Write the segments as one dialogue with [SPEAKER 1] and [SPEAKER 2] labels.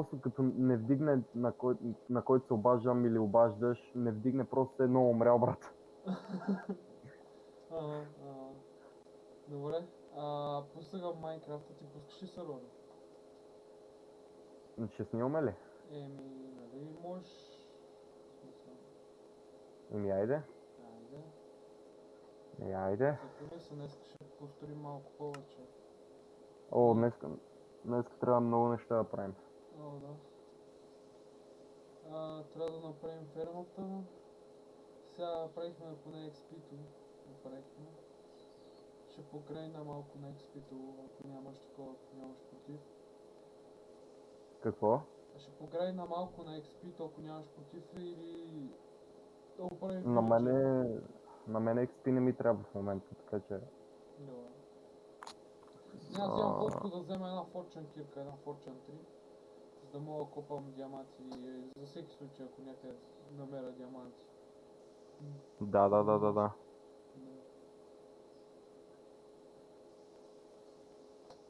[SPEAKER 1] Просто като не вдигне на който се обаждам или обаждаш, не вдигне, просто едно умрял, брат.
[SPEAKER 2] Добре, пуснах в Майнкрафта, ти пускаш ли сървър?
[SPEAKER 1] Ще снимаме ли?
[SPEAKER 2] Нали можеш... Смисъл.
[SPEAKER 1] Айде.
[SPEAKER 2] Айде.
[SPEAKER 1] Айде.
[SPEAKER 2] Закъми се, днес ще повторим малко повече.
[SPEAKER 1] О, днес трябва много неща да правим.
[SPEAKER 2] О, да. Трябва да направим фермата. Сега направихме поне XP-то. Направихме. Ще покрайна малко на XP-то, ако нямаш такова, ако нямаш против.
[SPEAKER 1] Какво?
[SPEAKER 2] Ще покрайна малко на XP-то, ако нямаш против, или да оправим
[SPEAKER 1] На
[SPEAKER 2] повече.
[SPEAKER 1] мене XP не ми трябва в момента, така че...
[SPEAKER 2] Добре. Аз имам по-скоро да взема една Fortune кирка, една Fortune 3, за да мога да копам диаманти за всеки случай, ако някъде намеря диаманти.
[SPEAKER 1] Да.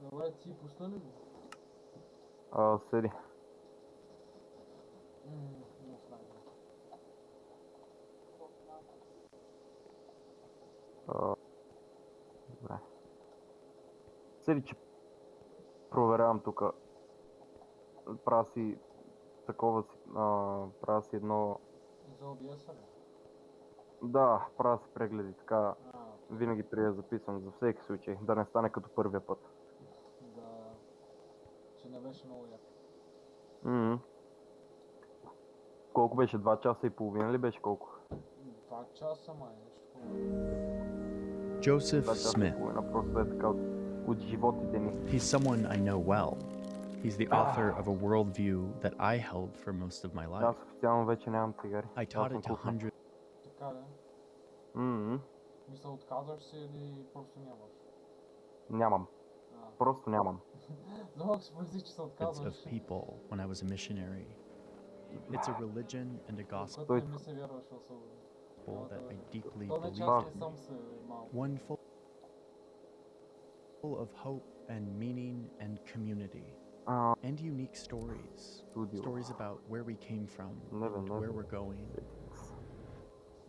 [SPEAKER 2] Добре, ти пусна ли го?
[SPEAKER 1] Седи.
[SPEAKER 2] Не знам.
[SPEAKER 1] Добре. Седи, че проверявам тук. Правя си правя си едно...
[SPEAKER 2] За OBS-а ли?
[SPEAKER 1] Да, правя си прегледи, така винаги преди записвам за всеки случай, да не стане като първия път.
[SPEAKER 2] Да, че не беше много яко.
[SPEAKER 1] Колко беше? 2 часа и половина ли беше колко?
[SPEAKER 2] 2 часа май, нещо такова.
[SPEAKER 3] Joseph
[SPEAKER 1] 2 часа и
[SPEAKER 3] Smith.
[SPEAKER 1] половина, просто е така от животите ни.
[SPEAKER 3] He's someone I know well. He's the author of a worldview that I held for most of my life.
[SPEAKER 1] Аз официално вече нямам цигари.
[SPEAKER 3] I taught it to hundreds.
[SPEAKER 2] Така да. Мисля, отказваш се или просто нямаш?
[SPEAKER 1] Нямам. Просто нямам.
[SPEAKER 2] Много се помисли, че се отказваш.
[SPEAKER 3] Of people when I was a missionary. It's a religion and a gospel
[SPEAKER 2] Което не ми се вярваше особено.
[SPEAKER 3] that I deeply
[SPEAKER 2] То не
[SPEAKER 3] believe
[SPEAKER 2] част
[SPEAKER 3] in.
[SPEAKER 2] сам се малко.
[SPEAKER 3] One full of hope and meaning and community. And unique stories. Stories about where we came from and where we're going.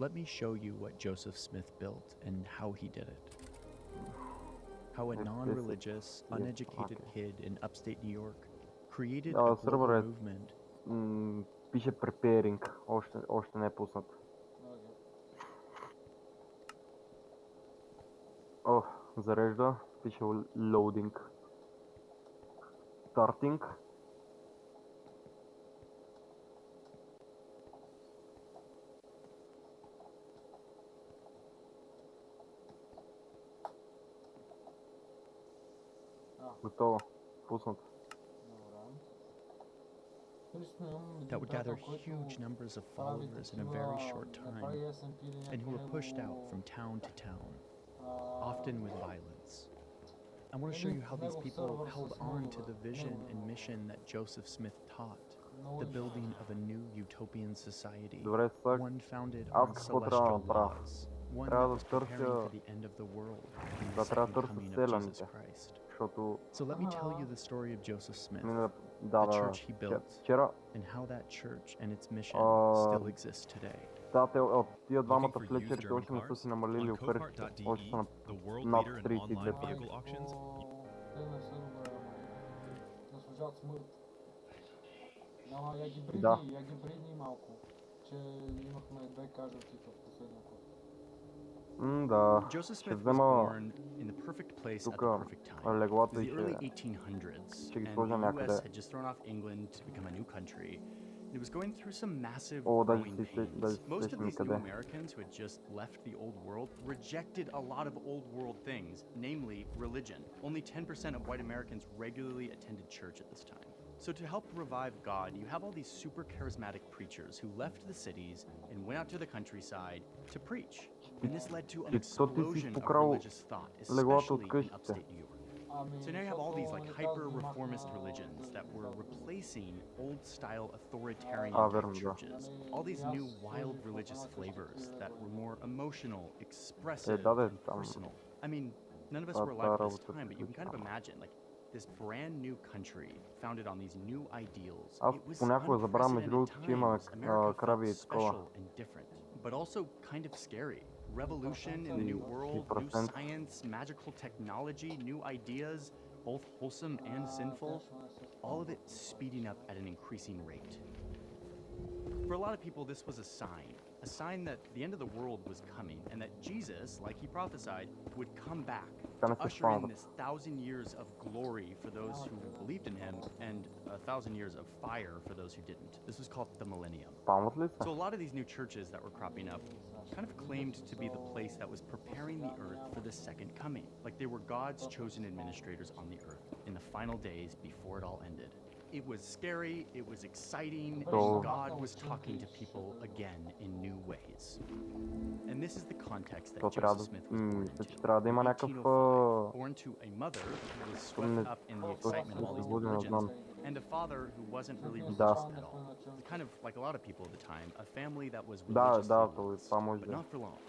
[SPEAKER 3] Let me show you what Joseph Smith built and how he did it. How a non-religious, uneducated kid in upstate New York created a global movement.
[SPEAKER 1] Пише preparing, още не е пуснат. Зарежда, пише loading. Starting. Готово. Пуснато.
[SPEAKER 3] That would gather huge numbers of followers in a very short time, and who were pushed out from town to town, often with violence. I want to show you how these people held on to the vision and mission that Joseph Smith taught, the building of a new utopian society, one founded on celestial laws, one that was preparing for the end of the world and the second coming of Jesus Christ. So let me tell you the story of Joseph Smith, the church he built, and how that church and its mission still exists today.
[SPEAKER 1] Тия двамата флечерите още не са си намалили офертите. Още са над 32.
[SPEAKER 2] Заслужават смърт. Я ги бридни малко, че имахме 2 кажалти в последния път.
[SPEAKER 3] Joseph Smith was born in the perfect place at the perfect time. It was the early 1800s, and the US had just thrown off England to become a new country. It was going through some massive growing pains. Most of these new Americans who had just left the old world rejected a lot of old world things, namely religion. Only 10% of white Americans regularly attended church at this time. So to help revive God, you have all these super charismatic preachers who left the cities and went out to the countryside to preach. And this led to an explosion of religious thought, especially in upstate New York. So now you have all these like hyper-reformist religions that were replacing old-style authoritarian churches. All these new wild religious flavors that were more emotional, expressive, and personal. I mean, none of us were alive at this time, but you can kind of imagine, like, this brand new country founded on these new ideals.
[SPEAKER 1] Аз
[SPEAKER 3] It was
[SPEAKER 1] понякога забравям, между
[SPEAKER 3] unprecedented
[SPEAKER 1] другото, че има
[SPEAKER 3] times. America
[SPEAKER 1] крави
[SPEAKER 3] felt
[SPEAKER 1] и такова.
[SPEAKER 3] special and different, but also kind of scary. Revolution in the new
[SPEAKER 1] И
[SPEAKER 3] world, new
[SPEAKER 1] процент.
[SPEAKER 3] science, magical technology, new ideas, both wholesome and sinful, all of it speeding up at an increasing rate. For a lot of people, this was a sign that the end of the world was coming and that Jesus, like he prophesied, would come back to usher in this 1,000 years of glory for those who believed in him and 1,000 years of fire for those who didn't. This was called the millennium. So a lot of these new churches that were cropping up kind of claimed to be the place that was preparing the earth for the second coming, like they were God's chosen administrators on the earth in the final days before it all ended. It was scary, it was exciting, and God was talking to people again in new ways. And this is the context that Joseph Smith was born into. In 1805, born to a mother who was swept up in the excitement of all these new religions, and a father who wasn't really religious at all. Kind of like a lot of people at the time, a family that was religious for once, but not for long.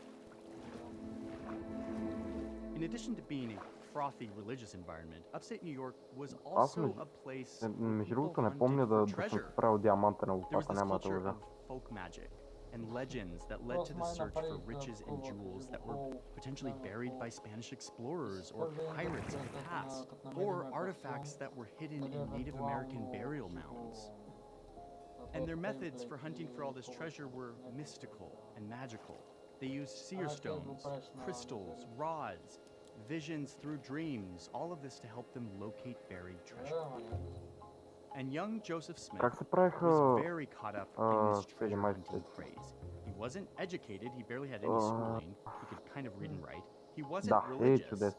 [SPEAKER 3] In addition to being a frothy religious environment, upstate New York was also a place where people hunted for treasure. There was this culture of folk magic and legends that led to the search for riches and jewels that were potentially buried by Spanish explorers or pirates of the past, or artifacts that were hidden in Native American burial mounds. And their methods for hunting for all this treasure were mystical and magical. They used seer stones, crystals, rods, visions through dreams, all of this to help them locate buried treasure. And young Joseph Smith was very caught up in this treasure hunting craze. He wasn't educated, he barely had any schooling, he could kind of read and write. He wasn't religious, but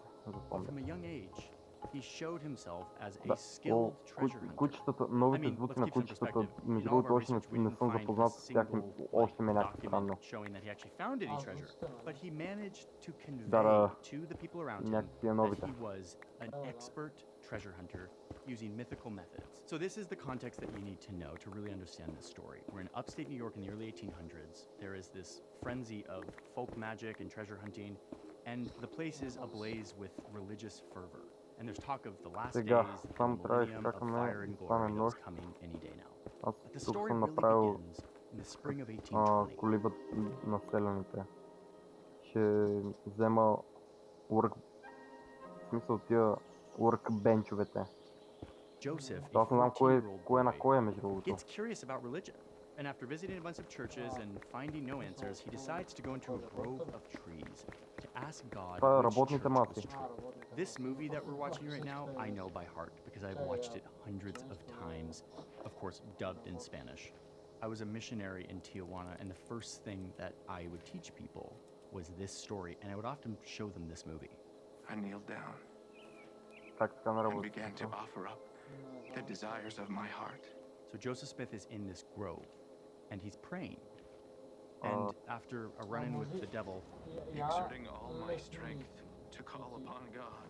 [SPEAKER 3] from a young age, he showed himself as a skilled treasure hunter. I mean, let's keep some perspective. In all of our research, we didn't find a single document showing that he actually found any treasure, but he managed to convey to the people around him that he was an expert treasure hunter using mythical methods. So this is the context that you need to know to really understand this story. We're in upstate New York in the early 1800s. There is this frenzy of folk magic and treasure hunting, and the place is ablaze with religious fervor. And there's talk of the last days, the millennium of fire and glory that's coming any day now. But the story really begins in the spring of 1820.
[SPEAKER 1] Колибат населените. Ще взема в смисъл тия workbench-овете.
[SPEAKER 3] Joseph, a 14-year-old boy, gets curious about religion. And after visiting a bunch of churches and finding no answers, he decides to go into a grove of trees to ask God which church was true. This movie that we're watching right now, I know by heart because I've watched it hundreds of times, of course, dubbed in Spanish. I was a missionary in Tijuana, and the first thing that I would teach people was this story, and I would often show them this movie.
[SPEAKER 4] I kneeled down and began to offer up the desires of my heart.
[SPEAKER 3] So Joseph Smith is in this grove, and he's praying. And after a run-in with the devil,
[SPEAKER 4] exerting all my strength to call upon God,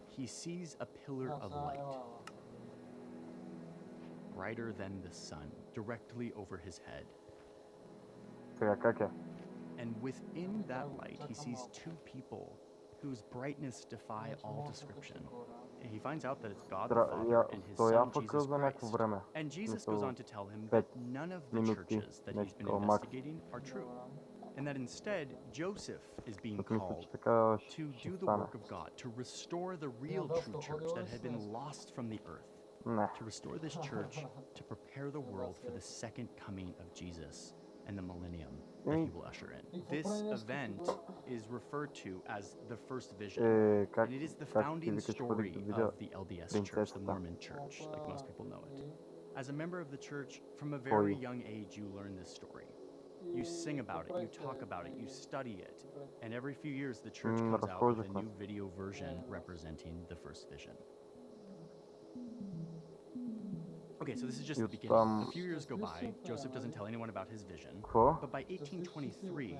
[SPEAKER 3] he sees a pillar of light, brighter than the sun, directly over his head. And within that light, he sees two people whose brightness defy all description. And he finds out that it's God the Father and his Son, Jesus Christ. And Jesus goes on to tell him that none of the churches that he's been investigating are true. And that instead, Joseph is being called to do the work of God, to restore the real true church that had been lost from the earth. To restore this church, to prepare the world for the second coming of Jesus and the millennium that he will usher in. This event is referred to as the first vision, and it is the founding story of the LDS Church, the Mormon Church, like most people know it. As a member of the church, from a very young age, you learn this story. You sing about it, you talk about it, you study it, and every few years the church comes out with a new video version representing the first vision. Okay, so this is just the beginning. A few years go by, Joseph doesn't tell anyone about his vision, but by 1823,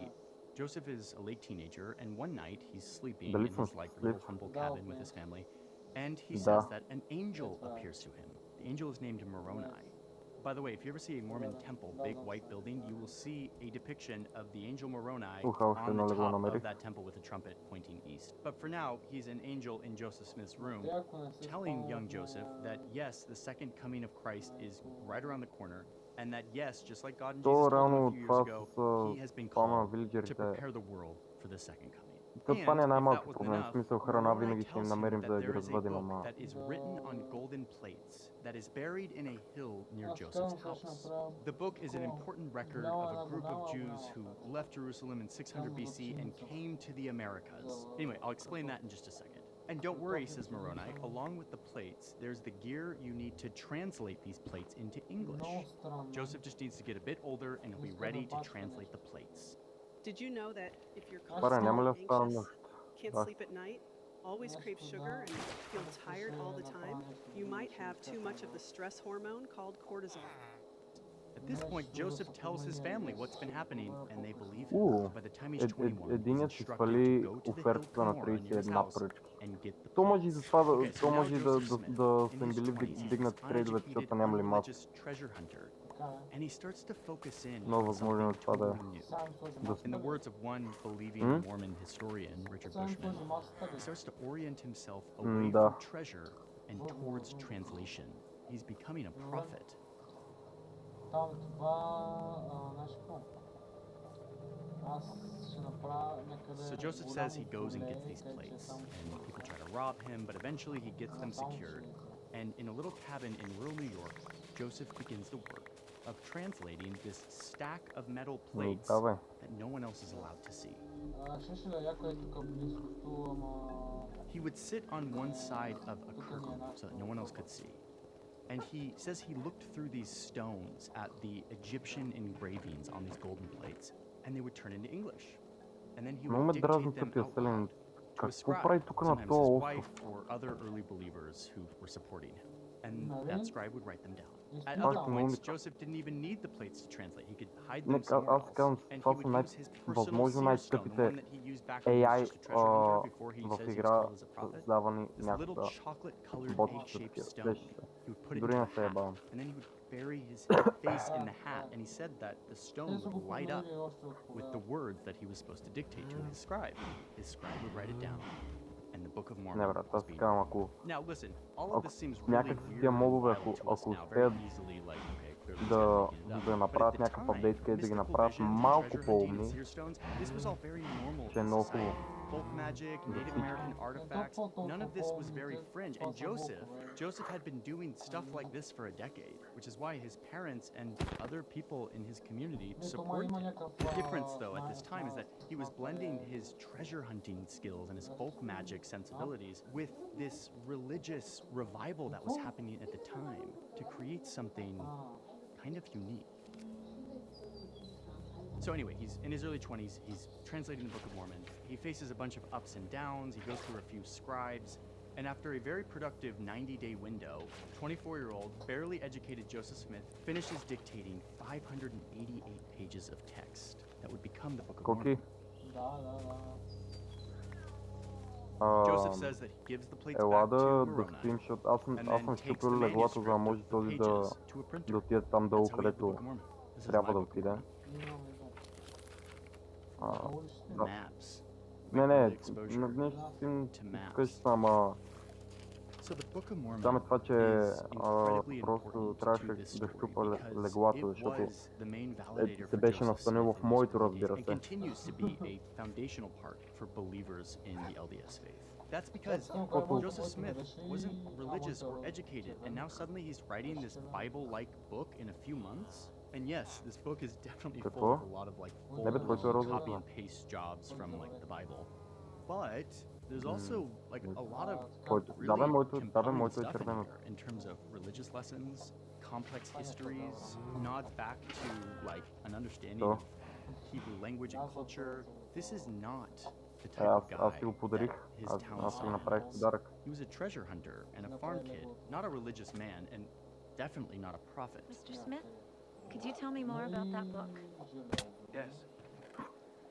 [SPEAKER 3] Joseph is a late teenager, and one night he's sleeping in his little humble cabin with his family, and he says that an angel appears to him. The angel is named Moroni, By the way, if you ever see a Mormon temple, big white building, you will see a depiction of the angel Moroni on the top of that temple with a trumpet pointing east. But for now, he's an angel in Joseph Smith's room, telling young Joseph that yes, the second coming of Christ is right around the corner, and that yes, just like God and Jesus told him a few years ago, he has been called to prepare the world for the second coming.
[SPEAKER 1] Това не е най-малки проблем, в смисъл храна винаги ще им намерим за да ги развъдим, ама...
[SPEAKER 3] That is written on golden plates, that is buried in a hill near Joseph's house. The book is an important record of a group of Jews who left Jerusalem in 600 BC and came to the Americas. Anyway, I'll explain that in just a second. And don't worry, says Moroni, along with the plates, there's the gear you need to translate these plates into English. Joseph just needs to get a bit older and he'll be ready to translate the plates.
[SPEAKER 5] Did you know that if you're constantly anxious, can't sleep at night, always crave sugar, and feel tired all the time, you might have too much of the stress hormone called cortisol?
[SPEAKER 3] At this point, Joseph tells his family what's been happening, and they believe him. By the time he's 21, he's instructed to go to the hill Cumorah near his house and get the plates. Okay, so now Joseph Smith, in his 20s, he's uneducated, unreligious treasure hunter. And he starts to focus in on something totally new. In the words of one believing Mormon historian, Richard Bushman, he starts to orient himself away from treasure and towards translation. He's becoming a prophet. So Joseph says he goes and gets these plates, and people try to rob him, but eventually he gets them secured. And in a little cabin in rural New York, Joseph begins the work of translating this stack of metal plates that no one else is allowed to see. He would sit on one side of a curtain so that no one else could see. And he says he looked through these stones at the Egyptian engravings on these golden plates, and they would turn into English. And then he would dictate them out loud to a scribe, sometimes his wife or other early believers who were supporting him. And that scribe would write them down. At other points, Joseph didn't even need the plates to translate. He could hide them somewhere else. And he would use his personal seer stone, the one that he used back when he was just a treasure hunter before he says he was called as a prophet. This little chocolate-colored egg-shaped stone. He would put it into a hat, and then he would bury his face in the hat. And he said that the stone would light up with the words that he was supposed to dictate to his scribe. His scribe would write it down. And the Book of Mormon was being... Now listen, all of this seems really weird and wild to us now, very easily, like, okay, clearly he's making it up. But at the time, mystical visions, treasure hunting, and seer stones, this was all very normal in society. Folk magic, Native American artifacts, none of this was very fringe. And Joseph had been doing stuff like this for a decade, which is why his parents and other people in his community supported him. The difference, though, at this time is that he was blending his treasure hunting skills and his folk magic sensibilities with this religious revival that was happening at the time to create something kind of unique. So anyway, he's in his early 20s, he's translating the Book of Mormon. He faces a bunch of ups and downs, he goes through a few scribes, and after a very productive 90-day window, 24-year-old, barely educated Joseph Smith finishes dictating 588 pages of text that would become the Book of Mormon. Joseph says that he gives the plates back to Moroni, and then takes the manuscript of the pages to a printer. That's how we have the Book of Mormon. This is my Book of Mormon. Maps. To maps. So the Book of Mormon is incredibly important to this story because it was the main validator for Joseph Smith in his belief and continues to be a foundational part for believers in the LDS faith. That's because Joseph Smith wasn't religious or educated, and now suddenly he's writing this Bible-like book in a few months. And yes, this book is definitely full of a lot of like full copy and paste jobs from like the Bible. But there's also like a lot of really compelling stuff in here in terms of religious lessons, complex histories, nods back to like an understanding of Hebrew language and culture. This is not the type of guy that his town saw. He was a treasure hunter and a farm kid, not a religious man, and definitely not a prophet.
[SPEAKER 6] Mr. Smith, could you tell me more about that book?
[SPEAKER 4] Yes.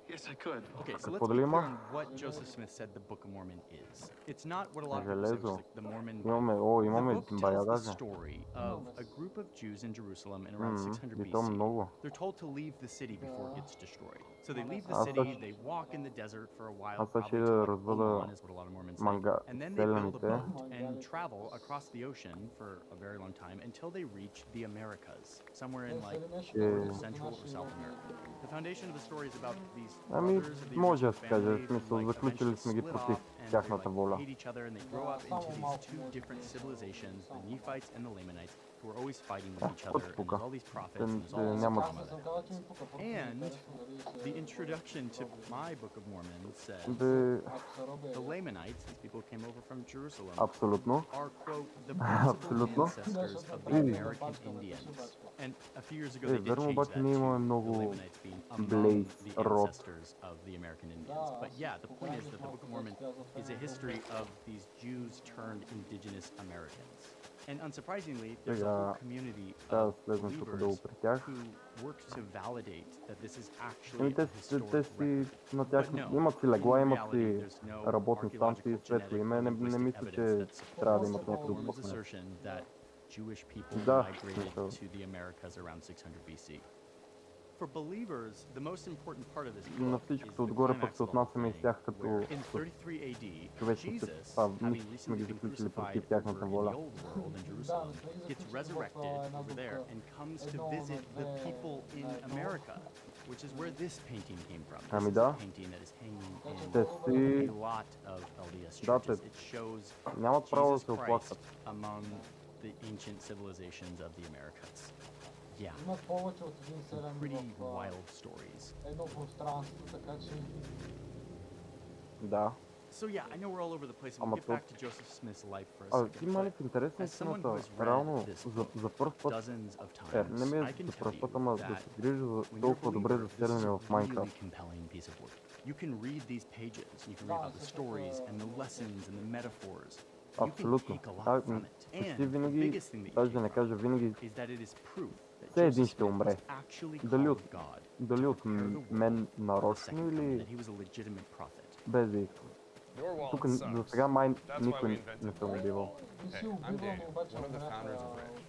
[SPEAKER 4] Yes, I could.
[SPEAKER 3] Okay, so let's
[SPEAKER 1] Какво
[SPEAKER 3] be
[SPEAKER 1] дали
[SPEAKER 3] clear
[SPEAKER 1] има?
[SPEAKER 3] on what Joseph Smith said the Book of Mormon is. It's not what a lot of people say, which is
[SPEAKER 1] Железо.
[SPEAKER 3] like the Mormon
[SPEAKER 1] Имаме,
[SPEAKER 3] Bible. The
[SPEAKER 1] имаме
[SPEAKER 3] book
[SPEAKER 1] бая
[SPEAKER 3] tells the
[SPEAKER 1] даже.
[SPEAKER 3] story of a group of Jews in Jerusalem in around 600
[SPEAKER 1] И то
[SPEAKER 3] BC.
[SPEAKER 1] много.
[SPEAKER 3] They're told to leave the city before it gets destroyed. So they leave the
[SPEAKER 1] Аз
[SPEAKER 3] city,
[SPEAKER 1] също-
[SPEAKER 3] they walk in the desert for a while,
[SPEAKER 1] Аз ще
[SPEAKER 3] probably to like
[SPEAKER 1] развъда
[SPEAKER 3] Oman is what a lot of Mormons say.
[SPEAKER 1] манга
[SPEAKER 3] And then they build a
[SPEAKER 1] селените.
[SPEAKER 3] boat and travel across the ocean for a very long time until they reach the Americas, somewhere in like Central or South America. The foundation of the story is about these
[SPEAKER 1] Ами,
[SPEAKER 3] brothers of the
[SPEAKER 1] може да
[SPEAKER 3] original
[SPEAKER 1] се каже, в
[SPEAKER 3] family who
[SPEAKER 1] смисъл,
[SPEAKER 3] like
[SPEAKER 1] заключили
[SPEAKER 3] eventually
[SPEAKER 1] сме ги
[SPEAKER 3] split
[SPEAKER 1] против
[SPEAKER 3] off and they
[SPEAKER 1] тяхната
[SPEAKER 3] like
[SPEAKER 1] воля.
[SPEAKER 3] hate each other and they grow up into these two different civilizations, the Nephites and the Lamanites, who are always fighting with each other. And there's all these prophets and there's all this drama that happens. And the introduction to my Book of Mormon says the Lamanites, these people who came over from Jerusalem,
[SPEAKER 1] Абсолютно.
[SPEAKER 3] are, quote, the principal
[SPEAKER 1] Абсолютно.
[SPEAKER 3] ancestors of the American Indians. And a few years ago they did
[SPEAKER 1] верно,
[SPEAKER 3] change
[SPEAKER 1] обаче
[SPEAKER 3] that
[SPEAKER 1] ние
[SPEAKER 3] to
[SPEAKER 1] имаме
[SPEAKER 3] the
[SPEAKER 1] много
[SPEAKER 3] Lamanites being among
[SPEAKER 1] Блейз
[SPEAKER 3] the
[SPEAKER 1] род.
[SPEAKER 3] ancestors of the American Indians. But yeah, the point is that the Book of Mormon is a history of these Jews turned indigenous Americans. And unsurprisingly, there's a whole community
[SPEAKER 1] Трябва
[SPEAKER 3] of
[SPEAKER 1] да слезем тук долу
[SPEAKER 3] believers
[SPEAKER 1] при тях.
[SPEAKER 3] who work to validate that this is actually
[SPEAKER 1] Ами
[SPEAKER 3] a
[SPEAKER 1] те
[SPEAKER 3] historic
[SPEAKER 1] си
[SPEAKER 3] record.
[SPEAKER 1] на тях
[SPEAKER 3] But no,
[SPEAKER 1] имат си легла,
[SPEAKER 3] in
[SPEAKER 1] имат
[SPEAKER 3] reality,
[SPEAKER 1] си
[SPEAKER 3] there's no
[SPEAKER 1] работни станции,
[SPEAKER 3] archaeological,
[SPEAKER 1] светли
[SPEAKER 3] genetic,
[SPEAKER 1] име.
[SPEAKER 3] or
[SPEAKER 1] Не
[SPEAKER 3] linguistic
[SPEAKER 1] мисля,
[SPEAKER 3] evidence
[SPEAKER 1] че
[SPEAKER 3] that
[SPEAKER 1] трябва да
[SPEAKER 3] supports
[SPEAKER 1] имат
[SPEAKER 3] the Book of
[SPEAKER 1] някакво
[SPEAKER 3] Mormon's
[SPEAKER 1] допълнение.
[SPEAKER 3] assertion that Jewish people
[SPEAKER 1] Да,
[SPEAKER 3] migrated
[SPEAKER 1] смисъл.
[SPEAKER 3] to the Americas around 600 BC. For believers, the most important part of this
[SPEAKER 1] На
[SPEAKER 3] book is
[SPEAKER 1] всичкото
[SPEAKER 3] the
[SPEAKER 1] отгоре пък
[SPEAKER 3] climax
[SPEAKER 1] се
[SPEAKER 3] of the whole
[SPEAKER 1] отнасяме и с
[SPEAKER 3] thing,
[SPEAKER 1] тях като
[SPEAKER 3] where in 33 AD,
[SPEAKER 1] човечните
[SPEAKER 3] Jesus,
[SPEAKER 1] това,
[SPEAKER 3] having
[SPEAKER 1] мисля, че сме
[SPEAKER 3] recently
[SPEAKER 1] ги
[SPEAKER 3] been
[SPEAKER 1] заключили
[SPEAKER 3] crucified
[SPEAKER 1] против тяхната
[SPEAKER 3] over in the
[SPEAKER 1] воля.
[SPEAKER 3] old world in Jerusalem, gets resurrected over there and comes to visit the people in America, which is where this painting came from. This
[SPEAKER 1] Ами
[SPEAKER 3] is
[SPEAKER 1] да.
[SPEAKER 3] a painting that is hanging
[SPEAKER 1] Те
[SPEAKER 3] in
[SPEAKER 1] си
[SPEAKER 3] a lot of LDS
[SPEAKER 1] Да,
[SPEAKER 3] churches.
[SPEAKER 1] те
[SPEAKER 3] It shows
[SPEAKER 1] нямат право да
[SPEAKER 3] Jesus
[SPEAKER 1] се оплакват.
[SPEAKER 3] Christ among the ancient civilizations of the Americas. Yeah,
[SPEAKER 2] Имат повече от един селен
[SPEAKER 3] pretty
[SPEAKER 2] в
[SPEAKER 3] wild stories.
[SPEAKER 2] едно пространство, така че
[SPEAKER 1] Да.
[SPEAKER 3] So yeah, I know we're all over the place, and
[SPEAKER 1] Ама
[SPEAKER 3] we'll get
[SPEAKER 1] то-
[SPEAKER 3] back to Joseph Smith's life for a
[SPEAKER 1] А
[SPEAKER 3] second.
[SPEAKER 1] ти, Малик,
[SPEAKER 3] But
[SPEAKER 1] интересна
[SPEAKER 3] as someone
[SPEAKER 1] истината.
[SPEAKER 3] who has read
[SPEAKER 1] Реално,
[SPEAKER 3] this
[SPEAKER 1] за
[SPEAKER 3] book
[SPEAKER 1] първ път,
[SPEAKER 3] dozens of
[SPEAKER 1] не
[SPEAKER 3] times,
[SPEAKER 1] ми е
[SPEAKER 3] I can
[SPEAKER 1] за
[SPEAKER 3] tell
[SPEAKER 1] първ
[SPEAKER 3] you
[SPEAKER 1] път, ама да
[SPEAKER 3] that
[SPEAKER 1] се грижа за
[SPEAKER 3] when you're a
[SPEAKER 1] толкова добре
[SPEAKER 3] believer, this is
[SPEAKER 1] заселени
[SPEAKER 3] a
[SPEAKER 1] в
[SPEAKER 3] really
[SPEAKER 1] Майнкрафт.
[SPEAKER 3] compelling piece of work. You can read these pages, and you can read about the stories and the lessons and the metaphors. You can
[SPEAKER 1] Абсолютно.
[SPEAKER 3] take a lot from it.
[SPEAKER 1] Почти
[SPEAKER 3] And the
[SPEAKER 1] винаги,
[SPEAKER 3] biggest thing that you
[SPEAKER 1] даже да
[SPEAKER 3] take
[SPEAKER 1] не
[SPEAKER 3] from
[SPEAKER 1] кажа
[SPEAKER 3] it
[SPEAKER 1] винаги,
[SPEAKER 3] is that it is proof that
[SPEAKER 1] все един
[SPEAKER 3] Joseph
[SPEAKER 1] ще
[SPEAKER 3] Smith
[SPEAKER 1] умре.
[SPEAKER 3] was actually
[SPEAKER 1] Дали
[SPEAKER 3] called
[SPEAKER 1] от,
[SPEAKER 3] of God
[SPEAKER 1] дали
[SPEAKER 3] to
[SPEAKER 1] от
[SPEAKER 3] prepare the
[SPEAKER 1] мен
[SPEAKER 3] world for the
[SPEAKER 1] нарочно
[SPEAKER 3] second coming,
[SPEAKER 1] или
[SPEAKER 3] that he was a legitimate prophet.
[SPEAKER 1] без да иска.
[SPEAKER 6] Your wallet
[SPEAKER 1] Тук за
[SPEAKER 6] sucks.
[SPEAKER 1] сега май
[SPEAKER 6] That's why we
[SPEAKER 1] никой не
[SPEAKER 6] invented
[SPEAKER 1] се
[SPEAKER 6] the Ridge
[SPEAKER 1] убивал.
[SPEAKER 6] wallet.
[SPEAKER 2] не си
[SPEAKER 6] Hey, I'm
[SPEAKER 2] убивам,
[SPEAKER 6] Daniel,
[SPEAKER 2] обаче
[SPEAKER 6] one of the
[SPEAKER 2] умряха
[SPEAKER 6] founders of Ridge.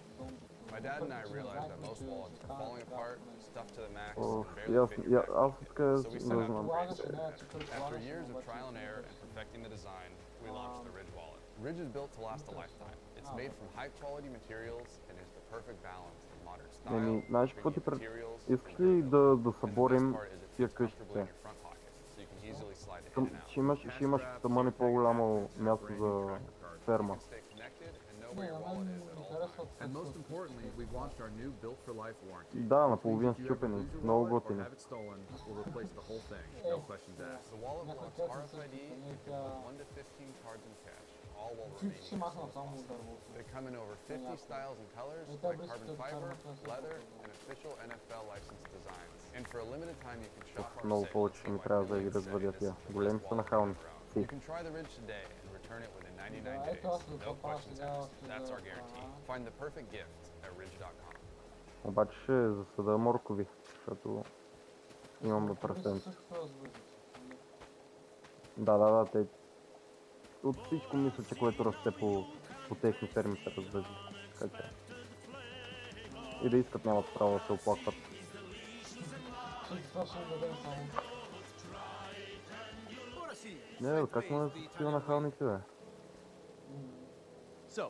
[SPEAKER 6] My dad and I realized that most wallets were falling apart, stuffed to the max,
[SPEAKER 1] О,
[SPEAKER 6] and
[SPEAKER 1] и
[SPEAKER 6] barely
[SPEAKER 1] аз,
[SPEAKER 6] fit
[SPEAKER 1] и
[SPEAKER 6] your
[SPEAKER 1] аз
[SPEAKER 6] backpack.
[SPEAKER 1] така
[SPEAKER 6] So we
[SPEAKER 1] да
[SPEAKER 6] set out to
[SPEAKER 1] знам.
[SPEAKER 2] Полагаше
[SPEAKER 6] break
[SPEAKER 2] нея,
[SPEAKER 6] it.
[SPEAKER 2] че като
[SPEAKER 6] After
[SPEAKER 2] полагаше,
[SPEAKER 6] years of
[SPEAKER 2] обаче
[SPEAKER 6] trial and error and perfecting the design, we launched the Ridge wallet. Ridge is built to last a lifetime. It's made from high quality materials and is the perfect balance of modern style,
[SPEAKER 1] Еми, знаеш какво ти
[SPEAKER 6] premium
[SPEAKER 1] пред...
[SPEAKER 6] materials,
[SPEAKER 1] Искаш
[SPEAKER 6] and
[SPEAKER 1] ли
[SPEAKER 6] durability.
[SPEAKER 1] да
[SPEAKER 6] And the best
[SPEAKER 1] съборим
[SPEAKER 6] part is it
[SPEAKER 1] тия
[SPEAKER 6] fits comfortably
[SPEAKER 1] къщите?
[SPEAKER 6] in your front pocket, so you can easily slide it in and out.
[SPEAKER 1] Ще имаш тъмън и по-голямо място за ферма.
[SPEAKER 6] You can stay connected and know
[SPEAKER 2] Не,
[SPEAKER 6] where your
[SPEAKER 2] на мен
[SPEAKER 6] wallet
[SPEAKER 2] ми
[SPEAKER 6] is at all
[SPEAKER 2] интересват
[SPEAKER 6] times.
[SPEAKER 7] And most importantly, we've launched our new Built for Life warranty.
[SPEAKER 1] Да,
[SPEAKER 7] Which
[SPEAKER 1] наполовина
[SPEAKER 7] means if you ever
[SPEAKER 1] счупени,
[SPEAKER 7] lose your
[SPEAKER 1] много
[SPEAKER 7] wallet or
[SPEAKER 1] готини.
[SPEAKER 7] have it stolen, we'll replace the whole thing, no questions asked.
[SPEAKER 6] The wallet
[SPEAKER 2] някаква
[SPEAKER 6] blocks
[SPEAKER 2] тясна
[SPEAKER 6] RFID
[SPEAKER 2] същата,
[SPEAKER 6] and
[SPEAKER 2] тя...
[SPEAKER 6] holds 1 to 15 cards in cash, all while
[SPEAKER 2] Чуть
[SPEAKER 6] remaining
[SPEAKER 2] ще
[SPEAKER 6] as
[SPEAKER 2] махна
[SPEAKER 6] slow as
[SPEAKER 2] само
[SPEAKER 6] possible.
[SPEAKER 2] дървото.
[SPEAKER 6] They come in over 50 styles and colors,
[SPEAKER 2] Е, тя
[SPEAKER 6] like
[SPEAKER 2] близко
[SPEAKER 6] carbon
[SPEAKER 2] до
[SPEAKER 6] fiber,
[SPEAKER 2] фермата,
[SPEAKER 6] leather, and official NFL licensed designs. And for a limited time, you can shop our
[SPEAKER 1] Много
[SPEAKER 6] sale
[SPEAKER 1] повече
[SPEAKER 6] and
[SPEAKER 1] ще ми
[SPEAKER 6] see why
[SPEAKER 1] трябва да ги
[SPEAKER 6] millions say
[SPEAKER 1] разводя
[SPEAKER 6] this
[SPEAKER 1] тия.
[SPEAKER 6] is the
[SPEAKER 1] Големи
[SPEAKER 6] best
[SPEAKER 1] са
[SPEAKER 6] wallet
[SPEAKER 1] нахални.
[SPEAKER 6] they've ever owned.
[SPEAKER 1] Си.
[SPEAKER 6] You can try the Ridge today and return it within 99
[SPEAKER 2] Да,
[SPEAKER 6] days.
[SPEAKER 2] ето аз
[SPEAKER 6] No
[SPEAKER 2] това
[SPEAKER 6] questions
[SPEAKER 2] сега
[SPEAKER 6] asked.
[SPEAKER 2] ще
[SPEAKER 6] That's
[SPEAKER 2] да-
[SPEAKER 6] our guarantee. Find the perfect gift at ridge.com.
[SPEAKER 1] Обаче ще засада моркови, защото имаме
[SPEAKER 2] Моркови
[SPEAKER 1] прасенци.
[SPEAKER 2] също се развъждат.
[SPEAKER 1] Да, те от всичко мисля, че което расте по техни ферми се развъжда. Така че. И да искат нямат право да се оплакват.
[SPEAKER 2] Всичко това ще им дадем само.
[SPEAKER 1] Не, бе, как му да са такива нахалници, бе?
[SPEAKER 3] So,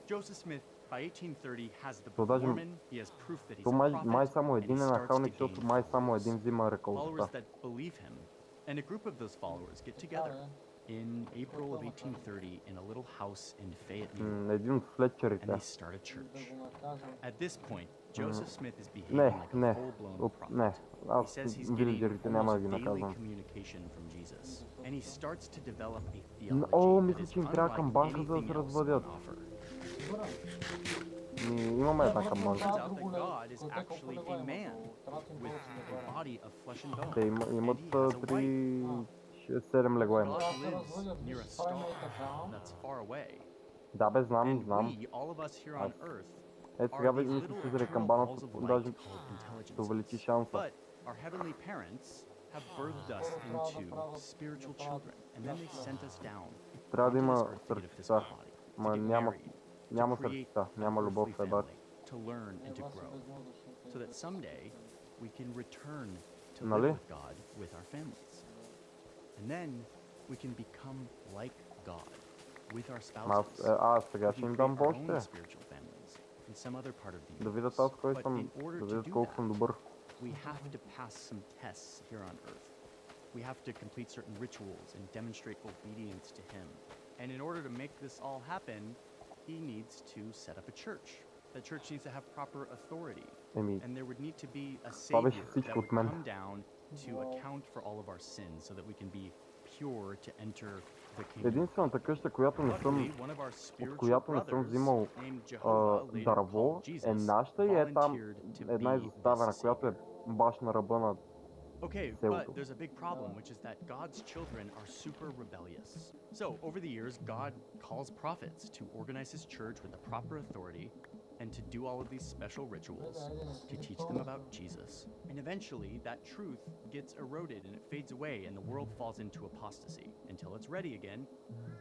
[SPEAKER 3] Joseph Smith, by 1830, has the
[SPEAKER 1] То
[SPEAKER 3] Book of
[SPEAKER 1] даже-
[SPEAKER 3] Mormon. He has proof that he's
[SPEAKER 1] То
[SPEAKER 3] a
[SPEAKER 1] май
[SPEAKER 3] prophet,
[SPEAKER 1] само
[SPEAKER 3] and he
[SPEAKER 1] един е
[SPEAKER 3] starts to
[SPEAKER 1] нахалник,
[SPEAKER 3] gain
[SPEAKER 1] защото май само един
[SPEAKER 3] followers.
[SPEAKER 1] взима
[SPEAKER 3] Followers
[SPEAKER 1] реколта.
[SPEAKER 3] that believe him. And a group of those followers get together in April of 1830 in a little house in Fayetteville,
[SPEAKER 1] Един от
[SPEAKER 3] and
[SPEAKER 1] флетчерите.
[SPEAKER 3] they start a
[SPEAKER 2] Да
[SPEAKER 3] church.
[SPEAKER 2] го накажем.
[SPEAKER 3] At this point, Joseph Smith is behaving
[SPEAKER 1] Не,
[SPEAKER 3] like a
[SPEAKER 1] не,
[SPEAKER 3] full-blown
[SPEAKER 1] не.
[SPEAKER 3] prophet. He
[SPEAKER 1] Аз
[SPEAKER 3] says he's getting
[SPEAKER 1] вилиджерите няма да ги
[SPEAKER 3] almost daily
[SPEAKER 1] наказвам.
[SPEAKER 3] communication from Jesus, and he starts to develop a
[SPEAKER 1] О,
[SPEAKER 3] theology that
[SPEAKER 1] мисля,
[SPEAKER 3] is
[SPEAKER 1] че им трябва
[SPEAKER 3] unlike
[SPEAKER 1] камбанка, за да
[SPEAKER 3] anything
[SPEAKER 1] се
[SPEAKER 3] else
[SPEAKER 1] разводят.
[SPEAKER 3] on offer.
[SPEAKER 2] Сигурен?
[SPEAKER 1] Имаме една
[SPEAKER 3] Turns
[SPEAKER 1] камбанка.
[SPEAKER 3] out that God is actually a man with a body of flesh and bone.
[SPEAKER 1] Те имат
[SPEAKER 3] And he has a
[SPEAKER 1] 3,
[SPEAKER 3] wife.
[SPEAKER 1] 7 легла имат.
[SPEAKER 3] God lives near a star that's far away.
[SPEAKER 1] Да, бе, знам.
[SPEAKER 3] And we, all of us here on earth,
[SPEAKER 1] Ето сега
[SPEAKER 3] are
[SPEAKER 1] вече
[SPEAKER 3] these
[SPEAKER 1] ще
[SPEAKER 3] little
[SPEAKER 1] се заре
[SPEAKER 3] eternal
[SPEAKER 1] камбаната,
[SPEAKER 3] balls of light
[SPEAKER 1] даже
[SPEAKER 3] called
[SPEAKER 1] ще увеличи
[SPEAKER 3] intelligences.
[SPEAKER 1] шанса.
[SPEAKER 3] But our heavenly parents have birthed us into spiritual children, and then they sent us down
[SPEAKER 1] Трябва да
[SPEAKER 3] onto this
[SPEAKER 1] има
[SPEAKER 3] earth to get a
[SPEAKER 1] сърчица,
[SPEAKER 3] physical body, to
[SPEAKER 1] ма
[SPEAKER 3] get
[SPEAKER 1] няма,
[SPEAKER 3] married, to
[SPEAKER 1] няма
[SPEAKER 3] create
[SPEAKER 1] сърчица,
[SPEAKER 3] an
[SPEAKER 1] няма
[SPEAKER 3] earthly
[SPEAKER 1] любов, ебат.
[SPEAKER 3] family, to learn and to grow, so that someday we can return to live
[SPEAKER 1] Нали?
[SPEAKER 3] with God with our families. And then we can become like God with our spouses.
[SPEAKER 1] Аз сега
[SPEAKER 3] We
[SPEAKER 1] ще
[SPEAKER 3] can
[SPEAKER 1] им
[SPEAKER 3] create
[SPEAKER 1] дам
[SPEAKER 3] our own
[SPEAKER 1] Божите,
[SPEAKER 3] spiritual families in some other part of the
[SPEAKER 1] да видят
[SPEAKER 3] universe.
[SPEAKER 1] аз кой
[SPEAKER 3] But
[SPEAKER 1] съм,
[SPEAKER 3] in order
[SPEAKER 1] да
[SPEAKER 3] to
[SPEAKER 1] видят
[SPEAKER 3] do
[SPEAKER 1] колко съм
[SPEAKER 3] that,
[SPEAKER 1] добър.
[SPEAKER 3] we have to pass some tests here on earth. We have to complete certain rituals and demonstrate obedience to Him. And in order to make this all happen, He needs to set up a church. The church needs to have proper authority.
[SPEAKER 1] Еми,
[SPEAKER 3] And there would need to be a
[SPEAKER 1] това беше
[SPEAKER 3] Savior that
[SPEAKER 1] всичко
[SPEAKER 3] would
[SPEAKER 1] от мен.
[SPEAKER 3] come down to account for all of our sins so that we can be pure to enter the kingdom.
[SPEAKER 1] Единствената къща, която не съм,
[SPEAKER 3] Luckily, one of our
[SPEAKER 1] от
[SPEAKER 3] spiritual
[SPEAKER 1] която не съм
[SPEAKER 3] brothers
[SPEAKER 1] взимал
[SPEAKER 3] named Jehovah, later
[SPEAKER 1] дърво,
[SPEAKER 3] called
[SPEAKER 1] е
[SPEAKER 3] Jesus,
[SPEAKER 1] нашата и е там
[SPEAKER 3] volunteered to
[SPEAKER 1] една
[SPEAKER 3] be
[SPEAKER 1] изоставена,
[SPEAKER 3] this
[SPEAKER 1] която е
[SPEAKER 3] Savior.
[SPEAKER 1] баш на ръба на
[SPEAKER 3] Okay,
[SPEAKER 1] селото.
[SPEAKER 3] but there's a big problem, which is that God's children are super rebellious. So, over the years, God calls prophets to organize His church with the proper authority and to do all of these special rituals to teach them about Jesus. And eventually, that truth gets eroded and it fades away, and the world falls into apostasy until it's ready again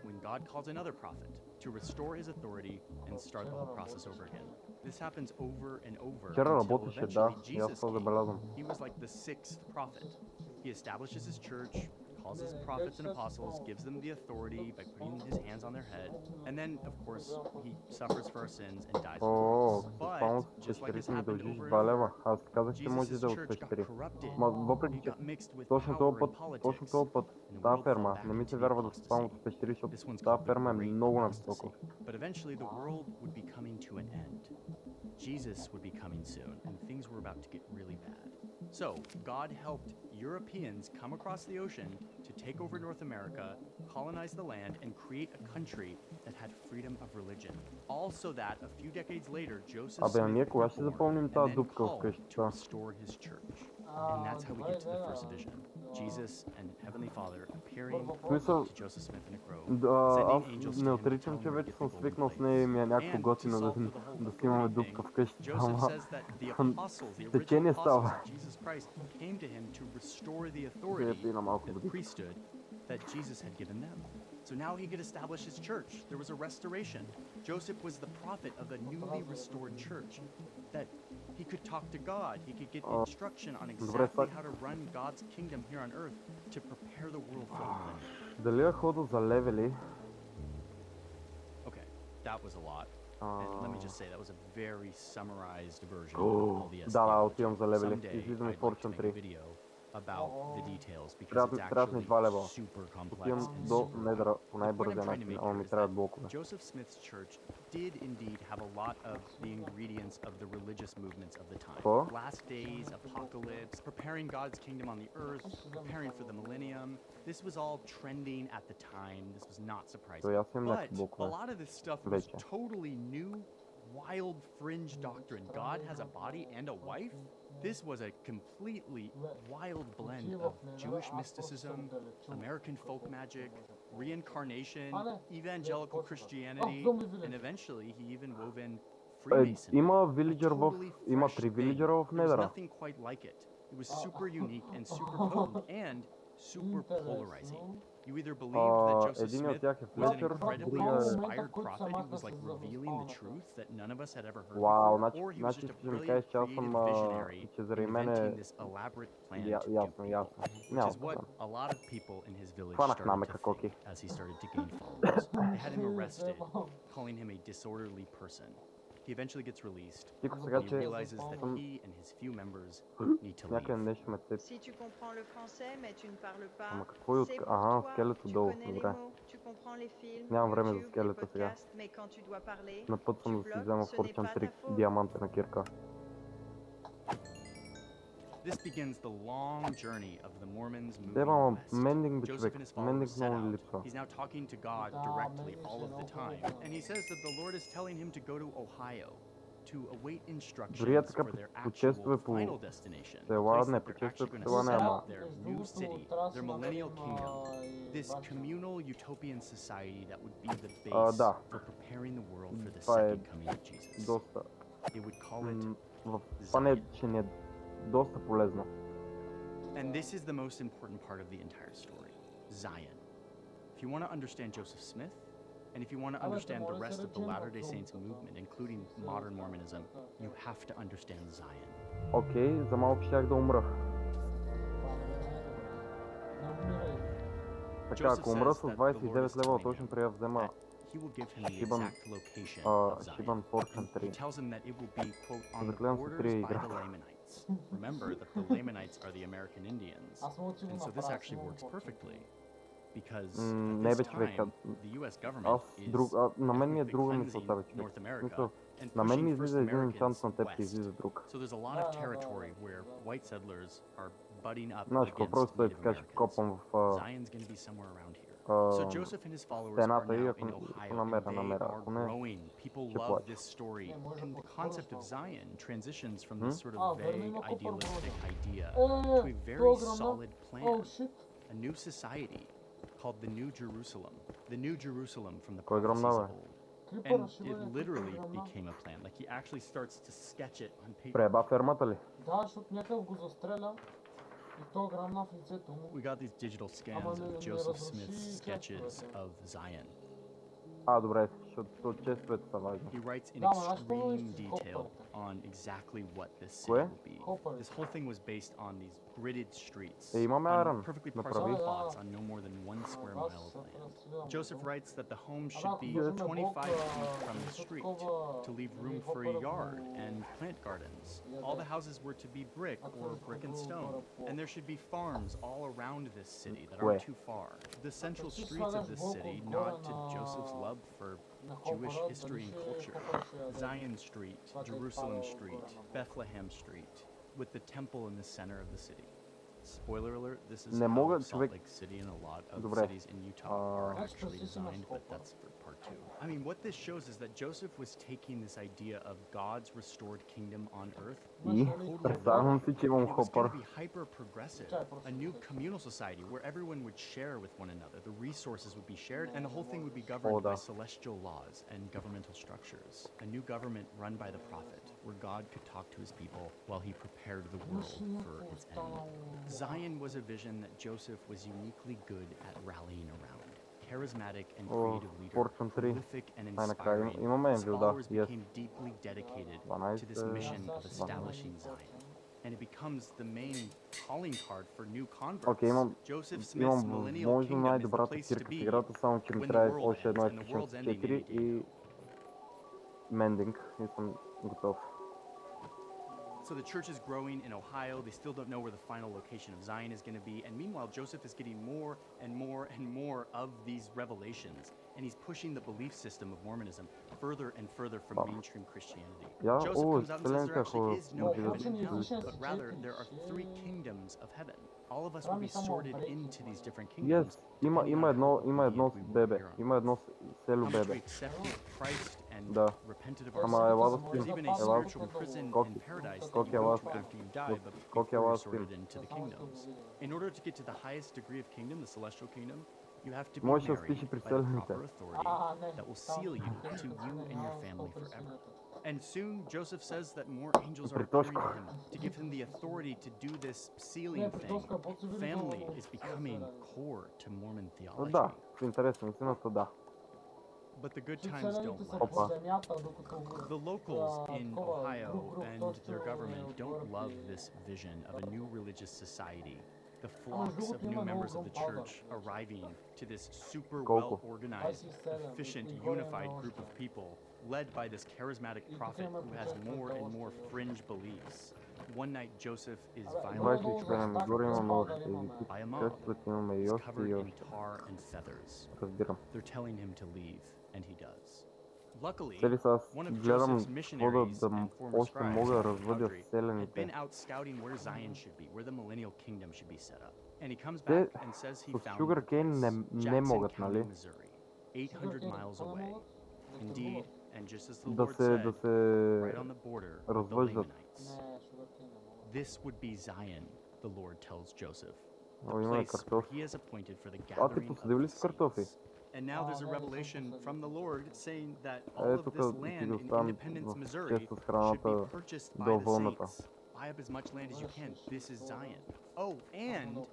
[SPEAKER 3] when God calls another prophet to restore His authority and start the whole process over again. This happens over and over
[SPEAKER 1] Вчера
[SPEAKER 3] until
[SPEAKER 1] работеше, да,
[SPEAKER 3] eventually
[SPEAKER 1] и аз
[SPEAKER 3] Jesus
[SPEAKER 1] това
[SPEAKER 3] came.
[SPEAKER 1] забелязвам.
[SPEAKER 3] He was like the sixth prophet. He establishes his church, calls his prophets and apostles, gives them the authority by putting his hands on their head, and then, of course, he suffers for our sins and dies on the
[SPEAKER 1] О,
[SPEAKER 3] cross.
[SPEAKER 1] само
[SPEAKER 3] But,
[SPEAKER 1] с
[SPEAKER 3] just like has
[SPEAKER 1] пещерите ми
[SPEAKER 3] happened
[SPEAKER 1] дължиш
[SPEAKER 3] over and
[SPEAKER 1] 2
[SPEAKER 3] over,
[SPEAKER 1] лева. Аз ти казах, че може
[SPEAKER 3] Jesus'
[SPEAKER 1] да е от
[SPEAKER 3] church got
[SPEAKER 1] пещери.
[SPEAKER 3] corrupted.
[SPEAKER 1] Ма въпреки,
[SPEAKER 3] It
[SPEAKER 1] че
[SPEAKER 3] got mixed with
[SPEAKER 1] точно
[SPEAKER 3] power
[SPEAKER 1] този
[SPEAKER 3] and
[SPEAKER 1] път,
[SPEAKER 3] politics,
[SPEAKER 1] в
[SPEAKER 3] and the
[SPEAKER 1] тази
[SPEAKER 3] world
[SPEAKER 1] ферма,
[SPEAKER 3] fell
[SPEAKER 1] не
[SPEAKER 3] back
[SPEAKER 1] ми
[SPEAKER 3] into
[SPEAKER 1] се
[SPEAKER 3] the
[SPEAKER 1] вярва да спам
[SPEAKER 3] apostasy.
[SPEAKER 1] от пещери, защото
[SPEAKER 3] This one's
[SPEAKER 1] тази
[SPEAKER 3] called the
[SPEAKER 1] ферма е
[SPEAKER 3] Great
[SPEAKER 1] много
[SPEAKER 3] Apostasy.
[SPEAKER 1] нависоко.
[SPEAKER 3] But eventually the world would be coming to an end. Jesus would be coming soon, and things were about to get really bad. So, God helped Europeans come across the ocean to take over North America, colonize the land, and create a country that had freedom of religion. All so that a few decades later, Joseph
[SPEAKER 1] Абе, а ние
[SPEAKER 3] Smith
[SPEAKER 1] кога
[SPEAKER 3] would
[SPEAKER 1] ще
[SPEAKER 3] be born
[SPEAKER 1] запълним
[SPEAKER 3] and
[SPEAKER 1] тази
[SPEAKER 3] then
[SPEAKER 1] дупка в
[SPEAKER 3] called to
[SPEAKER 1] къщата?
[SPEAKER 3] restore his church. And that's how we get to the first vision. Jesus and Heavenly Father appearing
[SPEAKER 1] В смисъл,
[SPEAKER 3] to Joseph Smith in a grove,
[SPEAKER 1] да,
[SPEAKER 3] sending
[SPEAKER 1] аз
[SPEAKER 3] angels
[SPEAKER 1] не
[SPEAKER 3] to him to
[SPEAKER 1] отричам,
[SPEAKER 3] tell
[SPEAKER 1] че
[SPEAKER 3] him where to
[SPEAKER 1] вече
[SPEAKER 3] get the
[SPEAKER 1] съм
[SPEAKER 3] golden
[SPEAKER 1] свикнал с
[SPEAKER 3] plates.
[SPEAKER 1] нея и ми е някакво
[SPEAKER 3] And to
[SPEAKER 1] готино
[SPEAKER 3] solve for the whole
[SPEAKER 1] да си имаме
[SPEAKER 3] authority
[SPEAKER 1] дупка
[SPEAKER 3] thing,
[SPEAKER 1] вкъщи,
[SPEAKER 3] Joseph
[SPEAKER 1] ама
[SPEAKER 3] says that the apostles, the original
[SPEAKER 1] течение
[SPEAKER 3] apostles
[SPEAKER 1] става.
[SPEAKER 3] of Jesus Christ, came to him to restore the
[SPEAKER 1] Ето
[SPEAKER 3] authority,
[SPEAKER 1] и на малко
[SPEAKER 3] the
[SPEAKER 1] водичка.
[SPEAKER 3] priesthood that Jesus had given them. So now he could establish his church. There was a restoration. Joseph was the prophet of the newly restored church. That he could talk to God. He could get instruction on exactly how to run God's kingdom here on earth to prepare the world for the millennium.
[SPEAKER 1] Дали я хода за левели?
[SPEAKER 3] Okay, that was a lot. And let me just say, that was a very summarized version of all the
[SPEAKER 1] Да,
[SPEAKER 3] SPL.
[SPEAKER 1] отивам за левели.
[SPEAKER 3] Someday,
[SPEAKER 1] Излизаме
[SPEAKER 3] I'd
[SPEAKER 1] в
[SPEAKER 3] like to
[SPEAKER 1] Fortune
[SPEAKER 3] make a
[SPEAKER 1] 3.
[SPEAKER 3] video about the details because
[SPEAKER 1] Трябва
[SPEAKER 3] it's
[SPEAKER 1] да ми 2 лева.
[SPEAKER 3] actually super complex
[SPEAKER 1] Отивам
[SPEAKER 3] and
[SPEAKER 1] до
[SPEAKER 3] super
[SPEAKER 1] недра
[SPEAKER 3] cool.
[SPEAKER 1] по
[SPEAKER 3] The point I'm
[SPEAKER 1] най-бързия
[SPEAKER 3] trying to
[SPEAKER 1] начин,
[SPEAKER 3] make
[SPEAKER 1] ама
[SPEAKER 3] here
[SPEAKER 1] ми
[SPEAKER 3] is
[SPEAKER 1] трябват
[SPEAKER 3] that
[SPEAKER 1] блокове.
[SPEAKER 3] Joseph Smith's church did indeed have a lot of the ingredients of the religious movements of the time.
[SPEAKER 1] Какво?
[SPEAKER 3] Last days, apocalypse, preparing God's kingdom on the earth, preparing for the millennium. This was all trending at the time. This was not surprising.
[SPEAKER 1] То аз имам
[SPEAKER 3] But
[SPEAKER 1] някакви
[SPEAKER 3] a
[SPEAKER 1] блокове.
[SPEAKER 3] lot of this stuff was
[SPEAKER 1] Вече.
[SPEAKER 3] totally new, wild fringe doctrine. God has a body and a wife. This was a completely wild blend of Jewish mysticism, American folk magic, reincarnation, evangelical Christianity, and eventually he even wove in Freemasonry.
[SPEAKER 1] Има
[SPEAKER 3] A
[SPEAKER 1] вилиджър в...
[SPEAKER 3] totally
[SPEAKER 1] Има
[SPEAKER 3] fresh
[SPEAKER 1] 3
[SPEAKER 3] thing.
[SPEAKER 1] вилиджъра в
[SPEAKER 3] There was
[SPEAKER 1] недра.
[SPEAKER 3] nothing quite like it. It was super unique and super potent and super polarizing. You either believed that Joseph
[SPEAKER 1] Един от
[SPEAKER 3] Smith
[SPEAKER 1] тях е
[SPEAKER 3] was an
[SPEAKER 1] Флетчер,
[SPEAKER 3] incredibly
[SPEAKER 1] другия е...
[SPEAKER 3] inspired prophet who was like revealing the truth that none of us had ever heard
[SPEAKER 1] Вау,
[SPEAKER 3] before, or he was
[SPEAKER 1] значи
[SPEAKER 3] just a
[SPEAKER 1] ще ми
[SPEAKER 3] brilliant
[SPEAKER 1] кажеш, че аз съм...
[SPEAKER 3] creative visionary
[SPEAKER 1] че заради мен
[SPEAKER 3] inventing
[SPEAKER 1] е...
[SPEAKER 3] this elaborate plan to
[SPEAKER 1] Ясно,
[SPEAKER 3] dupe
[SPEAKER 1] ясно.
[SPEAKER 3] people, which
[SPEAKER 1] Няма
[SPEAKER 3] is what
[SPEAKER 1] проблем.
[SPEAKER 3] a lot of people in his village
[SPEAKER 1] Хванах
[SPEAKER 3] started
[SPEAKER 1] намека,
[SPEAKER 3] to
[SPEAKER 1] Коки.
[SPEAKER 3] think as he started to gain followers. They had him arrested, calling him a disorderly person. He eventually gets released.
[SPEAKER 1] Тико сега,
[SPEAKER 3] He
[SPEAKER 1] че
[SPEAKER 3] realizes that
[SPEAKER 1] съм
[SPEAKER 3] he and his few members need to
[SPEAKER 1] някъде
[SPEAKER 3] leave.
[SPEAKER 1] нещо ме цепи.
[SPEAKER 8] Si tu comprends le français, mais tu ne parles pas,
[SPEAKER 1] Ама какво е от...
[SPEAKER 8] c'est pour
[SPEAKER 1] Ага,
[SPEAKER 8] toi.
[SPEAKER 1] скелето
[SPEAKER 8] Tu
[SPEAKER 1] долу.
[SPEAKER 8] connais les
[SPEAKER 1] Добре.
[SPEAKER 8] mots, tu comprends les films,
[SPEAKER 1] Нямам време за
[SPEAKER 8] YouTube, les
[SPEAKER 1] скелета сега.
[SPEAKER 8] podcasts, mais quand tu dois parler,
[SPEAKER 1] На път
[SPEAKER 8] tu
[SPEAKER 1] съм да си
[SPEAKER 8] bloques,
[SPEAKER 1] взема
[SPEAKER 8] ce n'est
[SPEAKER 1] Fortune
[SPEAKER 8] pas ta
[SPEAKER 1] 3
[SPEAKER 8] faute.
[SPEAKER 1] диамантена кирка.
[SPEAKER 3] This begins the long journey of the Mormons moving
[SPEAKER 1] Те, ама,
[SPEAKER 3] west.
[SPEAKER 1] мендинг бе,
[SPEAKER 3] Joseph
[SPEAKER 1] човек.
[SPEAKER 3] and his followers
[SPEAKER 1] Мендинг
[SPEAKER 3] set
[SPEAKER 1] много ми
[SPEAKER 3] out.
[SPEAKER 1] липсва.
[SPEAKER 3] He's now talking to God directly all of the time. And he says that the Lord is telling him to go to Ohio to await
[SPEAKER 1] Дори е
[SPEAKER 3] instructions
[SPEAKER 1] така
[SPEAKER 3] for their
[SPEAKER 1] путешествие
[SPEAKER 3] actual
[SPEAKER 1] по
[SPEAKER 3] final destination. The
[SPEAKER 1] села,
[SPEAKER 3] place
[SPEAKER 1] не
[SPEAKER 3] that they're
[SPEAKER 1] путешествие
[SPEAKER 3] actually
[SPEAKER 1] по
[SPEAKER 3] going to
[SPEAKER 1] села
[SPEAKER 3] set
[SPEAKER 1] няма.
[SPEAKER 3] up their new city, their millennial kingdom. This communal utopian society that would be the base
[SPEAKER 1] да.
[SPEAKER 3] for preparing the world for the
[SPEAKER 1] Това е
[SPEAKER 3] second coming of Jesus.
[SPEAKER 1] доста...
[SPEAKER 3] They would call it
[SPEAKER 1] Това не е,
[SPEAKER 3] Zion.
[SPEAKER 1] че не е доста полезно.
[SPEAKER 3] And this is the most important part of the entire story, Zion. If you want to understand Joseph Smith, and if you want to understand the rest of the Latter-day Saints movement, including modern Mormonism, you have to understand Zion.
[SPEAKER 1] Окей, за малко щях да умра. Така, ако умра с 29 левела, точно трябва да взема
[SPEAKER 3] He will give him the
[SPEAKER 1] Shibан,
[SPEAKER 3] exact location of Zion.
[SPEAKER 1] Shibан Fortune
[SPEAKER 3] He
[SPEAKER 1] 3.
[SPEAKER 3] tells him that it will be, quote, on the
[SPEAKER 1] Заклевам се
[SPEAKER 3] borders
[SPEAKER 1] 3
[SPEAKER 3] by
[SPEAKER 1] игра.
[SPEAKER 3] the Lamanites. Remember that the Lamanites are the American Indians. And so this actually works perfectly. Because
[SPEAKER 1] Не
[SPEAKER 3] at
[SPEAKER 1] бе,
[SPEAKER 3] this
[SPEAKER 1] човек,
[SPEAKER 3] time, the US government is
[SPEAKER 1] на мен ми е
[SPEAKER 3] ethnically
[SPEAKER 1] друга
[SPEAKER 3] cleansing
[SPEAKER 1] мисълта, бе, човек.
[SPEAKER 3] North
[SPEAKER 1] В
[SPEAKER 3] America
[SPEAKER 1] смисъл,
[SPEAKER 3] and
[SPEAKER 1] на мен ми
[SPEAKER 3] pushing
[SPEAKER 1] излиза
[SPEAKER 3] first
[SPEAKER 1] един
[SPEAKER 3] Americans
[SPEAKER 1] инчант, на теб ти
[SPEAKER 3] west.
[SPEAKER 1] излиза друг.
[SPEAKER 3] So there's a lot of territory where white settlers are butting up
[SPEAKER 1] Знаеш, какво
[SPEAKER 3] against
[SPEAKER 1] просто е
[SPEAKER 3] Native
[SPEAKER 1] така, че
[SPEAKER 3] Americans.
[SPEAKER 1] копам в
[SPEAKER 3] Zion's going to be somewhere around here. So Joseph and his followers are
[SPEAKER 1] стената и
[SPEAKER 3] now
[SPEAKER 1] ако
[SPEAKER 3] in Ohio,
[SPEAKER 1] намеря,
[SPEAKER 3] and they
[SPEAKER 1] намеря.
[SPEAKER 3] are
[SPEAKER 1] Ако не,
[SPEAKER 3] growing. People
[SPEAKER 1] ще
[SPEAKER 3] love
[SPEAKER 1] плача.
[SPEAKER 3] this story. And the concept of Zion transitions from this sort of vague, idealistic idea to a very solid plan. A new society called the New Jerusalem. The New Jerusalem from the
[SPEAKER 1] Кой
[SPEAKER 3] prophecies
[SPEAKER 1] гръмна,
[SPEAKER 3] of
[SPEAKER 1] бе?
[SPEAKER 3] old. And it literally became a plan. Like he actually starts to sketch it on paper.
[SPEAKER 1] Преба фермата ли?
[SPEAKER 2] Да, защото някакъв го застреля и то грамна в лицето му.
[SPEAKER 3] We got these digital scans of Joseph Smith's sketches of Zion.
[SPEAKER 1] Добре, защото честовете са важни.
[SPEAKER 3] He writes in extreme detail on exactly what this city will be. This whole thing was based on these gridded streets,
[SPEAKER 1] имаме
[SPEAKER 3] on
[SPEAKER 1] Аарон,
[SPEAKER 3] perfectly
[SPEAKER 1] направи.
[SPEAKER 3] parsed plots on no more than 1 square mile of land. Joseph writes that the homes should be 25 feet from the street to leave room for a yard and plant gardens. All the houses were to be brick or brick and stone, and there should be farms all around this city that aren't too far. The central streets of this city nod to Joseph's love for Jewish history and culture. Zion Street, Jerusalem Street, Bethlehem Street, with the temple in the center of the city. Spoiler alert, this is
[SPEAKER 1] Не
[SPEAKER 3] how
[SPEAKER 1] мога,
[SPEAKER 3] Salt
[SPEAKER 1] човек.
[SPEAKER 3] Lake City and a lot of
[SPEAKER 1] Добре.
[SPEAKER 3] cities in Utah are actually designed, but that's for part 2. I mean, what this shows is that Joseph was taking this idea of God's restored kingdom on earth.
[SPEAKER 1] И представям си, че имам
[SPEAKER 3] It was going
[SPEAKER 1] хопър.
[SPEAKER 3] to be hyper-progressive, a new communal society where everyone would share with one another. The resources would be shared, and the whole thing would be governed by celestial laws and governmental structures. A new government run by the prophet, where God could talk to his people while he prepared the world for its end. Zion was a vision that Joseph was uniquely good at rallying around. Charismatic and creative leader,
[SPEAKER 1] Fortune 3.
[SPEAKER 3] prolific and
[SPEAKER 1] Най-накрая
[SPEAKER 3] inspiring.
[SPEAKER 1] имаме
[SPEAKER 3] His
[SPEAKER 1] Енвил, да.
[SPEAKER 3] followers
[SPEAKER 1] Yes.
[SPEAKER 3] became deeply dedicated to this
[SPEAKER 1] 12,
[SPEAKER 3] mission of establishing Zion. And it becomes the main calling card for new converts.
[SPEAKER 1] Окей,
[SPEAKER 3] Joseph Smith's
[SPEAKER 1] имам
[SPEAKER 3] millennial
[SPEAKER 1] възможно
[SPEAKER 3] kingdom is the
[SPEAKER 1] най-добрата
[SPEAKER 3] place to
[SPEAKER 1] цирка в
[SPEAKER 3] be
[SPEAKER 1] играта, само че ми
[SPEAKER 3] when the
[SPEAKER 1] трябва
[SPEAKER 3] world
[SPEAKER 1] още едно
[SPEAKER 3] ends, and the world's
[SPEAKER 1] Efficiency
[SPEAKER 3] ending
[SPEAKER 1] 4
[SPEAKER 3] in 8
[SPEAKER 1] и Mending и съм готов.
[SPEAKER 3] So the church is growing in Ohio. They still don't know where the final location of Zion is going to be. And meanwhile, Joseph is getting more and more and more of these revelations. And he's pushing the belief system of Mormonism further and further from mainstream Christianity.
[SPEAKER 1] Yeah,
[SPEAKER 3] Joseph comes out and says there
[SPEAKER 1] excelente,
[SPEAKER 3] actually is no
[SPEAKER 1] joder.
[SPEAKER 3] heaven and hell, but rather there are 3 kingdoms of heaven. All of us will be sorted into these different kingdoms.
[SPEAKER 1] Yes, има едно бебе, има едно село
[SPEAKER 3] How much we
[SPEAKER 1] бебе.
[SPEAKER 3] accepted Christ and
[SPEAKER 1] Да.
[SPEAKER 3] repented of our
[SPEAKER 1] Ама
[SPEAKER 3] sins.
[SPEAKER 1] ела да
[SPEAKER 3] There's
[SPEAKER 1] спим,
[SPEAKER 3] even a
[SPEAKER 1] ела
[SPEAKER 3] spiritual prison
[SPEAKER 1] Коки,
[SPEAKER 3] in paradise that
[SPEAKER 1] Коки,
[SPEAKER 3] you
[SPEAKER 1] ела
[SPEAKER 3] go to
[SPEAKER 1] спим.
[SPEAKER 3] after you die, but
[SPEAKER 1] Коки,
[SPEAKER 3] before
[SPEAKER 1] ела
[SPEAKER 3] you're
[SPEAKER 1] спим.
[SPEAKER 3] sorted into the kingdoms. In order to get to the highest degree of kingdom, the celestial kingdom, you have to be
[SPEAKER 1] Може да
[SPEAKER 3] married
[SPEAKER 1] спиш и при
[SPEAKER 3] by the
[SPEAKER 1] селените.
[SPEAKER 3] proper authority that will seal you to you and your family forever. And soon Joseph says that more angels are appearing to him to give him the authority to do this sealing thing. Family is becoming core to Mormon theology.
[SPEAKER 1] Да, интересно, истината да.
[SPEAKER 3] But the good times don't
[SPEAKER 1] Опа.
[SPEAKER 3] last. The locals in Ohio and their government don't love this vision of a new religious society. The flocks of new members of the church arriving to this super well-organized, efficient, unified group of people led by this charismatic prophet who has more and more fringe beliefs. One night Joseph is violently attacked by a mob. He's covered in tar and feathers.
[SPEAKER 1] Разбирам.
[SPEAKER 3] They're telling him to leave, and he does. Luckily,
[SPEAKER 1] Цели сега
[SPEAKER 3] one of
[SPEAKER 1] гледам
[SPEAKER 3] Joseph's
[SPEAKER 1] какво
[SPEAKER 3] missionaries and former
[SPEAKER 1] още
[SPEAKER 3] scribes,
[SPEAKER 1] мога да развъдя
[SPEAKER 3] Audrey, had
[SPEAKER 1] селените.
[SPEAKER 3] been out scouting where Zion should be, where the millennial kingdom should be set up. And he comes
[SPEAKER 1] Те
[SPEAKER 3] back and says he
[SPEAKER 1] с
[SPEAKER 3] found
[SPEAKER 1] Sugar
[SPEAKER 3] the
[SPEAKER 1] Cane
[SPEAKER 3] place,
[SPEAKER 1] не
[SPEAKER 3] Jackson
[SPEAKER 1] могат,
[SPEAKER 3] County,
[SPEAKER 1] нали?
[SPEAKER 3] Missouri, 800 miles away. Indeed, and just as the
[SPEAKER 1] Да
[SPEAKER 3] Lord
[SPEAKER 1] се,
[SPEAKER 3] said,
[SPEAKER 1] да се
[SPEAKER 3] right on the border of the
[SPEAKER 1] развъждат.
[SPEAKER 3] Lamanites. This would be Zion, the Lord tells Joseph, the
[SPEAKER 1] О, има
[SPEAKER 3] place where
[SPEAKER 1] картофи.
[SPEAKER 3] he has appointed for the
[SPEAKER 1] А, ти
[SPEAKER 3] gathering of
[SPEAKER 1] посадил ли
[SPEAKER 3] the
[SPEAKER 1] си картофи?
[SPEAKER 3] saints. And now there's a revelation from the Lord saying that all of
[SPEAKER 1] Тук
[SPEAKER 3] this
[SPEAKER 1] ти
[SPEAKER 3] land
[SPEAKER 1] ги
[SPEAKER 3] in
[SPEAKER 1] оставям
[SPEAKER 3] Independence,
[SPEAKER 1] в
[SPEAKER 3] Missouri
[SPEAKER 1] чест с
[SPEAKER 3] should
[SPEAKER 1] храната
[SPEAKER 3] be purchased by
[SPEAKER 1] до
[SPEAKER 3] the
[SPEAKER 1] вълната.
[SPEAKER 3] saints buy up as much land as you can. This is Zion. Oh, and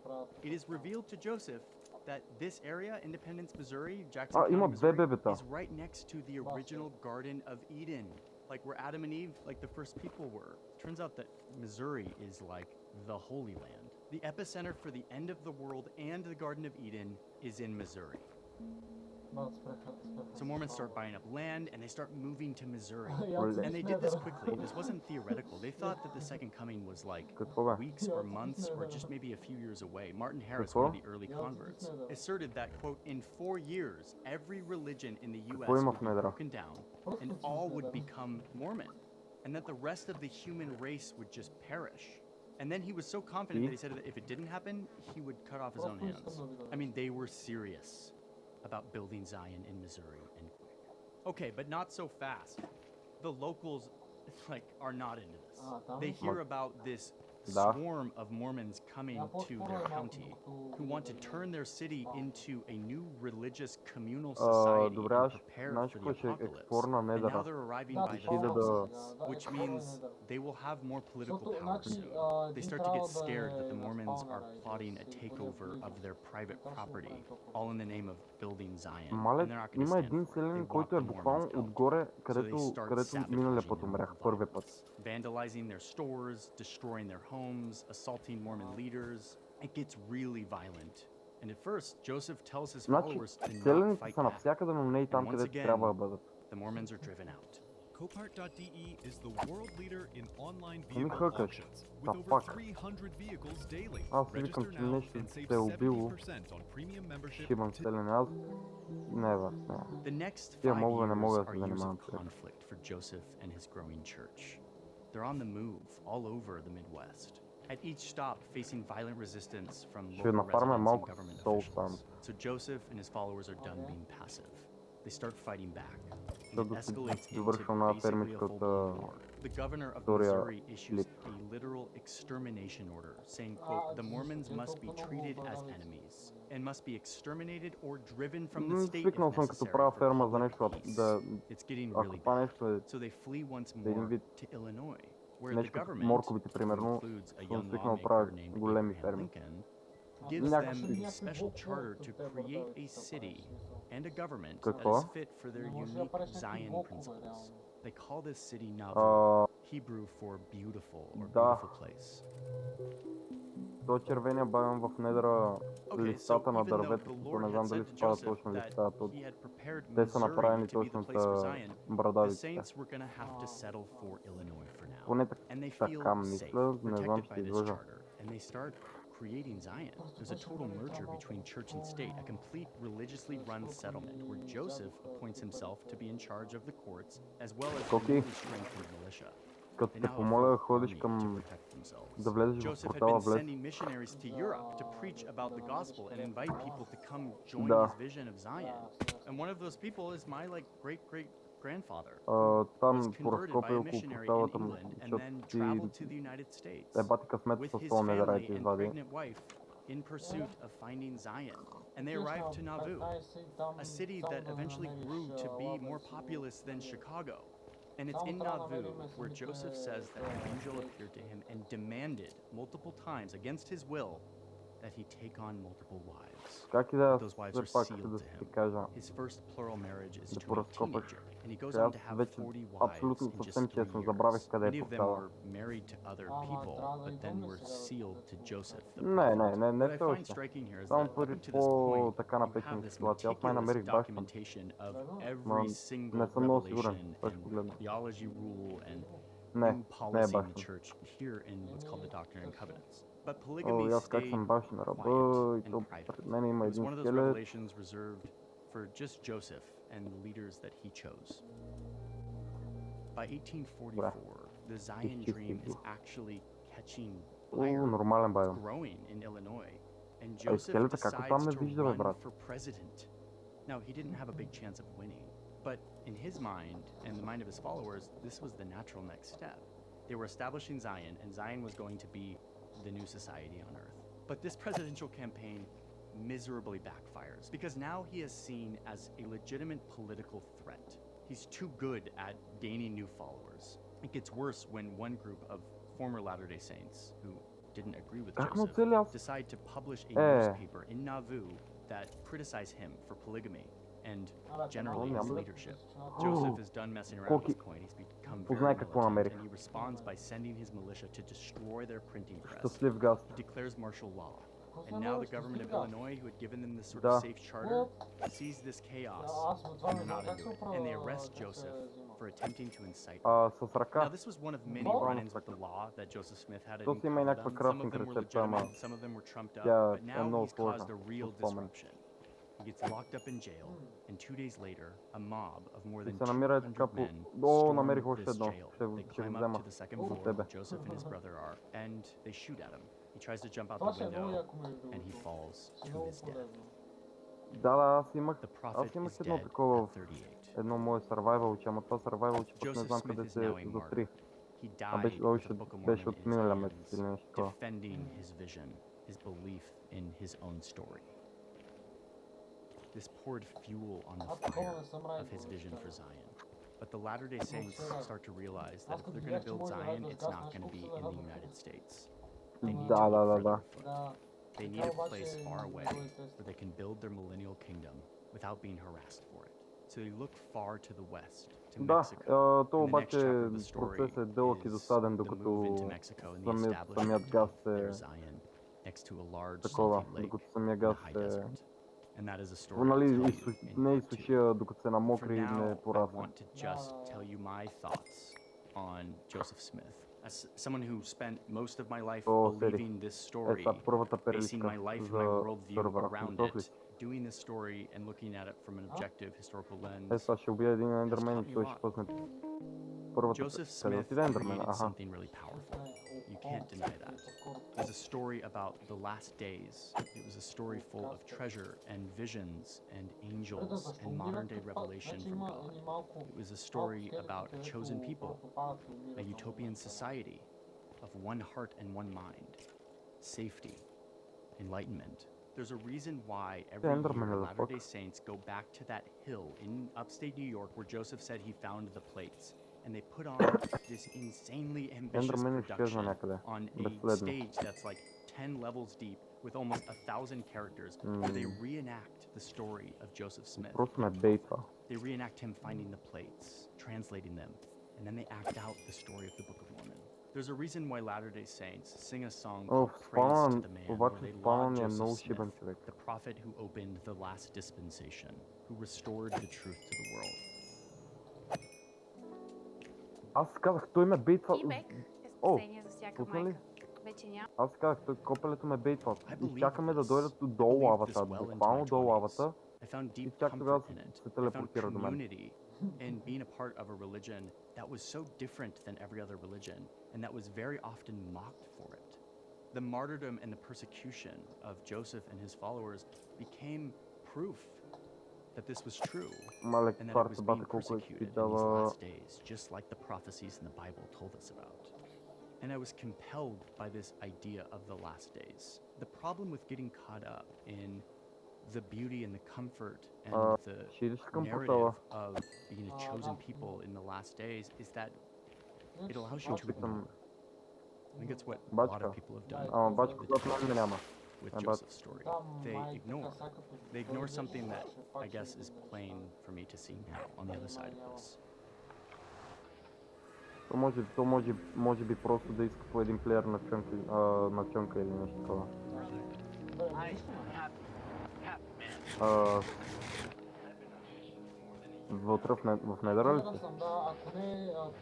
[SPEAKER 3] it is revealed to Joseph that this area, Independence, Missouri, Jackson County, Missouri, is right next to the original Garden of Eden, like where Adam and Eve, like the first people were. Turns out that Missouri is like the Holy Land. The epicenter for the end of the world and the Garden of Eden is in Missouri. So Mormons start buying up land and they start moving to Missouri. And they did this quickly. This wasn't theoretical. They thought that the second coming was like weeks or months or just maybe a few years away. Martin Harris, one of the early converts, asserted that, quote, in 4 years, every religion in the U.S. would be broken down and all would become Mormon, and that the rest of the human race would just perish. And then he was so confident that he said that if it didn't happen, he would cut off his own hands. I mean, they were serious about building Zion in Missouri and quick. Okay, but not so fast. The locals, like, are not into this. They hear about this swarm of Mormons coming to their county who want to turn their city into a new religious communal society and prepare for the apocalypse. And now they're arriving by the thousands, which means they will have more political power soon. They start to get scared that the Mormons are plotting a takeover of their private property, all in the name of building Zion. And they're not going to stand for it. They want the Mormons out. So they start sabotaging their violence, vandalizing their stores, destroying their homes, assaulting Mormon leaders. It gets really violent. And at first, Joseph tells his followers to not fight back. And once again, the Mormons are driven out.
[SPEAKER 9] Copart.de is the world leader in online vehicle auctions with over 300 vehicles daily. Register now and save 70% on premium membership.
[SPEAKER 3] The next 5 years are years of conflict for Joseph and his growing church. They're on the move all over the Midwest, at each stop facing violent resistance from local residents and government officials. So Joseph and his followers are done being passive. They start fighting back. And it escalates into basically a full-blown war. The governor of Missouri issues a literal extermination order, saying, quote, the Mormons must be treated as enemies and must be exterminated or driven from the state if necessary for public peace. It's getting really bad. So they flee once more to Illinois, where the government, who includes a young lawmaker named Abraham Lincoln, gives them a special charter to create a city and a government that is fit for their unique Zion principles. They call this city Nauvoo, Hebrew for beautiful or beautiful place.
[SPEAKER 1] То червения бавен в недъра листата на дърветото, не знам дали се това точно листата. Те са направени точно за брадавиците. Поне така мисля, не знам, ще излъжа.
[SPEAKER 3] Creating Zion. There's a total merger between church and state, a complete religiously run settlement where Joseph appoints himself to be in charge of the courts as well as the newly strengthened militia.
[SPEAKER 1] Като те помоля да ходиш към... да влезеш в портала, влез.
[SPEAKER 3] Sending missionaries to Europe to preach about the gospel and invite people to come join his vision of Zion. And one of those people is my great-great-grandfather.
[SPEAKER 1] Там пороскопи около порталата му, защото ти ебати късмета с това недъра и ти извади.
[SPEAKER 3] In pursuit of finding Zion. And they arrived to Nauvoo, a city that eventually grew to be more populous than Chicago. And it's in Nauvoo where Joseph says that an angel appeared to him and demanded multiple times, against his will, that he take on multiple wives. Those wives are sealed to him. His first plural marriage is to a teenager, and he goes on to have 40 wives in just 3 years. Many of them were married to other people, but then were sealed to Joseph. What I find striking here is that up to this point, you have this meticulous documentation of every single revelation and theology rule and new policy in the church here in what's called the Doctrine and Covenants. But polygamy stayed quiet and private. It was one of those revelations reserved for just Joseph and the leaders that he chose. By 1844, the Zion dream is actually catching fire, growing in Illinois, and Joseph decides to run for president. Now, he didn't have a big chance of winning, but in his mind and the mind of his followers, this was the natural next step. They were establishing Zion, and Zion was going to be the new society on earth. But this presidential campaign miserably backfires because now he is seen as a legitimate political threat. He's too good at gaining new followers. It gets worse when one group of former Latter-day Saints, who didn't agree with
[SPEAKER 1] Как му
[SPEAKER 3] Joseph,
[SPEAKER 1] цели аз?
[SPEAKER 3] decide to publish a newspaper in Nauvoo that criticized him for polygamy and generally his leadership. Joseph is done messing around at this point. He's become very
[SPEAKER 1] Познай какво
[SPEAKER 3] militant,
[SPEAKER 1] намерих.
[SPEAKER 3] and he responds by sending his militia to destroy their printing press.
[SPEAKER 1] Щастлив гаст.
[SPEAKER 3] He declares martial law. And now the government of Illinois, who had given them this sort
[SPEAKER 1] Да.
[SPEAKER 3] of safe charter, sees this chaos and they're not into it. And they arrest Joseph for attempting to incite.
[SPEAKER 1] С
[SPEAKER 3] Now,
[SPEAKER 1] ръка.
[SPEAKER 3] this was one of many run-ins with the law that Joseph Smith had
[SPEAKER 1] То си има и някаква
[SPEAKER 3] done. Some
[SPEAKER 1] красен
[SPEAKER 3] of them were
[SPEAKER 1] рецепта, ама
[SPEAKER 3] legitimate, some of them were trumped up,
[SPEAKER 1] тя
[SPEAKER 3] but
[SPEAKER 1] е
[SPEAKER 3] now
[SPEAKER 1] много
[SPEAKER 3] he's caused
[SPEAKER 1] сложна.
[SPEAKER 3] a real
[SPEAKER 1] Спомен.
[SPEAKER 3] disruption. He gets locked up in jail, and 2 days later, a mob of more
[SPEAKER 1] И
[SPEAKER 3] than
[SPEAKER 1] се намира
[SPEAKER 3] 200
[SPEAKER 1] така по...
[SPEAKER 3] men
[SPEAKER 1] О,
[SPEAKER 3] storm
[SPEAKER 1] намерих още
[SPEAKER 3] this
[SPEAKER 1] едно.
[SPEAKER 3] jail.
[SPEAKER 1] Ще
[SPEAKER 3] They
[SPEAKER 1] го
[SPEAKER 3] climb up
[SPEAKER 1] взема.
[SPEAKER 3] to the second
[SPEAKER 1] От
[SPEAKER 3] floor
[SPEAKER 1] тебе.
[SPEAKER 3] where Joseph and his brother are, and they shoot at him. He tries to jump out
[SPEAKER 2] Това
[SPEAKER 3] the
[SPEAKER 2] ще е много
[SPEAKER 3] window,
[SPEAKER 2] яко между
[SPEAKER 3] and he
[SPEAKER 2] другото.
[SPEAKER 3] falls
[SPEAKER 2] Ще е
[SPEAKER 3] to
[SPEAKER 2] много
[SPEAKER 3] his death.
[SPEAKER 2] полезно.
[SPEAKER 1] Да, аз имах
[SPEAKER 3] The prophet
[SPEAKER 1] едно
[SPEAKER 3] is dead
[SPEAKER 1] такова
[SPEAKER 3] at
[SPEAKER 1] в
[SPEAKER 3] 38.
[SPEAKER 1] едно мое survival, ама това survival, пък не
[SPEAKER 3] Joseph
[SPEAKER 1] знам
[SPEAKER 3] Smith
[SPEAKER 1] къде
[SPEAKER 3] is
[SPEAKER 1] се
[SPEAKER 3] now a
[SPEAKER 1] затри.
[SPEAKER 3] martyr. He
[SPEAKER 1] А
[SPEAKER 3] died
[SPEAKER 1] беше,
[SPEAKER 3] with the
[SPEAKER 1] още
[SPEAKER 3] Book of
[SPEAKER 1] беше
[SPEAKER 3] Mormon
[SPEAKER 1] от
[SPEAKER 3] in his
[SPEAKER 1] миналия месец или
[SPEAKER 3] hands,
[SPEAKER 1] нещо такова.
[SPEAKER 3] defending his vision, his belief in his own story. This poured fuel on the fire of his vision for Zion. But the Latter-day Saints start to realize that if they're going to build Zion, it's not going to be in the United States. They need to
[SPEAKER 1] Да,
[SPEAKER 3] look
[SPEAKER 1] да,
[SPEAKER 3] further
[SPEAKER 1] да.
[SPEAKER 3] afoot.
[SPEAKER 2] Да.
[SPEAKER 3] They need a place far away where they can build their millennial kingdom without being harassed for it. So they look far to the west, to
[SPEAKER 1] Да,
[SPEAKER 3] Mexico.
[SPEAKER 1] то
[SPEAKER 3] And the next
[SPEAKER 1] обаче
[SPEAKER 3] chapter of the story
[SPEAKER 1] процесът е дълъг и
[SPEAKER 3] is
[SPEAKER 1] досаден,
[SPEAKER 3] the
[SPEAKER 1] докато
[SPEAKER 3] move into Mexico and the
[SPEAKER 1] самият
[SPEAKER 3] establishment
[SPEAKER 1] газ
[SPEAKER 3] of their
[SPEAKER 1] е
[SPEAKER 3] Zion next to a large
[SPEAKER 1] такова,
[SPEAKER 3] salty lake
[SPEAKER 1] докато самия
[SPEAKER 3] in the
[SPEAKER 1] газ
[SPEAKER 3] high
[SPEAKER 1] е...
[SPEAKER 3] desert. And that is a story I'll
[SPEAKER 1] Нали,
[SPEAKER 3] tell you in
[SPEAKER 1] не
[SPEAKER 3] part two.
[SPEAKER 1] изсушия, докато се
[SPEAKER 3] For
[SPEAKER 1] намокри и не
[SPEAKER 3] now, I
[SPEAKER 1] порасне.
[SPEAKER 3] want to just tell you my thoughts on Joseph Smith. As someone who spent most of my life
[SPEAKER 1] О,
[SPEAKER 3] believing this story,
[SPEAKER 1] Са първата
[SPEAKER 3] basing
[SPEAKER 1] перличка
[SPEAKER 3] my life and my
[SPEAKER 1] за
[SPEAKER 3] worldview
[SPEAKER 1] сървъра.
[SPEAKER 3] around
[SPEAKER 1] Готов ли
[SPEAKER 3] it,
[SPEAKER 1] си?
[SPEAKER 3] doing this story and looking at it from an objective historical lens,
[SPEAKER 1] Сега ще убия един ендермен
[SPEAKER 3] taught
[SPEAKER 1] и
[SPEAKER 3] me
[SPEAKER 1] той
[SPEAKER 3] a
[SPEAKER 1] ще
[SPEAKER 3] lot.
[SPEAKER 1] пусне първата...
[SPEAKER 3] Joseph
[SPEAKER 1] Къде
[SPEAKER 3] Smith
[SPEAKER 1] отиде ендермен?
[SPEAKER 3] created
[SPEAKER 1] Аха.
[SPEAKER 3] something really powerful. You can't deny that. It was a story about the last days. It was a story full of treasure and visions and angels and modern day revelation from God. It was a story about a chosen people, a utopian society of one heart and one mind, safety, enlightenment. There's a reason why every year Latter-day Saints go back to that hill in upstate New York where Joseph said he found the plates. And they put on this insanely ambitious production on a stage that's like 10 levels deep with almost 1,000 characters where they reenact the story of Joseph Smith.
[SPEAKER 1] Просто ме бейтва.
[SPEAKER 3] They reenact him finding the plates, translating them, and then they act out the story of the Book of Mormon. There's a reason why Latter-day Saints sing a song called Praise to the Man, where they laud Joseph Smith, the prophet who opened the last dispensation, who restored the truth to the world.
[SPEAKER 1] Аз казах, той ме бейтва. О,
[SPEAKER 10] всяка
[SPEAKER 1] пусна ли?
[SPEAKER 10] майка. Вече няма.
[SPEAKER 1] Аз казах, той копелето ме бейтва.
[SPEAKER 3] I believed
[SPEAKER 1] Изчакаме да
[SPEAKER 3] this.
[SPEAKER 1] дойдат до
[SPEAKER 3] I believed
[SPEAKER 1] лавата,
[SPEAKER 3] this well into
[SPEAKER 1] буквално
[SPEAKER 3] my
[SPEAKER 1] до
[SPEAKER 3] 20s.
[SPEAKER 1] лавата.
[SPEAKER 3] I found
[SPEAKER 1] И
[SPEAKER 3] deep
[SPEAKER 1] чак тогава
[SPEAKER 3] comfort in it.
[SPEAKER 1] се
[SPEAKER 3] I found
[SPEAKER 1] телепортира до мен.
[SPEAKER 3] community in being a part of a religion that was so different than every other religion and that was very often mocked for it. The martyrdom and the persecution of Joseph and his followers became proof that this was true
[SPEAKER 1] Малек
[SPEAKER 3] and that it
[SPEAKER 1] тварта
[SPEAKER 3] was being
[SPEAKER 1] бата колко
[SPEAKER 3] persecuted in these
[SPEAKER 1] изпитава.
[SPEAKER 3] last days, just like the prophecies in the Bible told us about. And I was compelled by this idea of the last days. The problem with getting caught up in the beauty and the comfort and the
[SPEAKER 1] Ще идеш към
[SPEAKER 3] narrative
[SPEAKER 1] портала.
[SPEAKER 3] of being a chosen people in the last days is that it allows you to
[SPEAKER 1] Опитам.
[SPEAKER 3] ignore. I think it's what a lot
[SPEAKER 1] Бачка.
[SPEAKER 3] of people have done
[SPEAKER 1] Ама бачка, когато мен ме няма.
[SPEAKER 3] with
[SPEAKER 1] but-
[SPEAKER 3] Joseph's story. They ignore something that I guess is plain for me to see now on the other side of this.
[SPEAKER 1] То може би просто да иска по един плеер на чънка или нещо такова. Вътре в недъра ли си?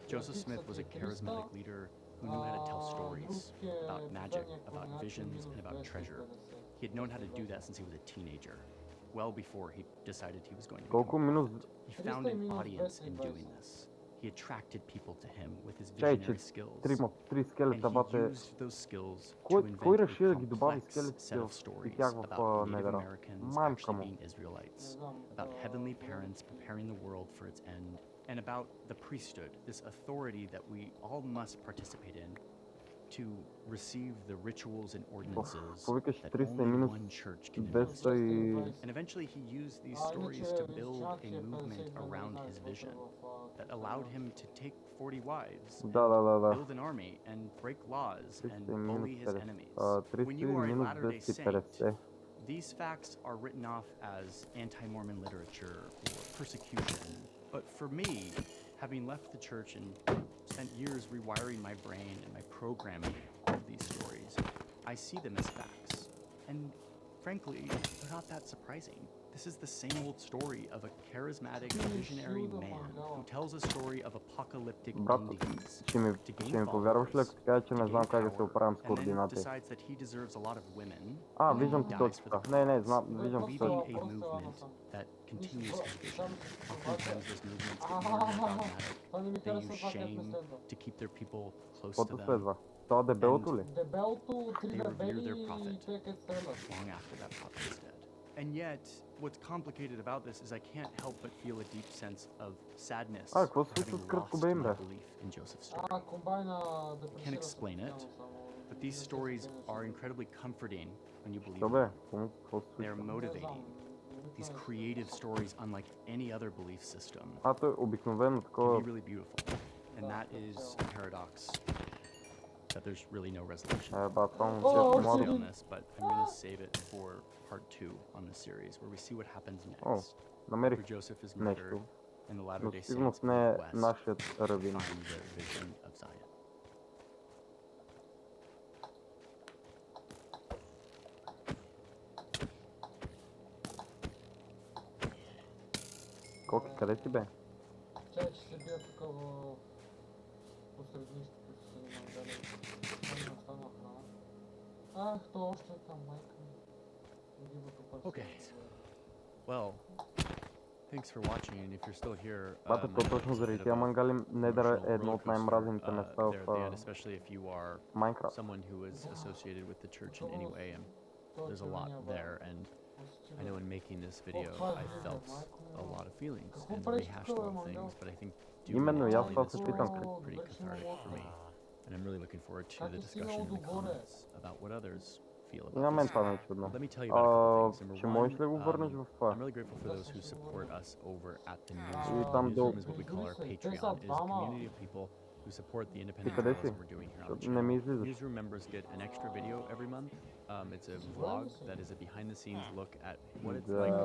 [SPEAKER 3] Joseph Smith was a charismatic leader who knew how to tell stories about magic, about visions, and about treasure. He had known how to do that since he was a teenager, well before he decided he was going to
[SPEAKER 1] Колко
[SPEAKER 3] become a
[SPEAKER 1] минус...
[SPEAKER 3] prophet. He found an audience in doing this. He attracted people to him with his
[SPEAKER 1] Чай,
[SPEAKER 3] visionary
[SPEAKER 1] че
[SPEAKER 3] skills.
[SPEAKER 1] три
[SPEAKER 3] And
[SPEAKER 1] скелета,
[SPEAKER 3] he
[SPEAKER 1] бате...
[SPEAKER 3] used those skills to
[SPEAKER 1] Кой
[SPEAKER 3] invent
[SPEAKER 1] реши да ги
[SPEAKER 3] a
[SPEAKER 1] добави
[SPEAKER 3] complex
[SPEAKER 1] скелетите
[SPEAKER 3] set of
[SPEAKER 1] и
[SPEAKER 3] stories
[SPEAKER 1] тях в
[SPEAKER 3] about Native
[SPEAKER 1] недъра?
[SPEAKER 3] Americans
[SPEAKER 1] Мамка
[SPEAKER 3] actually
[SPEAKER 1] му.
[SPEAKER 3] being Israelites, about heavenly parents preparing the world for its end, and about the priesthood, this authority that we all must participate in to receive the rituals and ordinances
[SPEAKER 1] Повикаш
[SPEAKER 3] that
[SPEAKER 1] 300
[SPEAKER 3] only
[SPEAKER 1] минус
[SPEAKER 3] one church can
[SPEAKER 1] 200
[SPEAKER 3] administer.
[SPEAKER 1] и...
[SPEAKER 3] And eventually he used these stories to build a movement around his vision. that allowed him to take 40 wives, and
[SPEAKER 1] Да.
[SPEAKER 3] build an army, and break laws, and
[SPEAKER 1] 300 минус
[SPEAKER 3] bully his
[SPEAKER 1] 50.
[SPEAKER 3] enemies.
[SPEAKER 1] 300
[SPEAKER 3] When you are a
[SPEAKER 1] минус
[SPEAKER 3] Latter-day Saint,
[SPEAKER 1] 250.
[SPEAKER 3] these facts are written off as anti-Mormon literature or persecution. But for me, having left the church and spent years rewiring my brain and my programming of these stories, I see them as facts. And frankly, they're not that surprising. This is the same old story of a charismatic, visionary man who tells a story of apocalyptic
[SPEAKER 1] Брат,
[SPEAKER 3] endings to
[SPEAKER 1] ще
[SPEAKER 3] gain
[SPEAKER 1] ми повярваш ли,
[SPEAKER 3] followers,
[SPEAKER 1] ако ти кажа, че
[SPEAKER 3] to
[SPEAKER 1] не
[SPEAKER 3] gain
[SPEAKER 1] знам как да се
[SPEAKER 3] power,
[SPEAKER 1] оправям с
[SPEAKER 3] and then
[SPEAKER 1] координати?
[SPEAKER 3] decides that he deserves a lot of women,
[SPEAKER 1] А,
[SPEAKER 3] and then
[SPEAKER 1] виждам
[SPEAKER 3] he
[SPEAKER 1] ти
[SPEAKER 3] dies for the
[SPEAKER 1] точка. Не,
[SPEAKER 3] cause,
[SPEAKER 1] знам, виждам ти
[SPEAKER 3] leading
[SPEAKER 1] точка.
[SPEAKER 3] a movement that continues his vision. Oftentimes those movements get more and more dogmatic. They use shame to keep their people close to
[SPEAKER 1] Каквото
[SPEAKER 3] them,
[SPEAKER 1] следва? Това дебелото ли?
[SPEAKER 2] Дебелото, три
[SPEAKER 3] they revere
[SPEAKER 2] дебели
[SPEAKER 3] their
[SPEAKER 2] и
[SPEAKER 3] prophet
[SPEAKER 2] те където стрелят.
[SPEAKER 3] long after that prophet is dead. And yet, what's complicated about this is I can't help but feel a deep sense of sadness
[SPEAKER 1] А, какво се
[SPEAKER 3] for
[SPEAKER 1] случва с
[SPEAKER 3] having
[SPEAKER 1] Кърт
[SPEAKER 3] lost
[SPEAKER 1] Кобейн,
[SPEAKER 3] my
[SPEAKER 1] бе?
[SPEAKER 3] belief in Joseph's
[SPEAKER 2] А,
[SPEAKER 3] story.
[SPEAKER 2] комбайна
[SPEAKER 3] Can't
[SPEAKER 2] депресира
[SPEAKER 3] explain it,
[SPEAKER 2] само.
[SPEAKER 3] but these stories are incredibly comforting when you believe
[SPEAKER 1] Що
[SPEAKER 3] in
[SPEAKER 1] бе?
[SPEAKER 3] them.
[SPEAKER 1] Какво се
[SPEAKER 3] They're
[SPEAKER 1] случва?
[SPEAKER 3] motivating. These creative stories unlike any other belief system
[SPEAKER 1] А, то е обикновено
[SPEAKER 3] can
[SPEAKER 1] такова.
[SPEAKER 3] be really beautiful. And that is a paradox that there's really no resolution.
[SPEAKER 1] Ба, това
[SPEAKER 3] I
[SPEAKER 1] момче е
[SPEAKER 3] want to
[SPEAKER 1] младо.
[SPEAKER 3] say on this, but I'm going to save it for part 2 on the series, where we see what happens
[SPEAKER 1] О,
[SPEAKER 3] next.
[SPEAKER 1] намерих
[SPEAKER 3] After Joseph is
[SPEAKER 1] нещо.
[SPEAKER 3] murdered, and the
[SPEAKER 1] Но
[SPEAKER 3] Latter-day
[SPEAKER 1] сигурно
[SPEAKER 3] Saints
[SPEAKER 1] не е
[SPEAKER 3] move west
[SPEAKER 1] нашият равин.
[SPEAKER 3] find their vision of Zion.
[SPEAKER 1] Коки, къде си бе?
[SPEAKER 2] Чай, че се бия тук посред нищото с мангаля. Там не остана храна. Ах, то още е там, майка ми. Гибото парче.
[SPEAKER 3] Okay. Well, thanks for watching, and if you're still here,
[SPEAKER 1] Бата, то точно заради тия мангали Недър е едно от най-мразените места в
[SPEAKER 3] especially if you are
[SPEAKER 1] Майнкрафт.
[SPEAKER 3] someone who is associated with the church in any way, and there's a lot there, and I know in making this video I felt a lot of feelings and rehashed a lot of things, but I think doing
[SPEAKER 1] Именно, и аз това
[SPEAKER 3] this
[SPEAKER 1] се
[SPEAKER 3] was
[SPEAKER 1] питам.
[SPEAKER 3] pretty cathartic for me, and I'm really looking forward to the discussion in the comments about what others feel
[SPEAKER 1] И на
[SPEAKER 3] about
[SPEAKER 1] мен
[SPEAKER 3] this.
[SPEAKER 1] това не е чудно.
[SPEAKER 3] Let me tell you about a couple things. Number
[SPEAKER 1] Ще
[SPEAKER 3] one,
[SPEAKER 1] можеш ли го върнеш в това?
[SPEAKER 3] I'm really grateful for those who support us over at the
[SPEAKER 1] И
[SPEAKER 3] newsroom.
[SPEAKER 1] там
[SPEAKER 3] The
[SPEAKER 1] долу.
[SPEAKER 3] newsroom is what we call our Patreon. It is a community of people who support the independent
[SPEAKER 1] къде
[SPEAKER 3] journalism
[SPEAKER 1] си?
[SPEAKER 3] we're doing here on the
[SPEAKER 1] Защото не ми
[SPEAKER 3] channel.
[SPEAKER 1] излизаш.
[SPEAKER 3] Newsroom members get an extra video every month. It's a vlog that is a behind-the-scenes look at what it's like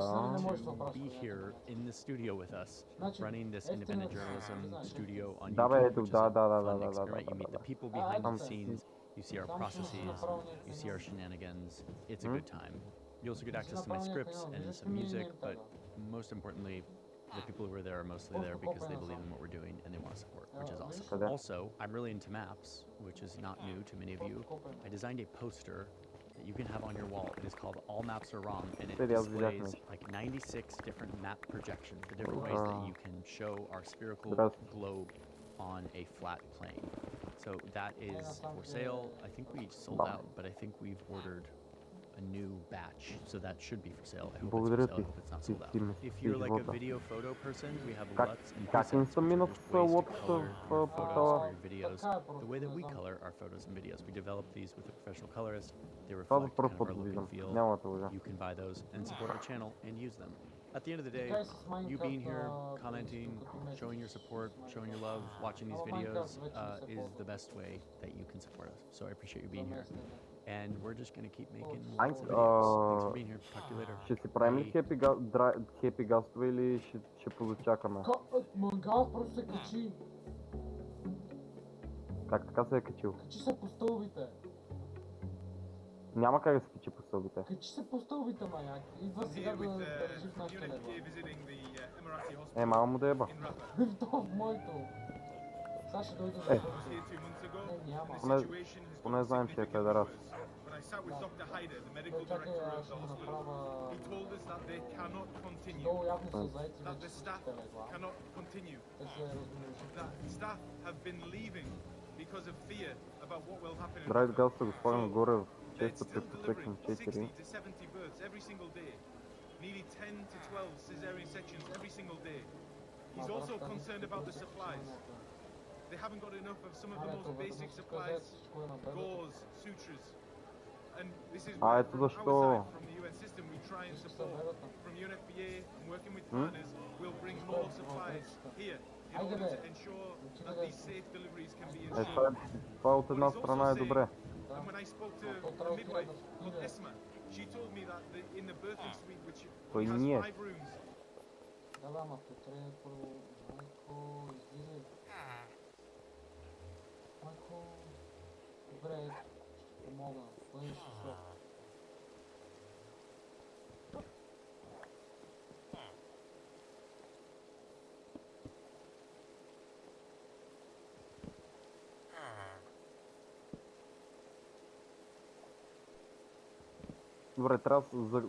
[SPEAKER 3] to be here in the studio with us, running this independent journalism studio on
[SPEAKER 1] Да, бе,
[SPEAKER 3] YouTube,
[SPEAKER 1] ето,
[SPEAKER 3] which is a
[SPEAKER 1] да,
[SPEAKER 3] fun experiment. You meet the people behind the scenes, you see our processes, you see our shenanigans. It's a good time. You also get access to my scripts and some music, but most importantly, the people who are there are mostly there because they believe in what we're doing and they want to support, which is awesome. Also, I'm really into maps, which is not new to many of you. I designed a poster that you can have on your wall. It is called All Maps Are Wrong, and it displays like 96 different map projections, the different ways that you can show our spherical globe on a flat plane. So that is for sale. I think we sold out, but I think we've ordered a new batch, so that should be for sale. I hope it's for sale. I hope it's not sold out. If you're like a video photo person, we have LUTs and presets, which are just ways to color your photos or your videos the way that we color our photos and videos. We develop these with a professional colorist. They reflect kind of our look and feel. You can buy those and support our channel and use them. At the end of the day, you being here, commenting, showing your support, showing your love, watching these videos is the best way that you can support us. So I appreciate you being here. And we're just going to keep making lots of videos. Thanks for being here. Talk to you later.
[SPEAKER 1] Ще си правим ли хепи гастове или ще позачакаме?
[SPEAKER 2] Мангал просто се качи.
[SPEAKER 1] Как така се е качил?
[SPEAKER 2] Качи се по стълбите.
[SPEAKER 1] Няма как да се качи по стълбите.
[SPEAKER 2] Качи се по стълбите, маяк. Идва сега да държи в нашата легла.
[SPEAKER 1] Мама му да еба.
[SPEAKER 2] То в моето. Сега ще дойде да не, няма.
[SPEAKER 1] Поне знаем, че е педерас.
[SPEAKER 2] Чакай, аз ще направя... Долу явно са заети вече с легла. Те се размножат.
[SPEAKER 1] Драйв гаста го слагам горе в честа при Protection 4.
[SPEAKER 10] Nearly 10 to 12 cesarean sections every single day. He's also concerned about the supplies. They haven't got enough of some of the most basic supplies, gauze, sutures. And this is where from our side, from the UN system, we try and support. From UNFPA and working with partners, we'll bring more supplies here in order to ensure that these safe deliveries can be
[SPEAKER 1] Това
[SPEAKER 10] ensured.
[SPEAKER 1] това от
[SPEAKER 10] But
[SPEAKER 1] една
[SPEAKER 10] he's also
[SPEAKER 1] страна е
[SPEAKER 10] saying,
[SPEAKER 1] добре.
[SPEAKER 10] and when I spoke to a midwife called Esma, she told me that in the birthing suite, which
[SPEAKER 1] Той
[SPEAKER 10] he has
[SPEAKER 1] не е.
[SPEAKER 10] 5 rooms.
[SPEAKER 2] Да, бе, ама Петре, първо, майко, излизай. Майко, добре, ето, ще помогна, бъдеш шофьор.
[SPEAKER 1] Добре, трябва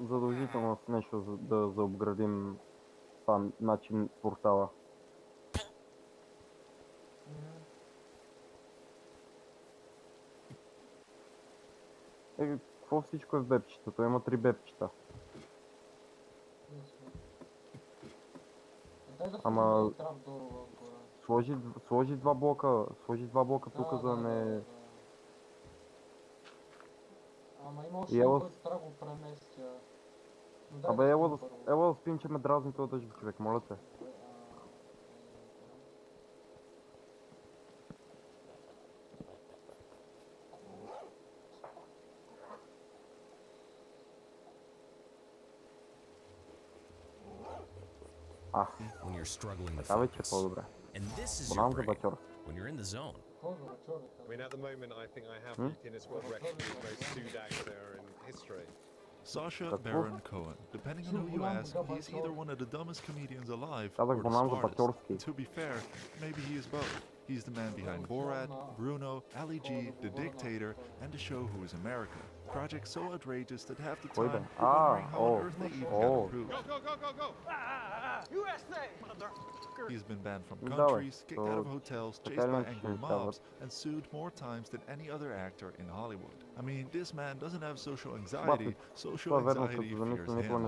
[SPEAKER 1] задължително с нещо да заобградим това начин портала. Какво всичко е в бепчетата? Има 3 бепчета. Ама сложи два блока тук за не...
[SPEAKER 2] Ама има още един, който трябва да го преместя.
[SPEAKER 1] Абе, ела да спим, че ме дразни този дъжд, човек, моля те.
[SPEAKER 11] When you're struggling to
[SPEAKER 1] Така вече е
[SPEAKER 11] focus.
[SPEAKER 1] по-добре.
[SPEAKER 11] And this is your
[SPEAKER 1] Bonanza
[SPEAKER 11] brain
[SPEAKER 1] Бачорски.
[SPEAKER 11] when you're in the zone.
[SPEAKER 12] I mean, at the moment, I think I have the Guinness World Record as the most sued actor in history.
[SPEAKER 13] Sacha Baron Cohen. Depending on who you ask, he's either one of the dumbest comedians alive
[SPEAKER 1] Казах
[SPEAKER 13] or the
[SPEAKER 1] Bonanza
[SPEAKER 13] smartest.
[SPEAKER 1] Бачорски.
[SPEAKER 13] To be fair, maybe he is both. He's the man behind Borat, Bruno, Ali G, The Dictator, and the show Who is America. Projects so outrageous that half the time you're wondering how on earth they even got approved.
[SPEAKER 10] Go!
[SPEAKER 12] USA!
[SPEAKER 13] He's been banned from countries, kicked out of hotels, chased by angry mobs, and sued more times than any other actor in Hollywood. I mean, this man doesn't have social anxiety. Social anxiety fears him.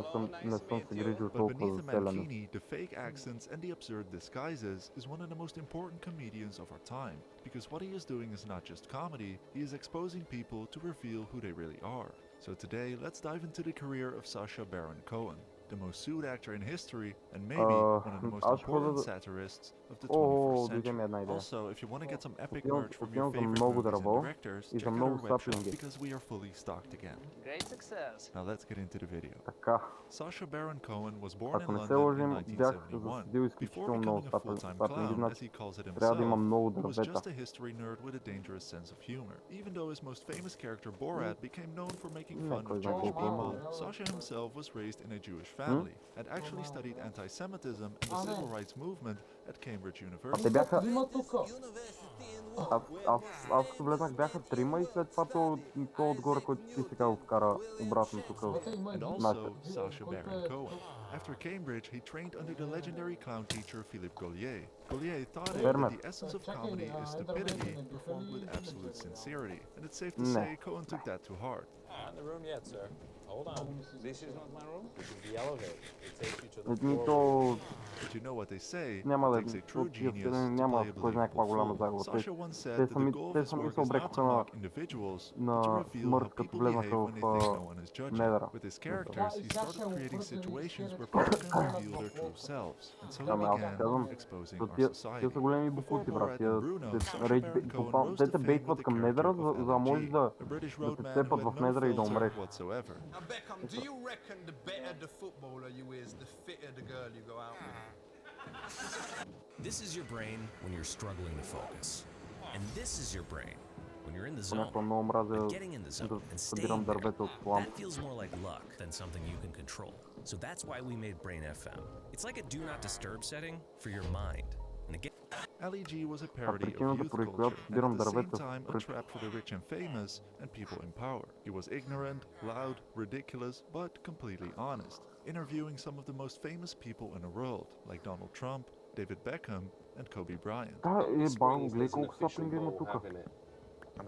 [SPEAKER 13] But beneath the mankini, the fake accents, and the absurd disguises is one of the most important comedians of our time. Because what he is doing is not just comedy, he is exposing people to reveal who they really are. So today, let's dive into the career of Sacha Baron Cohen, the most sued actor in history, and maybe one of the most important satirists of the 21st century. Also, if you want to get some epic merch from your favorite movies and directors, check out our web shop because we are fully stocked again.
[SPEAKER 14] Great success.
[SPEAKER 13] Now let's get into the video.
[SPEAKER 1] Така.
[SPEAKER 13] Sacha Baron Cohen was born in
[SPEAKER 1] Ако не се
[SPEAKER 13] London
[SPEAKER 1] лъжим,
[SPEAKER 13] in
[SPEAKER 1] бях
[SPEAKER 13] 1971.
[SPEAKER 1] засадил
[SPEAKER 13] Before
[SPEAKER 1] изключително
[SPEAKER 13] becoming
[SPEAKER 1] много
[SPEAKER 13] a full-time
[SPEAKER 1] стапинги,
[SPEAKER 13] clown, as
[SPEAKER 1] значи
[SPEAKER 13] he calls it
[SPEAKER 1] трябва да
[SPEAKER 13] himself,
[SPEAKER 1] има много
[SPEAKER 13] he was
[SPEAKER 1] дървета.
[SPEAKER 13] just a history nerd with a dangerous sense of humor. Even though his most famous character Borat became known for making fun of Jewish people, Sacha himself was raised in a Jewish family and actually studied anti-Semitism and the civil rights movement at Cambridge University.
[SPEAKER 1] Те бяха... Аз като влезнах бяха 3 и след това то отгоре, който ти сега го вкара обратно тук.
[SPEAKER 13] And also Sacha Baron Cohen. After Cambridge, he trained under the legendary clown teacher Philippe Gaulier. Gaulier taught him that the essence of comedy is stupidity performed with absolute sincerity. And it's safe to say Cohen took that to heart.
[SPEAKER 15] Not in the room yet, sir. Hold on. This is not my room. This is the elevator. It takes you to the floor.
[SPEAKER 13] But you know what they say, it
[SPEAKER 1] Няма да
[SPEAKER 13] takes a true genius to
[SPEAKER 1] няма
[SPEAKER 13] play a
[SPEAKER 1] кой знае каква голяма
[SPEAKER 13] believable
[SPEAKER 1] загуба.
[SPEAKER 13] fool. Sacha once said
[SPEAKER 1] Те
[SPEAKER 13] that the goal of his work is not to mock individuals, but to reveal how people behave when they think no one is judging. With his characters, he started creating situations where people can reveal their true selves. And so he began exposing our society. Before Borat and Bruno, Sacha Baron Cohen rose to fame with the character of Ali G, a British roadman who had no filter whatsoever.
[SPEAKER 16] Now Beckham, do you reckon the better the footballer you is, the fitter the girl you go out with?
[SPEAKER 11] This is your brain when you're struggling to focus. And this is your brain when you're in the zone. But getting in the zone and staying there, that feels more like luck than something you can control. So that's why we made Brain FM. It's like a do not disturb setting for your mind.
[SPEAKER 13] Ali G was a parody of youth culture and at the same time a trap for the rich and famous and people in power. He was ignorant, loud, ridiculous, but completely honest, interviewing some of the most famous people in the world, like Donald Trump, David Beckham, and Kobe Bryant.
[SPEAKER 1] How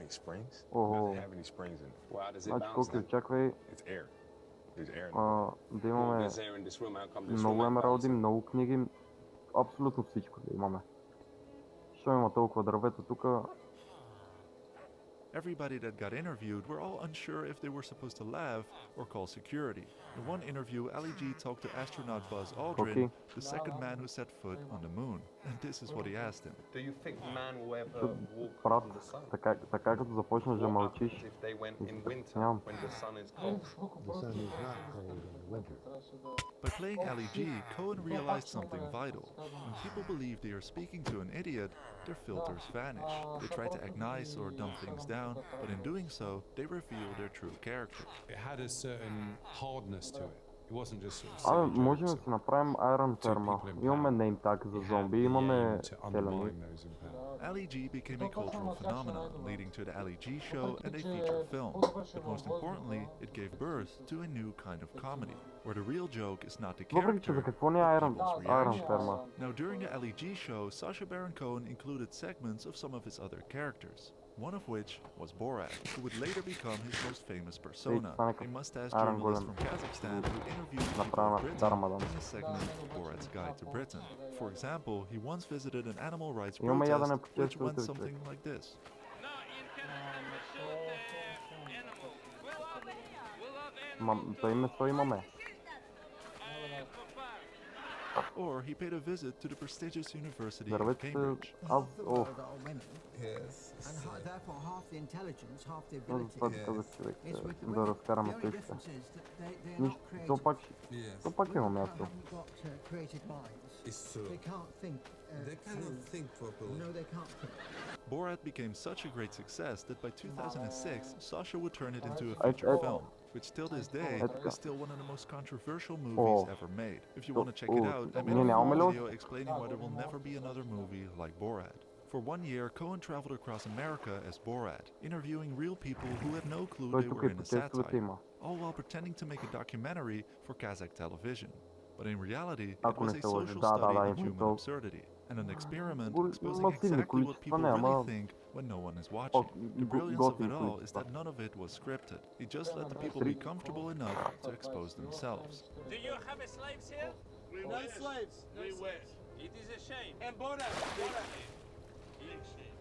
[SPEAKER 17] many springs?
[SPEAKER 1] Oh.
[SPEAKER 17] Does it have any springs in it? Wow, does it bounce now? It's air. There's air in it.
[SPEAKER 1] Да имаме много емералди, много книги, абсолютно всичко да имаме. Що има толкова дървета тук?
[SPEAKER 13] Everybody that got interviewed were all unsure if they were supposed to laugh or call security. In one interview, Ali G talked to astronaut Buzz Aldrin, the second man who set foot on the moon. And this is what he asked him.
[SPEAKER 12] Do you think man will ever walk
[SPEAKER 1] Брат,
[SPEAKER 12] on the sun?
[SPEAKER 1] така като започнеш да
[SPEAKER 12] What
[SPEAKER 1] мълчиш,
[SPEAKER 12] happens if they went in winter
[SPEAKER 1] нямам.
[SPEAKER 12] when the sun is cold?
[SPEAKER 14] The sun is not cold in winter.
[SPEAKER 13] By playing Ali G, Cohen realized something vital. When people believe they are speaking to an idiot, their filters vanish. They try to act nice or dumb things down, but in doing so, they reveal their true character.
[SPEAKER 18] It had a certain hardness to it. It wasn't just sort of
[SPEAKER 1] Абе,
[SPEAKER 18] silly
[SPEAKER 1] можем да
[SPEAKER 18] jokes
[SPEAKER 1] си направим Iron Therma. Имаме name-tag за зомби, имаме селени.
[SPEAKER 13] Ali G became a cultural phenomenon, leading to the Ali G show and a feature film. But most importantly, it gave birth to a new kind of comedy, where the real joke is not the character, but people's reactions. Now, during the Ali G show, Sacha Baron Cohen included segments of some of his other characters, one of which was Borat, who would later become his most famous persona, a mustache journalist from Kazakhstan who interviewed people of Britain in the segment Borat's Guide to Britain. For example, he once visited an animal rights protest which went something like this. Or he paid a visit to the prestigious University of Cambridge.
[SPEAKER 19] Yes. And therefore half the intelligence, half the ability is with the differences that they are not creative. Haven't got creative minds.
[SPEAKER 20] It's true.
[SPEAKER 19] They can't think.
[SPEAKER 20] They cannot think properly.
[SPEAKER 19] No, they can't think.
[SPEAKER 13] Borat became such a great success that by 2006, Sacha would turn it into a feature film, which till this day is still one of the most controversial movies ever made. If you want to check it out, I made a full video explaining why there will never be another movie like Borat. For 1 year, Cohen traveled across America as Borat, interviewing real people who had no clue they were in a satire, all while pretending to make a documentary for Kazakh television. But in reality, it was a social study in human absurdity, and an experiment exposing exactly what people really think when no one is watching. The brilliance of it all is that none of it was scripted. He just let the people be comfortable enough to expose themselves.
[SPEAKER 21] Do you have slaves here?
[SPEAKER 10] No slaves.
[SPEAKER 21] We wish. It is a shame.
[SPEAKER 10] And Borat.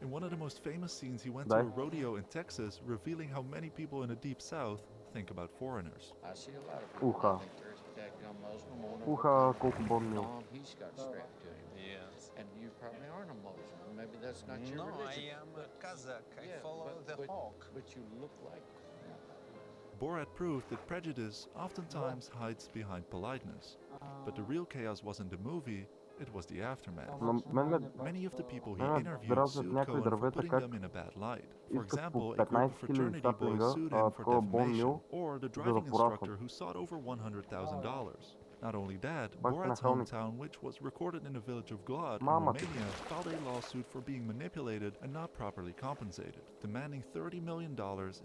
[SPEAKER 13] In one of the most famous scenes, he went to a rodeo in Texas, revealing how many people in the Deep South think about foreigners.
[SPEAKER 22] I see a lot of people think there's a dadgum Muslim on he's got strapped to him.
[SPEAKER 20] Yes.
[SPEAKER 22] And you probably aren't a Muslim. Maybe that's not your religion.
[SPEAKER 20] No, I am a Kazakh. I follow the hawk.
[SPEAKER 22] But you look like
[SPEAKER 13] Borat proved that prejudice oftentimes hides behind politeness. But the real chaos wasn't the movie, it was the aftermath. Many of the people he interviewed sued Cohen for putting them in a bad light. For example, a group of fraternity boys sued him for defamation, or the driving instructor who sought over $100,000. Not only that, Borat's hometown, which was recorded in the village of Glad in Romania, filed a lawsuit for being manipulated and not properly compensated, demanding $30 million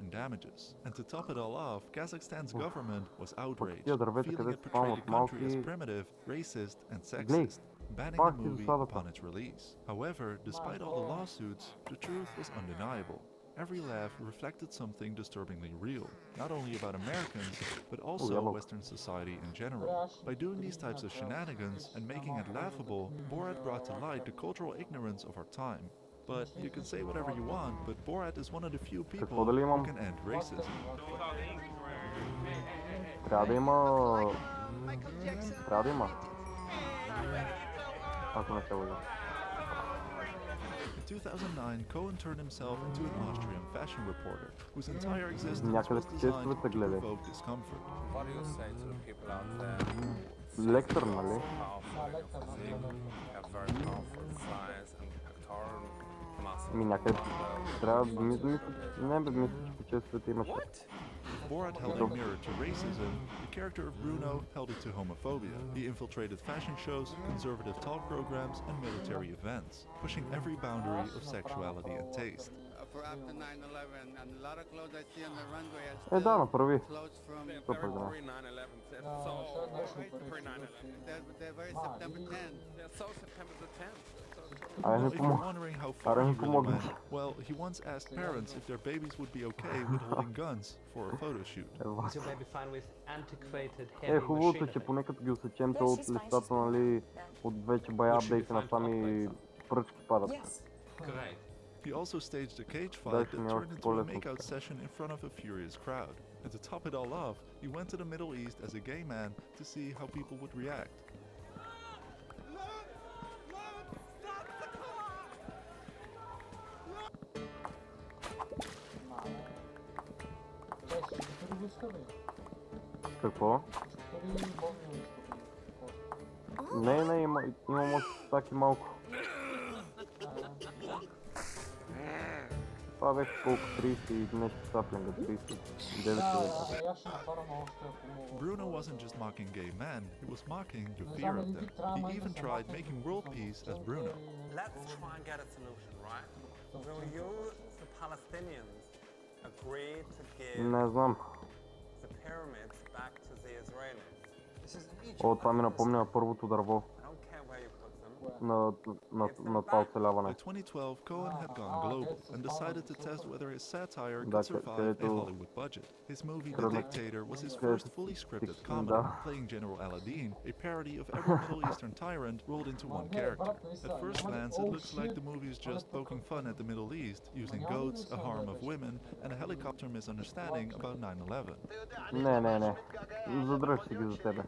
[SPEAKER 13] in damages. And to top it all off, Kazakhstan's government was outraged, feeling it portrayed the country as primitive, racist, and sexist, banning the movie upon its release. However, despite all the lawsuits, the truth was undeniable. Every laugh reflected something disturbingly real, not only about Americans, but also Western society in general. By doing these types of shenanigans and making it laughable, Borat brought to light the cultural ignorance of our time. But you can say whatever you want, but Borat is one of the few people who can end racism. In 2009, Cohen turned himself into an Austrian fashion reporter, whose entire existence was designed to provoke discomfort.
[SPEAKER 20] What do you say to the people out there who
[SPEAKER 1] Lector, нали?
[SPEAKER 20] have very powerful flies and pectoral muscles?
[SPEAKER 1] Някъде трябва да мисля, че света имаше.
[SPEAKER 13] Borat held a mirror to racism, the character of Bruno held it to homophobia. He infiltrated fashion shows, conservative talk programs, and military events, pushing every boundary of sexuality and taste.
[SPEAKER 23] For after 9/11, and a lot of clothes I see on the runway are clothes from
[SPEAKER 20] pre-9/11.
[SPEAKER 23] They're very September 10th.
[SPEAKER 20] They're so September the 10th.
[SPEAKER 13] If you're wondering how far he really went, well, he once asked parents if their babies would be okay with holding guns for a photo shoot.
[SPEAKER 24] Is your baby fine with antiquated heavy
[SPEAKER 1] Хубавото е, че
[SPEAKER 24] machinery?
[SPEAKER 1] поне като ги осечем то от листата, нали, от вече бая апдейти на сами пръчки падат.
[SPEAKER 24] Great.
[SPEAKER 13] He also staged a cage fight that turned into a makeout session in front of a furious crowd. And to top it all off, he went to the Middle East as a gay man to see how people would react.
[SPEAKER 1] Какво? Не, имам още стаки малко. Това беше колко? 30 и нещо саплинга, 39
[SPEAKER 13] Bruno wasn't just mocking gay men, he was mocking the fear of them. He even tried making world peace as Bruno.
[SPEAKER 21] Let's try and get a solution, right? Will you, the Palestinians, agree to give the pyramids back to the Israelis?
[SPEAKER 1] О, това ми напомня първото дърво. На това оцеляване.
[SPEAKER 13] By 2012, Cohen had gone global and decided to test whether his satire could survive a Hollywood budget. His movie The Dictator was his first fully scripted comedy, playing General Aladdin, a parody of every Middle Eastern tyrant rolled into one character. At first glance, it looks like the movie is just poking fun at the Middle East, using goats, a harem of women, and a helicopter misunderstanding about 9/11.
[SPEAKER 1] Не. Задръж си ги за тебе.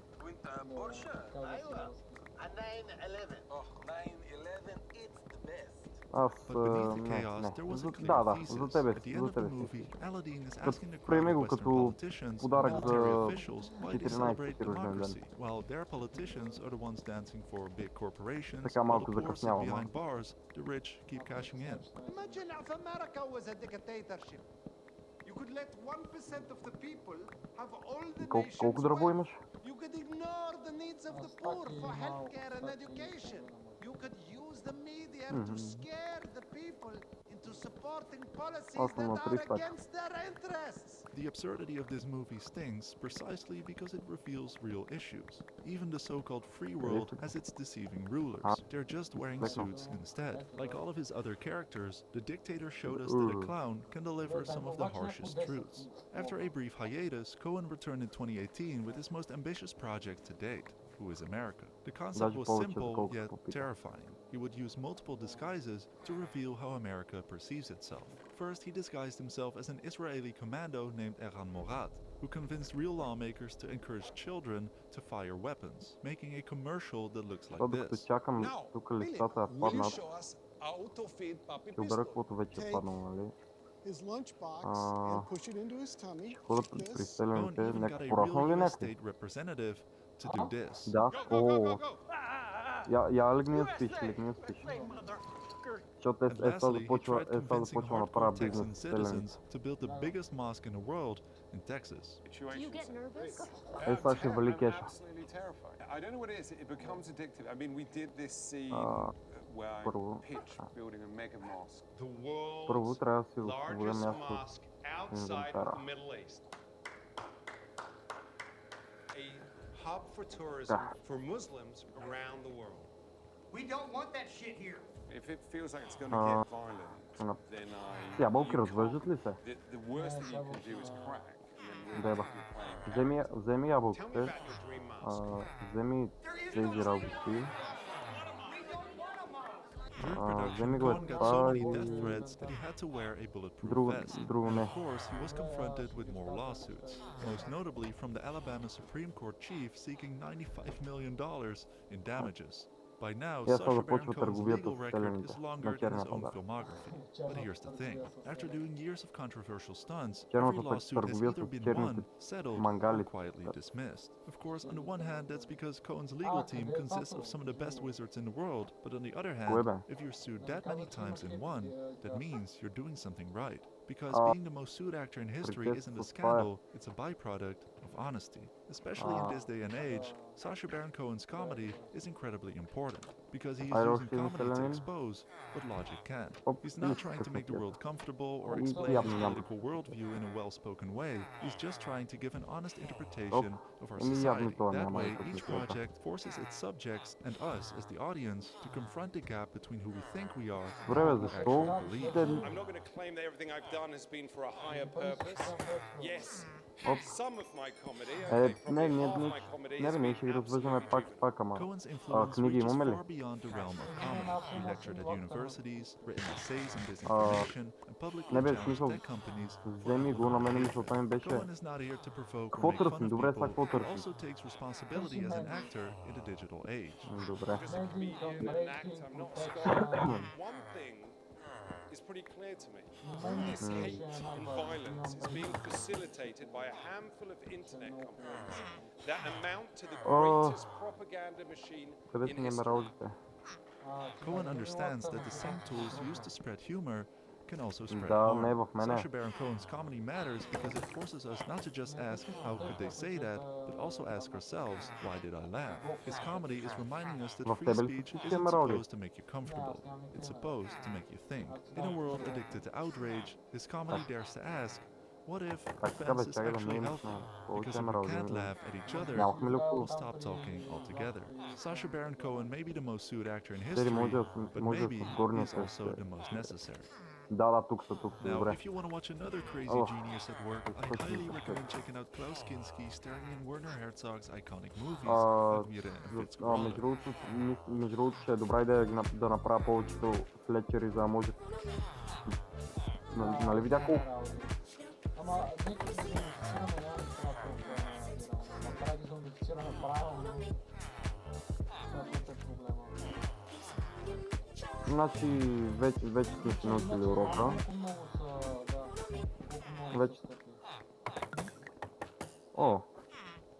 [SPEAKER 1] Аз... Да, за тебе си. Приеми го като подарък за 14-ти рожден ден. Така малко закъснявам. Колко дърво имаш?
[SPEAKER 16] You could ignore the needs of the poor for healthcare and education. You could use the media to scare the people into supporting policies that are against their interests.
[SPEAKER 13] The absurdity of this movie stings precisely because it reveals real issues. Even the so-called free world has its deceiving rulers. They're just wearing suits instead. Like all of his other characters, the dictator showed us that a clown can deliver some of the harshest truths. After a brief hiatus, Cohen returned in 2018 with his most ambitious project to date, Who is America? The concept was simple yet terrifying. He would use multiple disguises to reveal how America perceives itself. First, he disguised himself as an Israeli commando named Eran Morad, who convinced real lawmakers to encourage children to fire weapons, making a commercial that looks like this.
[SPEAKER 17] Now, Philip, will you show us how to feed Papi Pistol?
[SPEAKER 4] His lunchbox and push it into his tummy.
[SPEAKER 13] Cohen even got a real estate representative to do this.
[SPEAKER 1] Да, я легни спиш. Защото
[SPEAKER 13] Lastly, he tried convincing hardcore Texan citizens to build the biggest mosque in the world in Texas.
[SPEAKER 5] Do you get nervous?
[SPEAKER 17] Absolutely terrifying. I don't know what it is. It becomes addictive. I mean, we did this scene where I pitched building a mega mosque.
[SPEAKER 10] The world's largest mosque outside of the Middle East. A hub for tourism for Muslims around the world.
[SPEAKER 16] We don't want that shit here.
[SPEAKER 17] If it feels like it's going to get violent, then
[SPEAKER 1] Ябълки развържат ли се?
[SPEAKER 17] the worst that you can do is crack.
[SPEAKER 1] Деба. Вземи ябълките. Вземи тези работи.
[SPEAKER 13] During production, Cohen got so many death threats that he had to wear a bulletproof vest. And of course, he was confronted with more lawsuits, most notably from the Alabama Supreme Court chief seeking $95 million in damages. By now, Sacha Baron Cohen's legal record is longer than his own filmography. But here's the thing. After doing years of controversial stunts, every lawsuit has either been won, settled, or quietly dismissed. Of course, on the one hand, that's because Cohen's legal team consists of some of the best wizards in the world, but on the other hand, if you're sued that many times in one, that means you're doing something right. Because being the most sued actor in history isn't a scandal, it's a byproduct of honesty. Especially in this day and age, Sacha Baron Cohen's comedy is incredibly important, because he is using comedy to expose what logic can't. He's not trying to make the world comfortable or explain his political worldview in a well-spoken way, he's just trying to give an honest interpretation of our society. That way, each project forces its subjects and us as the audience to confront the gap between who we think we are and who we actually believe.
[SPEAKER 10] I'm not going to claim that everything I've done has been for a higher purpose. Yes,
[SPEAKER 1] Оп. Не, ще ги развържаме пак, ама
[SPEAKER 13] Cohen's influence
[SPEAKER 1] книги
[SPEAKER 13] reaches
[SPEAKER 1] имаме ли?
[SPEAKER 13] far beyond the realm of comedy. He lectured at universities, written essays on disinformation, and publicly
[SPEAKER 1] Не бе,
[SPEAKER 13] challenged
[SPEAKER 1] смисъл,
[SPEAKER 13] tech companies for
[SPEAKER 1] вземи го, на мен мисълта ми беше...
[SPEAKER 13] Cohen is not here to provoke or
[SPEAKER 1] Какво
[SPEAKER 13] make fun
[SPEAKER 1] търсим?
[SPEAKER 13] of
[SPEAKER 1] Добре, сега
[SPEAKER 13] people,
[SPEAKER 1] какво
[SPEAKER 13] but
[SPEAKER 1] търсим?
[SPEAKER 13] also takes responsibility as an actor in the digital age.
[SPEAKER 1] Добре.
[SPEAKER 17] One thing is pretty clear to me. This hate and violence is being facilitated by a handful of internet companies that amount to the greatest propaganda machine in history.
[SPEAKER 13] Cohen understands that the same tools used to spread humor can also spread
[SPEAKER 1] Да,
[SPEAKER 13] harm.
[SPEAKER 1] не в мене.
[SPEAKER 13] Sacha Baron Cohen's comedy matters because it forces us not to just ask how could they say that, but also ask ourselves, why did I laugh? His comedy is reminding us that free speech isn't supposed to make you comfortable. It's supposed to make you think. In a world addicted to outrage, his comedy dares to ask, what if offense is actually healthy? Because if we can't laugh at each other, we'll stop talking altogether. Sacha Baron Cohen may be the most sued actor in history, but maybe he's also the most necessary.
[SPEAKER 1] Да, тук са,
[SPEAKER 13] Now,
[SPEAKER 1] добре.
[SPEAKER 13] if you want to watch another crazy genius at work, I highly recommend checking out Klaus Kinski starring in Werner Herzog's iconic movies, Admira and Fitzcarraldo.
[SPEAKER 1] Между другото, ще е добра идея да направя повечето флетчери, за да може... Нали видя колко?
[SPEAKER 2] Ама нека да се идентифицираме, направя ги за идентифицираме правилно. Това е проблема.
[SPEAKER 1] Значи, вече сме си научили урока. Вече... О,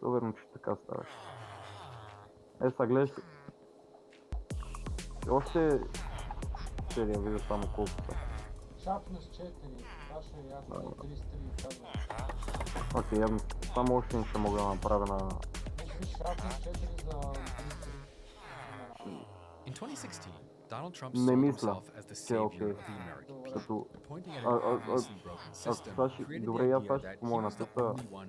[SPEAKER 1] уверен, че така става. Сега гледаш... Още... Ще да видя само колко са.
[SPEAKER 2] Шапнеш 4, това ще е яко, 33 казвам.
[SPEAKER 1] Окей, явно само още не ще мога да направя на...
[SPEAKER 2] Шапнеш 4 за 33.
[SPEAKER 3] In 2016, Donald Trump sold himself as the savior of the American people, pointing at an obviously broken system, created the idea that he was the only one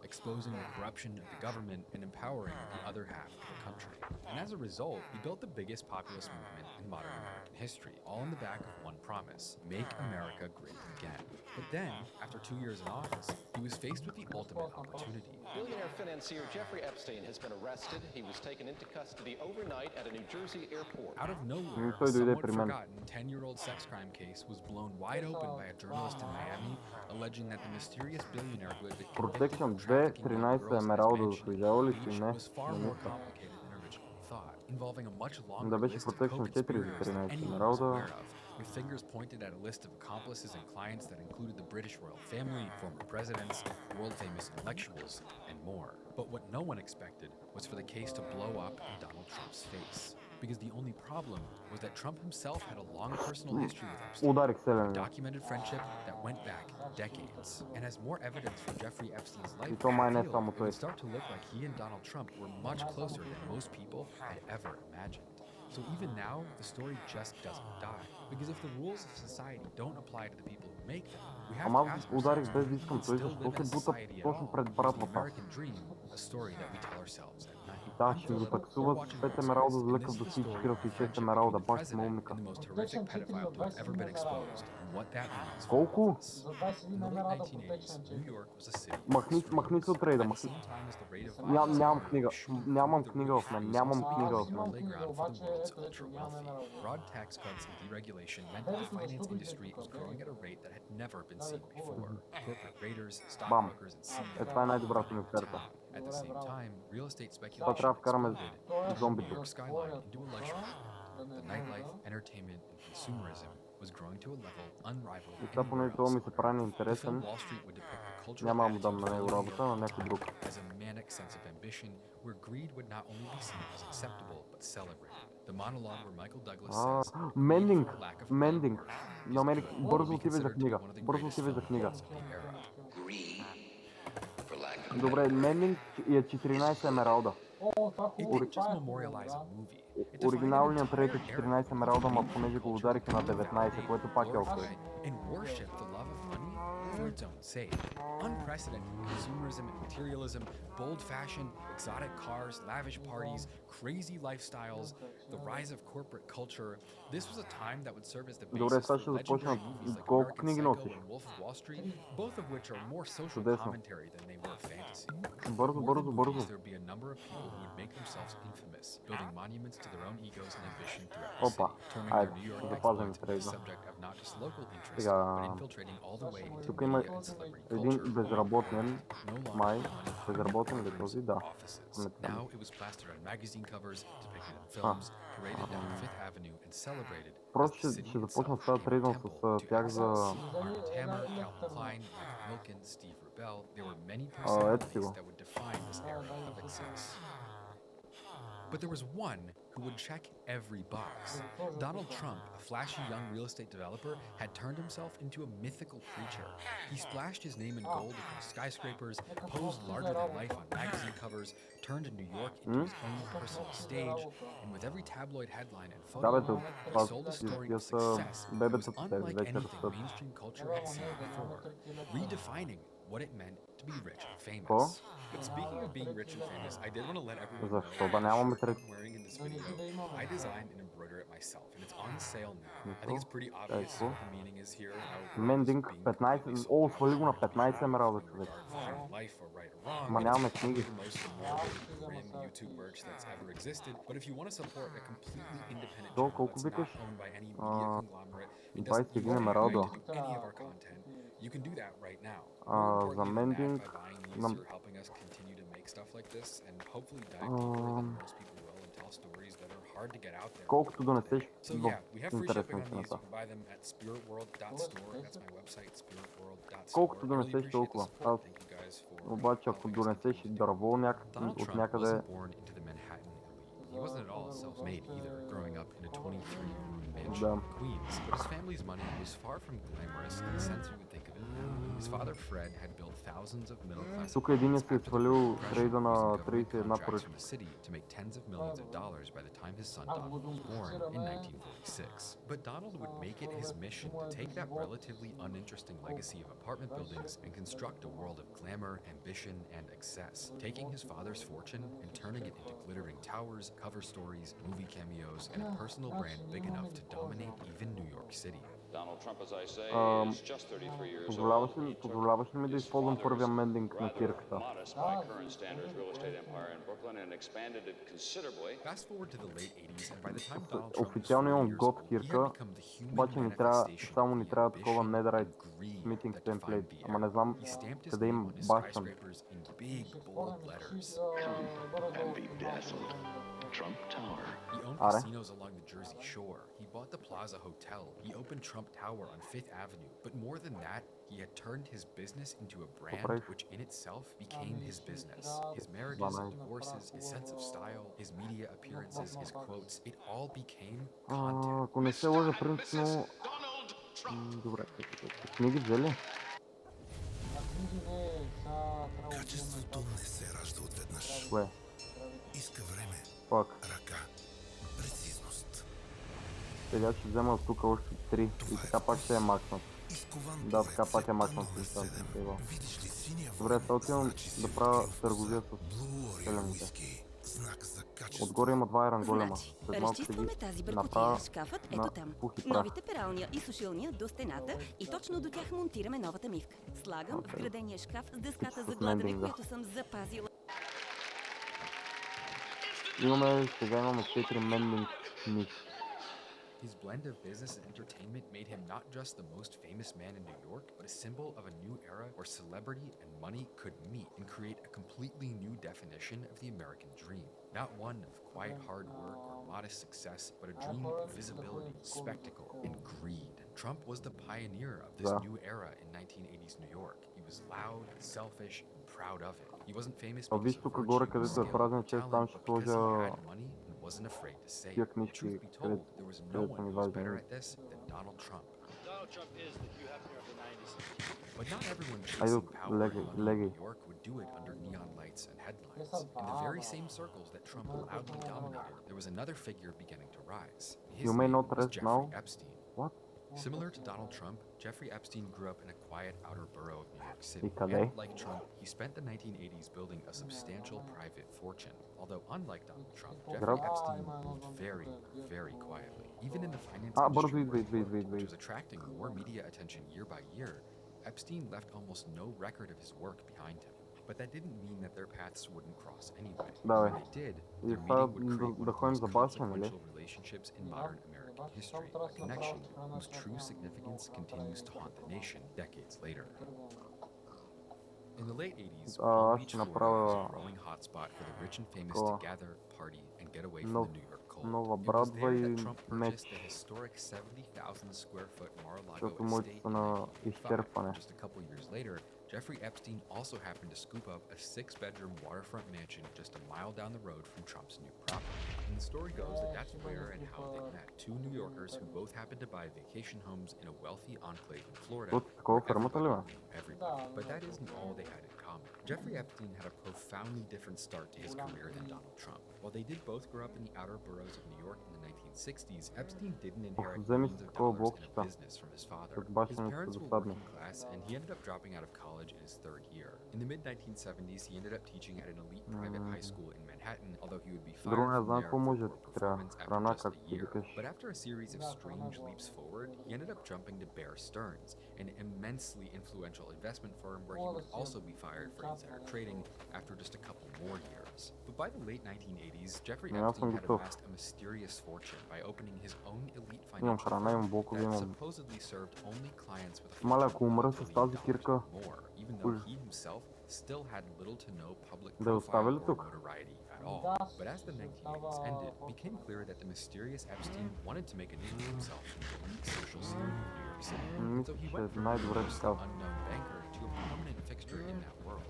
[SPEAKER 3] exposing the corruption of the government and empowering the other half of the country. And as a result, he built the biggest populist movement in modern American history, all in the back of one promise: make America great again. But then, after 2 years in office, he was faced with the ultimate opportunity.
[SPEAKER 5] Billionaire financier Jeffrey Epstein has been arrested. He was taken into custody overnight at a New Jersey airport.
[SPEAKER 3] Out of nowhere, a somewhat forgotten 10-year-old sex crime case was blown wide open by a journalist in Miami, alleging that the mysterious billionaire who had been convicted of trafficking young girls in his mansion beach was far more complicated than originally thought, involving a much longer list of co-conspirators than anyone was aware of, with fingers pointed at a list of accomplices and clients that included the British royal family, former presidents, world-famous intellectuals, and more. But what no one expected was for the case to blow up in Donald Trump's face. Because the only problem was that Trump himself had a long personal history with Epstein, a documented friendship that went back decades. And as more evidence from Jeffrey Epstein's life revealed, it would start to look like he and Donald Trump were much closer than most people had ever imagined. So even now, the story just doesn't die. Because if the rules of society don't apply to the people who make them, we have to ask ourselves if we can still live in a society at all. Is the American dream a story that we tell ourselves at night?
[SPEAKER 1] Да, ще го таксуват с 5 емералда, за лекав до си 46 емералда, бах си умника. Колко? Махни се от рейда, махни. Нямам книга, нямам книга в мен, нямам книга в мен.
[SPEAKER 3] Broad tax cuts and deregulation meant that the finance industry was growing at a rate that had never been seen before. Corporate raiders, stockbrokers, and CEOs. At the same time, real estate speculation exploded, turning New York's skyline into a luxury. The nightlife, entertainment, and consumerism was growing to a level unrivaled anywhere else. The film Wall Street would depict the cultural attitude of New York as a manic sense of ambition, where greed would not only be seen as acceptable but celebrated. The monologue where Michael Douglas says,
[SPEAKER 1] Мендинг. Намерих, бързо отивай за книга. Бързо отивай за книга. Добре, Мендинг е 14 емералда. Оригиналният рейт е 14 емералда, ма понеже го удариха на 19, което пак е окей.
[SPEAKER 6] for its own sake. Unprecedented consumerism and materialism, bold fashion, exotic cars, lavish parties, crazy lifestyles, the rise of corporate culture. This was a time that would serve as the basis for legendary movies like American Psycho and Wolf of Wall Street, both of which are more social commentary than they were fantasy. More than movies, there would be a number of people who would make themselves infamous, building monuments to their own egos and ambition throughout the city, turning their New York exploits into the subject of not just local interest, but infiltrating all the way into media and celebrity culture. No longer offices. Now it was plastered on magazine covers, depicted in films, paraded down Fifth Avenue, and celebrated as the city itself became a temple to excess. Arnold Hammer, Calvin Klein, Michael Milken, Steve Rubell, there were many personalities that would define this era of excess. But there was one who would check every box. Donald Trump, a flashy young real estate developer, had turned himself into a mythical creature. He splashed his name in gold across skyscrapers, posed larger than life on magazine covers, turned New York into his own personal stage, and with every tabloid headline and photo, he sold a story of success that was unlike anything mainstream culture had seen before, redefining what it meant to be rich and famous. But speaking of being rich and famous, I did want to let everyone know that the shirt I'm wearing in this video, I designed and embroidered it myself, and it's on sale now. I think it's pretty obvious what the meaning is here.
[SPEAKER 1] Mending 15, о, свали го на 15 емералда, човек.
[SPEAKER 6] Life or right or wrong,
[SPEAKER 1] Ма нямаме книги.
[SPEAKER 6] the most morbid, grim YouTube merch that's ever existed. But if you want to support a completely independent channel that's not owned by any media conglomerate and doesn't use AI to do any of our content, you can do that right now. More importantly than that, by buying these, you're helping us continue to make stuff like this and hopefully dive deeper than most people will and tell stories that are hard to get out there.
[SPEAKER 1] Колкото донесеш,
[SPEAKER 6] So yeah, we have free shipping on these. You can buy them at spiritworld.store. That's my website, spiritworld.store.
[SPEAKER 1] Колкото донесеш толкова. Аз обаче ако донесеш дърво от някъде,
[SPEAKER 6] he wasn't at all self-made either, growing up in a 23-room mansion in Queens. But his family's money was far from glamorous in the sense we would think of it now. His father, Fred, had built thousands of middle-class
[SPEAKER 1] тук единия си е свалил трейда на 31 поръчка.
[SPEAKER 6] to make tens of millions of dollars by the time his son Donald was born in 1946. But Donald would make it his mission to take that relatively uninteresting legacy of apartment buildings and construct a world of glamour, ambition, and excess, taking his father's fortune and turning it into glittering towers, cover stories, movie cameos, and a personal brand big enough to dominate even New York City.
[SPEAKER 7] Donald Trump, as I say, is just 33 years old.
[SPEAKER 1] Позволяваш ли ми да използвам първия мендинг на кирката?
[SPEAKER 7] Modest by current standards real estate empire in Brooklyn and expanded it considerably.
[SPEAKER 6] Fast forward to the late 80s, and by the time Donald Trump
[SPEAKER 1] официално имам год кирка, обаче ни трябва такова netherite smithing template, ама не знам къде им бащам.
[SPEAKER 6] Trump Tower. He owned casinos along the Jersey Shore. He bought the Plaza Hotel. He opened Trump Tower on Fifth Avenue. But more than that, he had turned his business into a brand which in itself became his business. His marriages, divorces, his sense of style, his media appearances, his quotes, it all became content.
[SPEAKER 1] Ако не се лъжа, принципно... Добре, книги взели?
[SPEAKER 11] Качеството не се ражда отведнъж.
[SPEAKER 1] Кое?
[SPEAKER 11] Иска време, ръка, прецизност.
[SPEAKER 1] Сега ще взема от тук още 3 и така пак ще е макнат. Да, така пак е макнат. Добре, сега отивам да правя търговия с селените. Отгоре има 2 еранголема.
[SPEAKER 8] Разчистваме тази бъркотия. Шкафът ето там. Новите пералния и сушилния до стената и точно до тях монтираме новата мивка. Слагам вградения шкаф с дъската за гладене, която съм запазила.
[SPEAKER 1] Сега имаме 4 мендинг книги.
[SPEAKER 6] His blend of business and entertainment made him not just the most famous man in New York, but a symbol of a new era where celebrity and money could meet and create a completely new definition of the American dream. Not one of quiet hard work or modest success, but a dream of visibility, spectacle, and greed. Trump was the pioneer of this new era in 1980s New York. He was loud, selfish, and proud of it. He wasn't famous because of virtue, skill, talent, but because he had money and wasn't afraid to say it. Truth be told, there was no one who was better at this than Donald Trump.
[SPEAKER 9] Donald Trump is the Hugh Hefner of the 90s.
[SPEAKER 6] But not everyone chasing power in New York would do it under neon lights and headlines. In the very same circles that Trump loudly dominated, there was another figure beginning to rise. His name was Jeffrey Epstein.
[SPEAKER 1] What?
[SPEAKER 6] Similar to Donald Trump, Jeffrey Epstein grew up in a quiet outer borough of New York City.
[SPEAKER 1] къде?
[SPEAKER 6] And like Trump, he spent the 1980s building a substantial private fortune. Although unlike Donald Trump, Jeffrey Epstein moved very, very quietly. Even in the finance industry where he worked, which was attracting more media attention year by year, Epstein left almost no record of his work behind him. But that didn't mean that their paths wouldn't cross anyway. When they did, their meeting would create one of the most consequential relationships in modern American history, a connection whose true significance continues to haunt the nation decades later. In the late 80s, Palm Beach, Florida was a growing hotspot for the rich and famous to gather, party, and get away from the New York cold. It was there that Trump purchased the historic 70,000 square foot Mar-a-Lago estate in 1985. Just a couple years later, Jeffrey Epstein also happened to scoop up a 6-bedroom waterfront mansion just a mile down the road from Trump's new property. And the story goes that that's where and how they met. Two New Yorkers who both happened to buy vacation homes in a wealthy enclave in Florida where everybody knew everybody. But that isn't all they had in common. Jeffrey Epstein had a profoundly different start to his career than Donald Trump. While they did both grow up in the outer boroughs of New York in the 1960s, Epstein didn't inherit millions of dollars in a business from his father. His parents were working class, and he ended up dropping out of college in his 3rd year. In the mid-1970s, he ended up teaching at an elite private high school in Manhattan, although he would be fired from there for poor performance after just a year. But after a series of strange leaps forward, he ended up jumping to Bear Stearns, an immensely influential investment firm where he would also be fired for insider trading after just a couple more years. But by the late 1980s, Jeffrey Epstein had amassed a mysterious fortune by opening his own elite financial firm that supposedly served only clients with a $5 more, even though he himself still had little to no public profile or notoriety at all. But as the 1980s ended, it became clear that the mysterious Epstein wanted to make a name for himself in the elite social scene of New York City. And so he went from a mostly unknown banker to a prominent fixture in that world.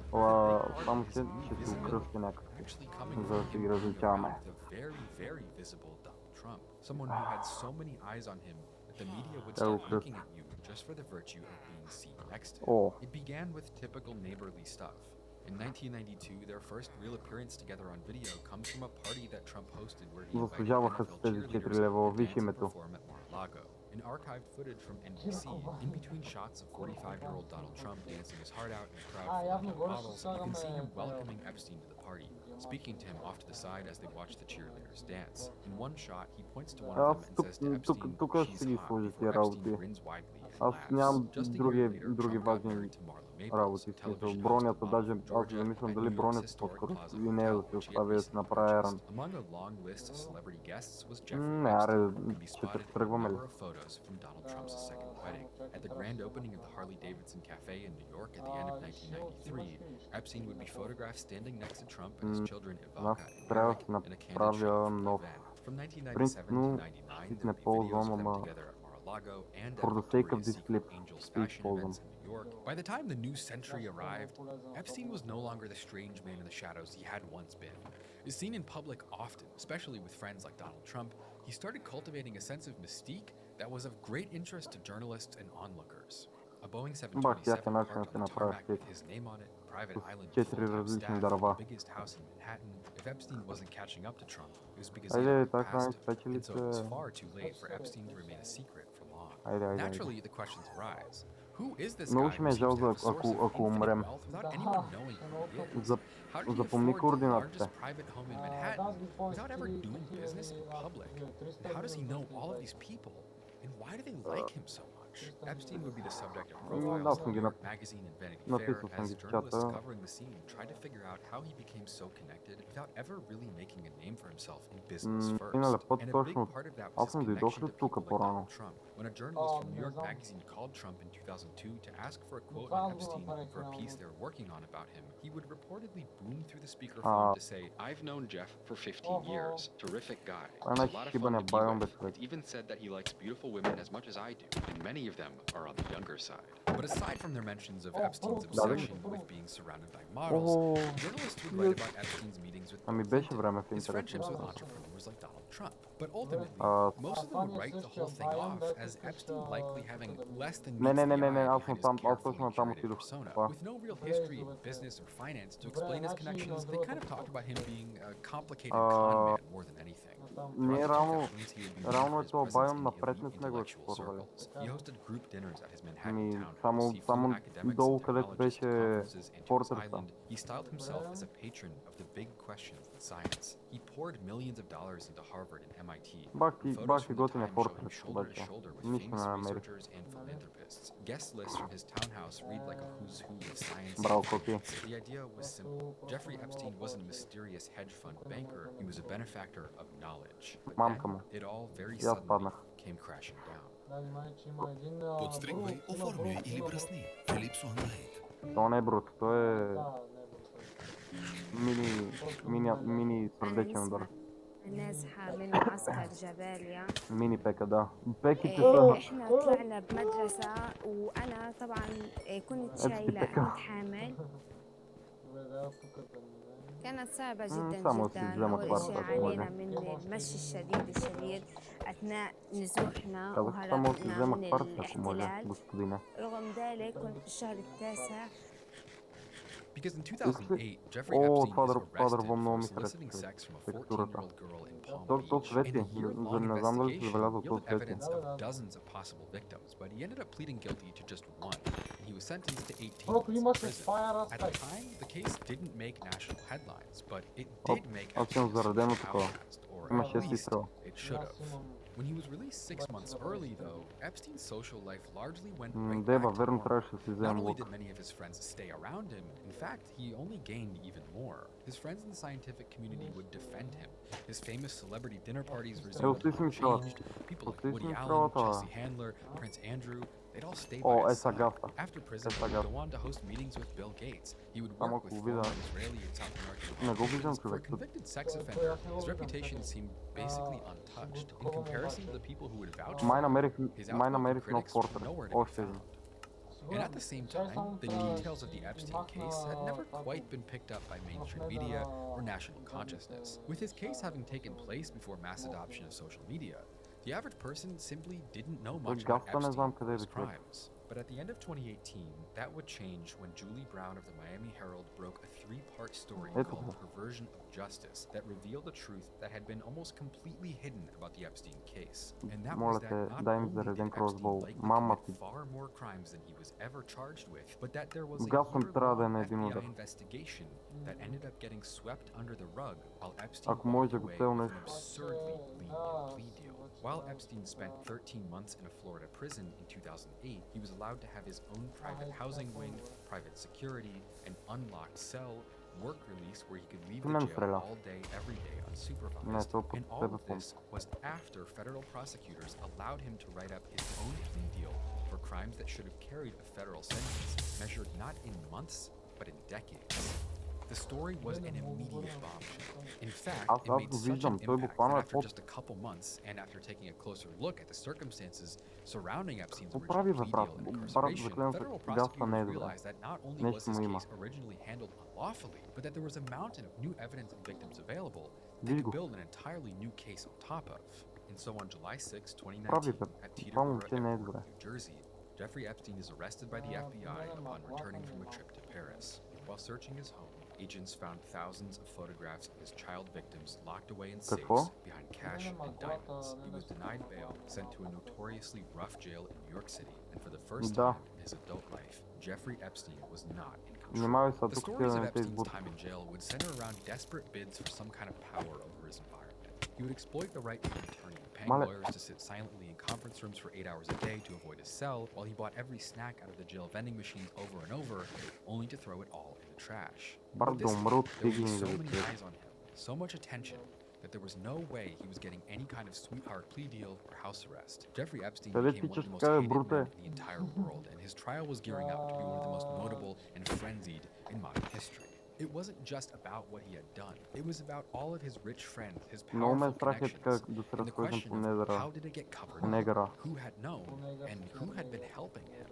[SPEAKER 6] Actually coming from him being around the very, very visible Donald Trump, someone who had so many eyes on him that the media would start looking at you just for the virtue of being seen next to him. It began with typical neighborly stuff. In 1992, their first real appearance together on video comes from a party that Trump hosted where he invited NFL cheerleaders to dance and perform at Mar-a-Lago. In archived footage from NBC, in between shots of 45-year-old Donald Trump dancing his heart out in a crowd full of young models, you can see him welcoming Epstein to the party, speaking to him off to the side as they watch the cheerleaders dance. In one shot, he points to one of them and says to Epstein, "She's hot," before Epstein grins widely and laughs. Just a year later, Trump got married to Marlo Maples, a television host and model from Georgia, at New York's historic Plaza Hotel, which he had recently purchased. Among a long list of celebrity guests was Jeffrey Epstein, who can be spotted in a number of photos from Donald Trump's second wedding. At the grand opening of the Harley-Davidson Cafe in New York at the end of 1993, Epstein would be photographed standing next to Trump and his children Ivanka and Eric in a candid shot for the event. From 1997 to 99, there would be videos of them together at Mar-a-Lago and at Victoria's Secret Angels fashion events in New York. By the time the new century arrived, Epstein was no longer the strange man in the shadows he had once been. Seen in public often, especially with friends like Donald Trump, he started cultivating a sense of mystique that was of great interest to journalists and onlookers. A Boeing 727 parked on the tarmac with his name on it, a private island with full-time staff, the biggest house in Manhattan. If Epstein wasn't catching up to Trump, it was because he had passed him, and so it was far too late for Epstein to remain a secret for long. Naturally, the questions arise. Who is this guy who seems to have a source of infinite wealth without anyone knowing who he is? How did he afford the largest private home in Manhattan without ever doing business in public? And how does he know all of these people? And why do they like him so much? Epstein would be the subject of profiles in New York Magazine and Vanity Fair as journalists covering the scene tried to figure out how he became so connected without ever really making a name for himself in business first. And a big part of that was his connection to people like Donald Trump. When a journalist from New York Magazine called Trump in 2002 to ask for a quote on Epstein for a piece they were working on about him, he would reportedly boom through the speakerphone to say, "I've known Jeff for 15 years. Terrific guy. He's a lot of fun to be with. It even said that he likes beautiful women as much as I do, and many of them are on the younger side." But aside from their mentions of Epstein's obsession with being surrounded by models, journalists would write about Epstein's meetings with Bill Clinton, his friendships with entrepreneurs like Donald Trump. But ultimately, most of them would write the whole thing off as Epstein likely having less than meets the eye behind his carefully curated persona. With no real history in business or finance to explain his connections, they kind of talked about him being a complicated con man more than anything.
[SPEAKER 1] Не е равно,
[SPEAKER 6] influence he had been
[SPEAKER 1] равно
[SPEAKER 6] gaining
[SPEAKER 1] е
[SPEAKER 6] for his
[SPEAKER 1] това
[SPEAKER 6] presence
[SPEAKER 1] Байон
[SPEAKER 6] in the
[SPEAKER 1] напред
[SPEAKER 6] elite
[SPEAKER 1] не с неговите
[SPEAKER 6] intellectual
[SPEAKER 1] спорове.
[SPEAKER 6] circles. He hosted group dinners at his Manhattan
[SPEAKER 1] Ми,
[SPEAKER 6] townhouse. He flew
[SPEAKER 1] само
[SPEAKER 6] academics
[SPEAKER 1] долу,
[SPEAKER 6] and
[SPEAKER 1] където
[SPEAKER 6] technologists to
[SPEAKER 1] беше
[SPEAKER 6] conferences Antiques
[SPEAKER 1] Портерса.
[SPEAKER 6] Island. He styled himself as a patron of the big questions in science. He poured millions of dollars into Harvard and MIT. Photos from the
[SPEAKER 1] готиния
[SPEAKER 6] time show him
[SPEAKER 1] Портерс,
[SPEAKER 6] shoulder to
[SPEAKER 1] обаче.
[SPEAKER 6] shoulder with
[SPEAKER 1] Нищо
[SPEAKER 6] famous
[SPEAKER 1] не намерих.
[SPEAKER 6] researchers and philanthropists. Guest lists from his townhouse read like a who's who of science
[SPEAKER 1] Браво,
[SPEAKER 6] and
[SPEAKER 1] Коки.
[SPEAKER 6] finance. The idea was simple. Jeffrey Epstein wasn't a mysterious hedge fund banker. He was a benefactor of knowledge. But
[SPEAKER 1] Мамка
[SPEAKER 6] then,
[SPEAKER 1] му.
[SPEAKER 6] it all very
[SPEAKER 1] И аз
[SPEAKER 6] suddenly
[SPEAKER 1] паднах.
[SPEAKER 6] came crashing down.
[SPEAKER 2] Да, внимание, че има един...
[SPEAKER 11] Подстригвай, оформяй или бръсни. Филипс Онлайн.
[SPEAKER 1] То не е брут, то е
[SPEAKER 2] Да, не е
[SPEAKER 1] мини сърдечен удар.
[SPEAKER 12] نازحة من معسكر جباليا.
[SPEAKER 1] ميني بيكا ده بيكي تسهل.
[SPEAKER 12] احنا طلعنا بمدرسة وانا طبعا كنت شايلة كنت حامل. كانت صعبة جدا جدا. أول شيء عانينا من المشي الشديد أثناء نزوحنا وهربنا من الاحتلال. رغم ذلك كنت بالشهر التاسع.
[SPEAKER 6] Because in 2008, Jeffrey Epstein was arrested for soliciting sex from a 14-year-old girl in Palm Beach. And a year-long investigation yielded evidence of dozens of possible victims, but he ended up pleading guilty to just one, and he was sentenced to 18 months in prison. At the time, the case didn't make national headlines, but it did make Epstein outcast, or at least it should have. When he was released 6 months early, though, Epstein's social life largely went right back to normal. Not only did many of his friends stay around him, in fact, he only gained even more. His friends in the scientific community would defend him. His famous celebrity dinner parties resumed unchanged. People like Woody Allen, Jesse Handler, Prince Andrew, they'd all stay by his side. After prison, he would go on to host meetings with Bill Gates. He would work with former Israeli and South American politicians. For a convicted sex offender, his reputation seemed basically untouched. In comparison to the people who would vouch for him, his outspoken critics were nowhere to be found. And at the same time, the details of the Epstein case had never quite been picked up by mainstream media or national consciousness. With his case having taken place before mass adoption of social media, the average person simply didn't know much about Epstein or his crimes. But at the end of 2018, that would change when Julie Brown of the Miami Herald broke a 3-part story called Perversion of Justice that revealed a truth that had been almost completely hidden about the Epstein case. And that was that not only did Epstein likely commit far more crimes than he was ever charged with, but that there was a year-long FBI investigation that ended up getting swept under the rug while Epstein walked away with an absurdly lenient plea deal. While Epstein spent 13 months in a Florida prison in 2008, he was allowed to have his own private housing wing, private security, an unlocked cell, work release where he could leave the jail all day, every day, unsupervised. And all of this was after federal prosecutors allowed him to write up his own plea deal for crimes that should have carried a federal sentence, measured not in months, but in decades. The story was an immediate bombshell. In fact, it made such an impact that after just a couple months, and after taking a closer look at the circumstances surrounding Epstein's original plea deal and incarceration, federal prosecutors realized that not only was his case originally handled unlawfully, but that there was a mountain of new evidence and victims available that could build an entirely new case on top of. And so on July 6, 2019, at Teterboro Airport, New Jersey, Jeffrey Epstein is arrested by the FBI upon returning from a trip to Paris. While searching his home, agents found thousands of photographs of his child victims locked away in safes behind cash and diamonds. He was denied bail, sent to a notoriously rough jail in New York City, and for the first time in his adult life, Jeffrey Epstein was not in control. The stories of Epstein's time in jail would center around desperate bids for some kind of power over his environment. He would exploit the right to an attorney, paying lawyers to sit silently in conference rooms for 8 hours a day to avoid his cell, while he bought every snack out of the jail vending machines over and over, only to throw it all in the trash. But this time, there were so many eyes on him, so much attention, that there was no way he was getting any kind of sweetheart plea deal or house arrest. Jeffrey Epstein became one of the most hated men in the entire world, and his trial was gearing up to be one of the most notable and frenzied in modern history. It wasn't just about what he had done. It was about all of his rich friends, his powerful connections, and the question of how did it get covered up, who had known, and who had been helping him.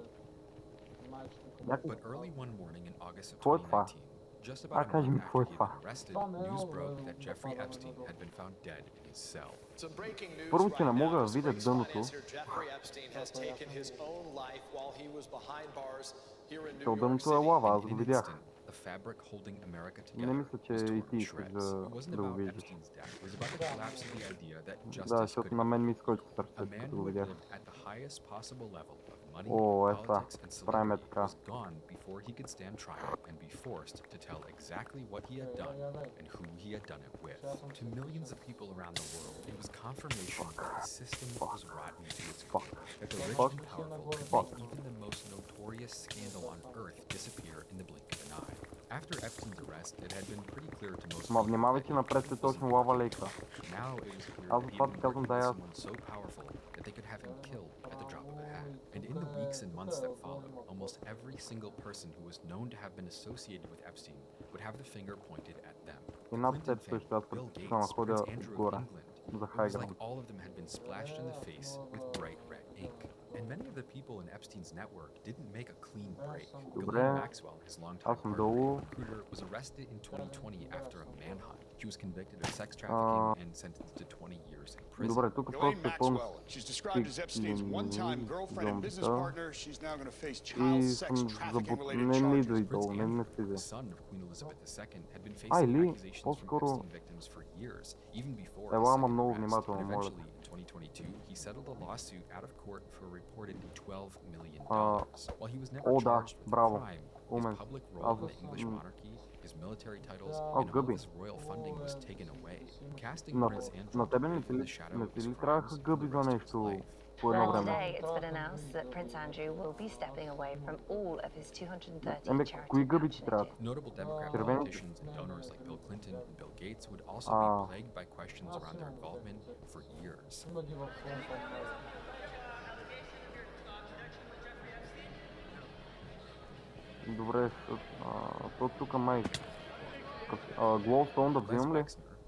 [SPEAKER 6] But early one morning in August of 2019, just about a month after he had been arrested, news broke that Jeffrey Epstein had been found dead in his cell.
[SPEAKER 5] Some breaking news
[SPEAKER 1] Първо, че не
[SPEAKER 5] right
[SPEAKER 1] мога
[SPEAKER 5] now.
[SPEAKER 1] да видя
[SPEAKER 5] Disgraced
[SPEAKER 1] дъното.
[SPEAKER 5] financier Jeffrey Epstein has taken his own life while he was behind bars here in New
[SPEAKER 1] То
[SPEAKER 5] York
[SPEAKER 1] дъното е
[SPEAKER 5] City.
[SPEAKER 1] лава, аз го видях.
[SPEAKER 6] the fabric holding America
[SPEAKER 1] Не
[SPEAKER 6] together
[SPEAKER 1] мисля, че
[SPEAKER 6] was
[SPEAKER 1] и
[SPEAKER 6] torn
[SPEAKER 1] ти
[SPEAKER 6] to
[SPEAKER 1] искаш
[SPEAKER 6] shreds.
[SPEAKER 1] да,
[SPEAKER 6] It wasn't
[SPEAKER 1] да го
[SPEAKER 6] about
[SPEAKER 1] виждаш.
[SPEAKER 6] Epstein's death. It was about the collapse of the idea that
[SPEAKER 1] Да,
[SPEAKER 6] justice
[SPEAKER 1] защото
[SPEAKER 6] could
[SPEAKER 1] на мен ми
[SPEAKER 6] happen.
[SPEAKER 1] изкочи
[SPEAKER 6] A
[SPEAKER 1] сърцето,
[SPEAKER 6] man
[SPEAKER 1] като
[SPEAKER 6] who
[SPEAKER 1] го
[SPEAKER 6] had
[SPEAKER 1] видях.
[SPEAKER 6] lived at the highest possible level of money,
[SPEAKER 1] О, това.
[SPEAKER 6] politics, and
[SPEAKER 1] Правим
[SPEAKER 6] celebrity
[SPEAKER 1] така.
[SPEAKER 6] was gone before he could stand trial and be forced to tell exactly what he had done and who he had done it with. To millions of people around the world, it was confirmation that the system was rotten to its core, that the rich and powerful could make even the most notorious scandal on earth disappear in the blink of an eye. After Epstein's arrest, it had been pretty clear to most
[SPEAKER 1] Ма
[SPEAKER 6] people
[SPEAKER 1] внимавай,
[SPEAKER 6] that
[SPEAKER 1] че
[SPEAKER 6] he
[SPEAKER 1] напред е
[SPEAKER 6] wasn't
[SPEAKER 1] точно
[SPEAKER 6] the
[SPEAKER 1] лава
[SPEAKER 6] guilty
[SPEAKER 1] лейка.
[SPEAKER 6] one. Now it was clear
[SPEAKER 1] Аз
[SPEAKER 6] that
[SPEAKER 1] за
[SPEAKER 6] he
[SPEAKER 1] това
[SPEAKER 6] had
[SPEAKER 1] ти
[SPEAKER 6] been
[SPEAKER 1] казвам
[SPEAKER 6] working
[SPEAKER 1] да
[SPEAKER 6] with
[SPEAKER 1] я...
[SPEAKER 6] someone so powerful that they could have him killed at the drop of a hat. And in the weeks and months that followed, almost every single person who was known to have been associated with Epstein would have the finger pointed at them.
[SPEAKER 1] И
[SPEAKER 6] The
[SPEAKER 1] над
[SPEAKER 6] Clinton
[SPEAKER 1] след също
[SPEAKER 6] family,
[SPEAKER 1] аз
[SPEAKER 6] Bill
[SPEAKER 1] предпочитам
[SPEAKER 6] Gates,
[SPEAKER 1] ходя
[SPEAKER 6] Prince Andrew of
[SPEAKER 1] отгоре
[SPEAKER 6] England.
[SPEAKER 1] за
[SPEAKER 6] It was
[SPEAKER 1] хайграунд.
[SPEAKER 6] like all of them had been splashed in the face with bright red ink. And many of the people in Epstein's network didn't make a clean break. Ghislaine Maxwell, his longtime partner and recruiter, was arrested in 2020 after a manhunt. She was convicted of sex trafficking and sentenced to 20 years in prison.
[SPEAKER 1] Добре, тук просто е пълно
[SPEAKER 14] She's described as Epstein's one-time girlfriend and business partner. She's now going to face
[SPEAKER 1] и
[SPEAKER 14] child sex
[SPEAKER 1] съм
[SPEAKER 14] trafficking related
[SPEAKER 1] не
[SPEAKER 14] charges.
[SPEAKER 1] идва и долу, не стига.
[SPEAKER 6] The son of Queen Elizabeth II had been facing accusations from Epstein victims for years, even before his
[SPEAKER 1] Ела, ама
[SPEAKER 6] second
[SPEAKER 1] много
[SPEAKER 6] arrest.
[SPEAKER 1] внимателно,
[SPEAKER 6] And
[SPEAKER 1] моля.
[SPEAKER 6] eventually, in 2022, he settled a lawsuit out of court for reportedly $12 million. While he was never
[SPEAKER 1] О, да,
[SPEAKER 6] charged with a
[SPEAKER 1] браво.
[SPEAKER 6] crime, his
[SPEAKER 1] Умен.
[SPEAKER 6] public role in the English monarchy, his military titles, and all
[SPEAKER 1] гъби.
[SPEAKER 6] his royal funding was taken away, casting Prince Andrew
[SPEAKER 1] На тебе не
[SPEAKER 6] in the shadow
[SPEAKER 1] ти
[SPEAKER 6] of his
[SPEAKER 1] ли
[SPEAKER 6] crimes
[SPEAKER 1] трябваха
[SPEAKER 6] for
[SPEAKER 1] гъби
[SPEAKER 6] the
[SPEAKER 1] за
[SPEAKER 6] rest of his
[SPEAKER 1] нещо
[SPEAKER 6] life.
[SPEAKER 1] по едно
[SPEAKER 15] Well,
[SPEAKER 1] време?
[SPEAKER 15] today it's been announced that Prince Andrew will be stepping away from all of his 230
[SPEAKER 1] Еми,
[SPEAKER 15] charity
[SPEAKER 1] кои гъби ти трябват?
[SPEAKER 6] Notable Democrat
[SPEAKER 1] Червени?
[SPEAKER 6] politicians and donors like Bill Clinton and Bill Gates would also be plagued by questions around their involvement for years.
[SPEAKER 1] Добре, то тук май... Глоустон да взимам ли?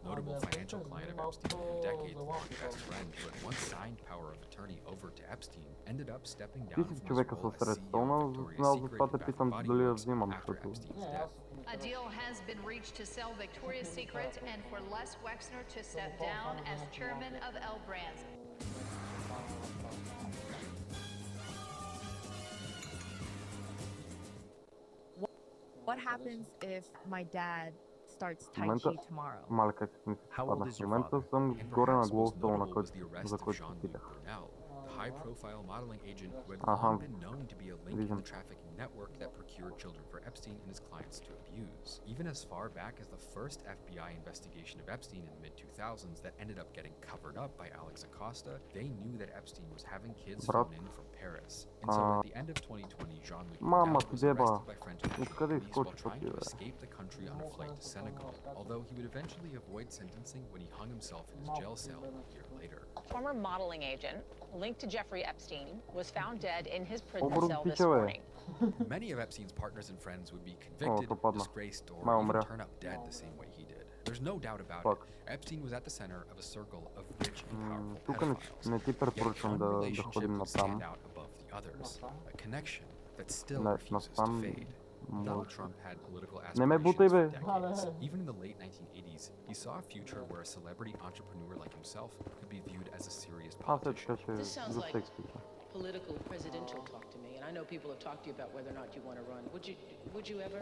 [SPEAKER 6] Notable financial client of Epstein and decades-long best friend who had once signed power of attorney over to Epstein, ended up stepping
[SPEAKER 1] Ти
[SPEAKER 6] down
[SPEAKER 1] си
[SPEAKER 6] from his
[SPEAKER 1] човека
[SPEAKER 6] role
[SPEAKER 1] с
[SPEAKER 6] as
[SPEAKER 1] средствона,
[SPEAKER 6] CEO of Victoria's
[SPEAKER 1] за
[SPEAKER 6] Secret
[SPEAKER 1] това
[SPEAKER 6] and
[SPEAKER 1] те
[SPEAKER 6] Bath
[SPEAKER 1] питам
[SPEAKER 6] Body
[SPEAKER 1] дали я
[SPEAKER 6] Works
[SPEAKER 1] взимам,
[SPEAKER 6] after
[SPEAKER 1] защото...
[SPEAKER 6] Epstein's death.
[SPEAKER 18] A deal has been reached to sell Victoria's Secret and for Les Wexner to step down as chairman of L Brands.
[SPEAKER 19] What happens if my dad starts
[SPEAKER 1] В
[SPEAKER 19] Tai
[SPEAKER 1] момента...
[SPEAKER 19] Chi tomorrow?
[SPEAKER 1] Мале, как се мисли, че паднах. В момента съм горе на Глоустона, за който ти питах.
[SPEAKER 6] High-profile modeling agent who had
[SPEAKER 1] Uh-huh.
[SPEAKER 6] long been known to be a link in the trafficking network that procured children for Epstein and his clients to abuse. Even as far back as the first FBI investigation of Epstein in the mid-2000s that ended up getting covered up by Alex Acosta, they knew that Epstein was having kids flown in from Paris. And so at the end of 2020, Jean-Luc
[SPEAKER 1] Мама
[SPEAKER 6] Godard
[SPEAKER 1] ти
[SPEAKER 6] was
[SPEAKER 1] деба,
[SPEAKER 6] arrested by French National
[SPEAKER 1] откъде
[SPEAKER 6] Police while
[SPEAKER 1] изкочи
[SPEAKER 6] trying
[SPEAKER 1] пъти,
[SPEAKER 6] to
[SPEAKER 1] бе?
[SPEAKER 6] escape the country on a flight to Senegal, although he would eventually avoid sentencing when he hung himself in his jail cell a year later.
[SPEAKER 18] Former modeling agent linked to Jeffrey Epstein was found dead in his prison
[SPEAKER 1] Обруб
[SPEAKER 18] cell
[SPEAKER 1] ти
[SPEAKER 18] this
[SPEAKER 1] се, бе.
[SPEAKER 18] morning.
[SPEAKER 6] Many of Epstein's partners and friends would be convicted, disgraced, or
[SPEAKER 1] Май
[SPEAKER 6] even
[SPEAKER 1] умря.
[SPEAKER 6] turn up dead the same way he did. There's no doubt about it. Epstein was at the center of a circle of rich and powerful
[SPEAKER 1] Тук
[SPEAKER 6] pedophiles.
[SPEAKER 1] не ти
[SPEAKER 6] Yet
[SPEAKER 1] препоръчвам
[SPEAKER 6] one
[SPEAKER 1] да
[SPEAKER 6] relationship
[SPEAKER 1] ходим
[SPEAKER 6] would stand
[SPEAKER 1] насам.
[SPEAKER 6] out above the others. A connection that still
[SPEAKER 1] Не,
[SPEAKER 6] refuses to
[SPEAKER 1] насам
[SPEAKER 6] fade. Donald Trump had political
[SPEAKER 1] Не ме бутай,
[SPEAKER 6] aspirations
[SPEAKER 1] бе.
[SPEAKER 6] for decades. Even in the late 1980s, he saw a future where a celebrity entrepreneur like himself could be viewed as a serious
[SPEAKER 1] Аз е
[SPEAKER 6] politician.
[SPEAKER 1] така, че
[SPEAKER 25] This sounds
[SPEAKER 1] за
[SPEAKER 25] like
[SPEAKER 1] секси.
[SPEAKER 25] political presidential talk to me, and I know people have talked to you about whether or not you want to run. Would you ever?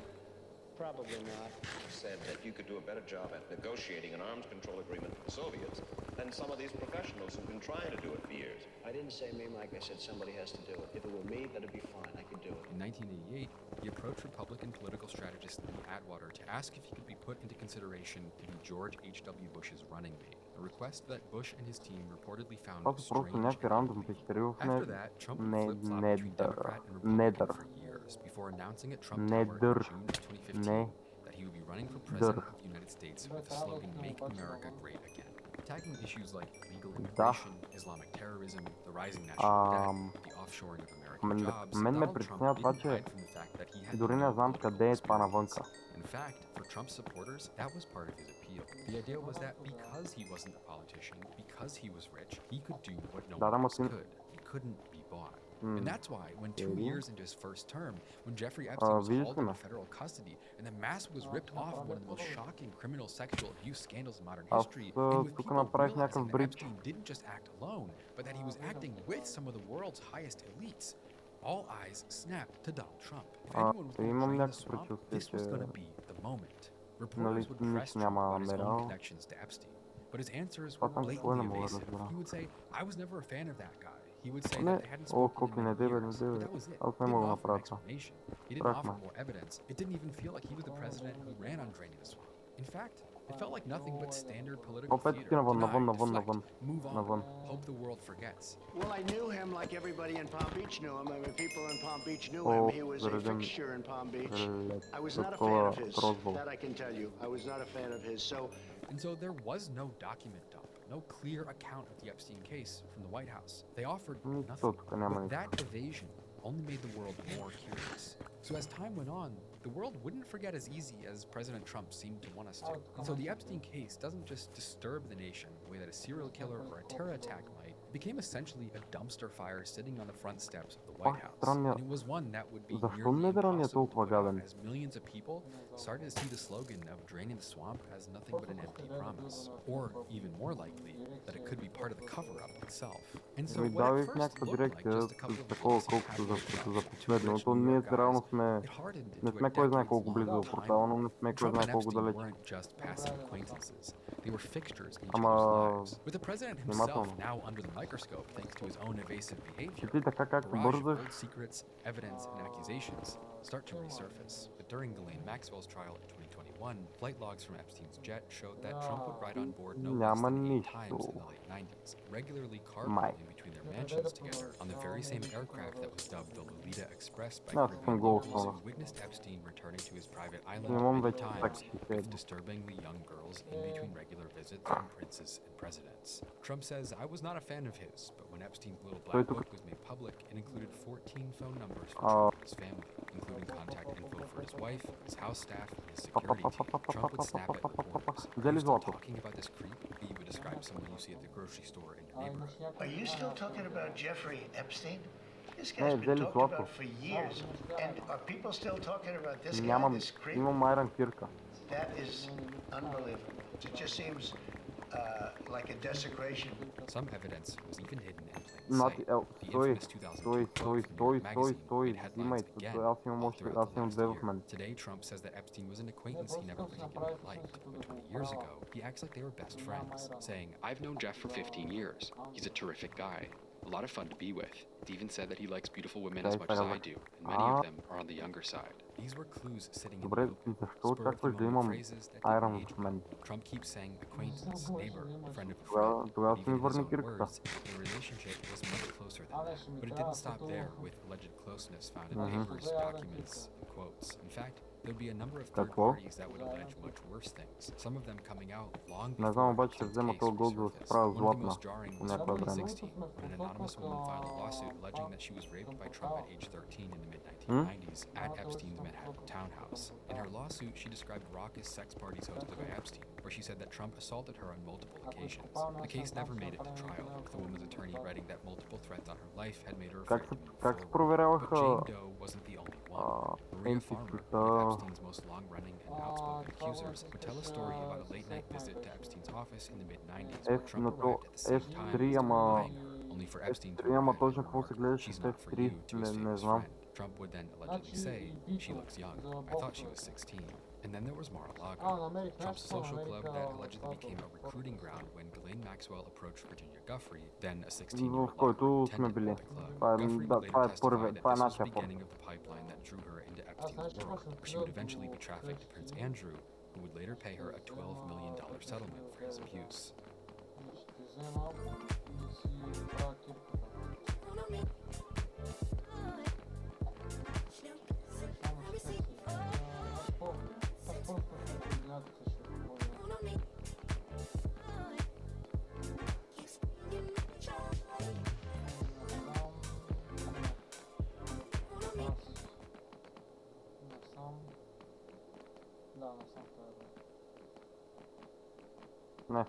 [SPEAKER 5] Probably not. You said that you could do a better job at negotiating an arms control agreement with the Soviets than some of these professionals who've been trying to do it for years.
[SPEAKER 26] I didn't say me, Mike. I said somebody has to do it. If it were me, that'd be fine. I could do it.
[SPEAKER 6] In 1988, he approached Republican political strategist Lee Atwater to ask if he could be put into consideration to be George H.W. Bush's running mate, a request that Bush and his team reportedly found
[SPEAKER 1] Това са просто
[SPEAKER 6] strange.
[SPEAKER 1] някакви рандом пещери в
[SPEAKER 6] After that, Trump would flip-flop between Democrat and
[SPEAKER 1] недър.
[SPEAKER 6] Republican for years before announcing at Trump Tower in
[SPEAKER 1] Недър.
[SPEAKER 6] June of 2015
[SPEAKER 1] Не.
[SPEAKER 6] that he would be running for president of the United States with the slogan "Make America Great Again," tackling issues like legal immigration, Islamic terrorism, the rising national debt, the offshoring of American jobs.
[SPEAKER 1] Мен ме
[SPEAKER 6] Donald
[SPEAKER 1] притеснява
[SPEAKER 6] Trump
[SPEAKER 1] това,
[SPEAKER 6] didn't
[SPEAKER 1] че
[SPEAKER 6] hide from the fact that he had
[SPEAKER 1] дори не знам къде е това навънка.
[SPEAKER 6] In fact, for Trump's supporters, that was part of his appeal. The idea was that because he wasn't a politician, because he was rich, he could do what no one else could. He couldn't be bought. And that's why, when 2 years into his first term, when Jeffrey Epstein was hauled into federal custody and the mask was ripped off of one of the most shocking criminal sexual abuse scandals in modern history, and with people realizing that Epstein didn't just act alone, but that he was acting with some of the world's highest elites, All eyes snapped to Donald Trump. If anyone was going to drain the swamp, this was going to be the moment. Reporters would press Trump about his own connections to Epstein, but his answers were blatantly evasive. He would say, I was never a fan of that guy. He would say that they hadn't spoken in many years, but that was it. He didn't offer an explanation. He didn't offer more evidence. It didn't even feel like he was the president who ran on draining the swamp. In fact, it felt like nothing but standard political theater. Deny, deflect, move on, hope the world forgets.
[SPEAKER 4] Well, I knew him like everybody in Palm Beach knew him. I mean, people in Palm Beach knew him. He was a fixture in Palm Beach. I was not a fan of his. That I can tell you. I was not a fan of his.
[SPEAKER 6] And so there was no document dump, no clear account of the Epstein case from the White House. They offered nothing. But that evasion only made the world more curious. So as time went on, the world wouldn't forget as easy as President Trump seemed to want us to. And so the Epstein case doesn't just disturb the nation the way that a serial killer or a terror attack might. It became essentially a dumpster fire sitting on the front steps of the White House. And it was one that would be nearly impossible to put out as millions of people started to see the slogan of draining the swamp as nothing but an empty promise. Or, even more likely, that it could be part of the cover-up itself. And so what at first looked like just a couple of policy patchwork it hardened into a decades-long tie. Trump and Epstein weren't just passive acquaintances. They were fixtures in each other's lives. With the president himself now under the microscope thanks to his own evasive behavior, a barrage of old secrets, evidence, and accusations start to resurface. But during Ghislaine Maxwell's trial in 2021, flight logs from Epstein's jet showed that Trump would ride on board no less than 8 times in the late 90s, regularly carpooling between their mansions together on the very same aircraft that was dubbed the Lolita Express by Caribbean locals who witnessed Epstein returning to his private island many times with disturbingly young girls in between regular visits from princes and presidents. Trump says, I was not a fan of his, but when Epstein's little black book was made public, it included 14 phone numbers for Trump and his family, including contact info for his wife, his house staff, and his security team. Trump would snap at reporters. Are you still talking about this creep? He would describe someone you see at the grocery store in your neighborhood.
[SPEAKER 4] Are you still talking about Jeffrey Epstein? This guy's been talked about for years. And are people still talking about this guy, this creep? That is unbelievable. It just seems like a desecration.
[SPEAKER 6] Some evidence was even hidden in plain sight. The infamous 2002 quote from New York Magazine made headlines again all throughout the last year. Today, Trump says that Epstein was an acquaintance he never particularly liked. But 20 years ago, he acts like they were best friends, saying, I've known Jeff for 15 years. He's a terrific guy. A lot of fun to be with. He even said that he likes beautiful women as much as I do, and many of them are on the younger side. These were clues sitting in the open, spurred through moment phrases that didn't age well. Trump keeps saying acquaintance, neighbor, friend of a friend, but even in his own words, the relationship was much closer than that. But it didn't stop there with alleged closeness found in papers, documents, and quotes. In fact, there'd be a number of third parties that would allege much worse things, some of them coming out long before Epstein's case resurfaced. One of the most jarring was from 2016, when an anonymous woman filed a lawsuit alleging that she was raped by Trump at age 13 in the mid-1990s at Epstein's Manhattan townhouse. In her lawsuit, she described raucous sex parties hosted by Epstein, where she said that Trump assaulted her on multiple occasions. The case never made it to trial, with the woman's attorney writing that multiple threats on her life had made her afraid to move forward. But Jane Doe wasn't the only one. Maria Farmer, one of Epstein's most long-running and outspoken accusers, would tell a story about a late-night visit to Epstein's office in the mid-90s where Trump arrived at the same time as denying her, only for Epstein to arrive and remark, she's not for you, to his famous friend. Trump would then allegedly say, she looks young, I thought she was 16. And then there was Mar-a-Lago, Trump's social club that allegedly became a recruiting ground when Ghislaine Maxwell approached Virginia Guffrey, then a 16-year-old local attendant at the club. Guffrey would later testify that this was the beginning of the pipeline that drew her into Epstein's world, where she would eventually be trafficked to Prince Andrew, who would later pay her a $12 million settlement for his abuse.
[SPEAKER 1] Не.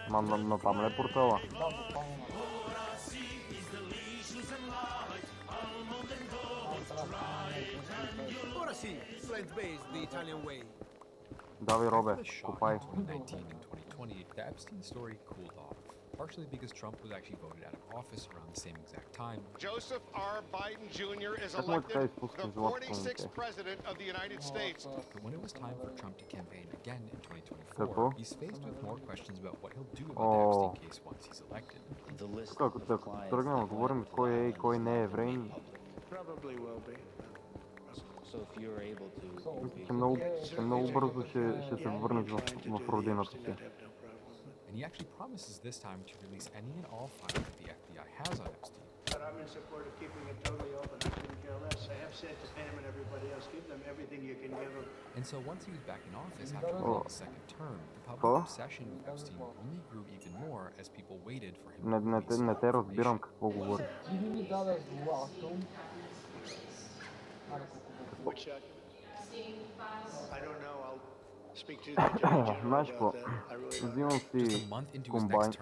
[SPEAKER 1] Но там не портала. Давай, Робе, купай.
[SPEAKER 6] In 2019 and 2020, the Epstein story cooled off. partially because Trump was actually voted out of office around the same exact time.
[SPEAKER 14] Joseph R. Biden Jr. is
[SPEAKER 1] Как му така
[SPEAKER 14] elected
[SPEAKER 1] изпуска
[SPEAKER 14] the
[SPEAKER 1] златото
[SPEAKER 14] 46th president of the United States.
[SPEAKER 6] But when it was time for Trump to campaign again in 2024,
[SPEAKER 1] Какво?
[SPEAKER 6] he's faced with more questions about what he'll do about the Epstein case once he's elected.
[SPEAKER 1] Тук ако тръгнем да говорим кой е и кой не е еврей,
[SPEAKER 26] Probably will be. So if you're able to...
[SPEAKER 1] мисля, че много бързо ще се върнеш в родината си.
[SPEAKER 6] And he actually promises this time to release any and all files that the FBI has on Epstein.
[SPEAKER 4] But I'm in support of keeping it totally open. I couldn't care less. I have said to Pam and everybody else, give them everything you can give them.
[SPEAKER 6] And so once he was back in office after his second term, the public obsession with Epstein only grew even more as people waited for him to release
[SPEAKER 1] Не те разбирам какво говори.
[SPEAKER 4] I don't know. I'll speak to the Attorney General about that. I really don't know.
[SPEAKER 1] Взимам си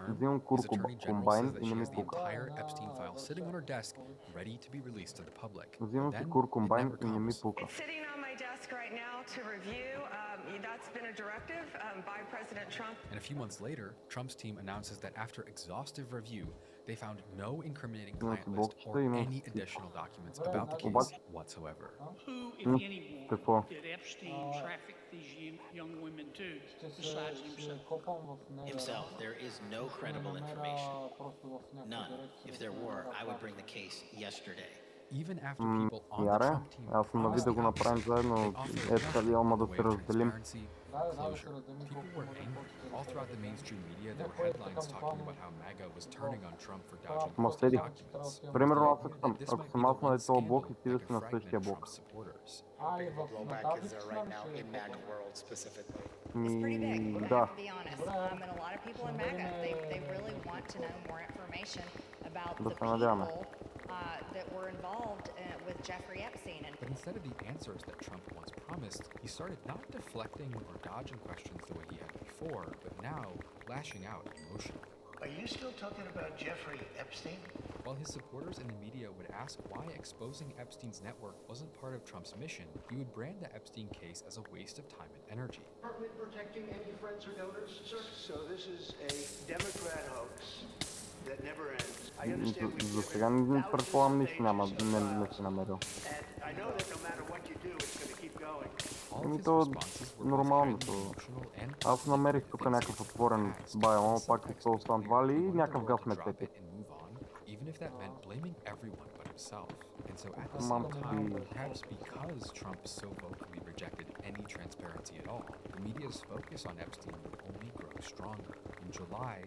[SPEAKER 1] взимам курко комбайн и не ми пука.
[SPEAKER 6] Epstein file sitting on her desk, ready to be released to the public.
[SPEAKER 1] Взимам си кур комбайн и не ми пука.
[SPEAKER 16] Sitting on my desk right now to review. That's been a directive by President Trump.
[SPEAKER 6] And a few months later, Trump's team announces that after exhaustive review, they found no incriminating client list or any additional documents about the case whatsoever.
[SPEAKER 20] Who, if anyone, did Epstein traffic these young women to, besides himself?
[SPEAKER 21] Himself. There is no credible information. None. If there were, I would bring the case yesterday.
[SPEAKER 6] Even after people on the
[SPEAKER 1] Яре,
[SPEAKER 6] Trump team
[SPEAKER 1] аз съм нави да го направим заедно, така ама да се разделим.
[SPEAKER 6] Closure. People were angry. All throughout the mainstream media, there were headlines talking about how MAGA was turning on Trump for dodging
[SPEAKER 1] Седи.
[SPEAKER 6] documents.
[SPEAKER 1] Примерно аз ако съм аз на този блок и ти да си на същия блок.
[SPEAKER 22] Blowback is there right now in MAGA world specifically?
[SPEAKER 12] It's pretty big, I
[SPEAKER 1] Да.
[SPEAKER 12] have to be honest. And a lot of people in MAGA, they really want to know more information about the people that were involved with Jeffrey Epstein.
[SPEAKER 6] But instead of the answers that Trump once promised, he started not deflecting or dodging questions the way he had before, but now lashing out emotionally.
[SPEAKER 4] Are you still talking about Jeffrey Epstein?
[SPEAKER 6] While his supporters in the media would ask why exposing Epstein's network wasn't part of Trump's mission, he would brand the Epstein case as a waste of time and energy.
[SPEAKER 4] Protecting any friends or donors, sir? So this is a Democrat hoax that never ends. I understand
[SPEAKER 1] За сега не предполагам нищо няма, не си намерил.
[SPEAKER 4] I know that no matter what you do, it's going to keep going.
[SPEAKER 1] Ами то нормално. Аз намерих тук някакъв отворен байл, но пак се оставам вали и някакъв газ ме тепи.
[SPEAKER 6] Even if that meant blaming everyone but himself. And so at the same time, perhaps because Trump so vocally rejected any transparency at all, the media's focus on Epstein would only grow stronger. In July,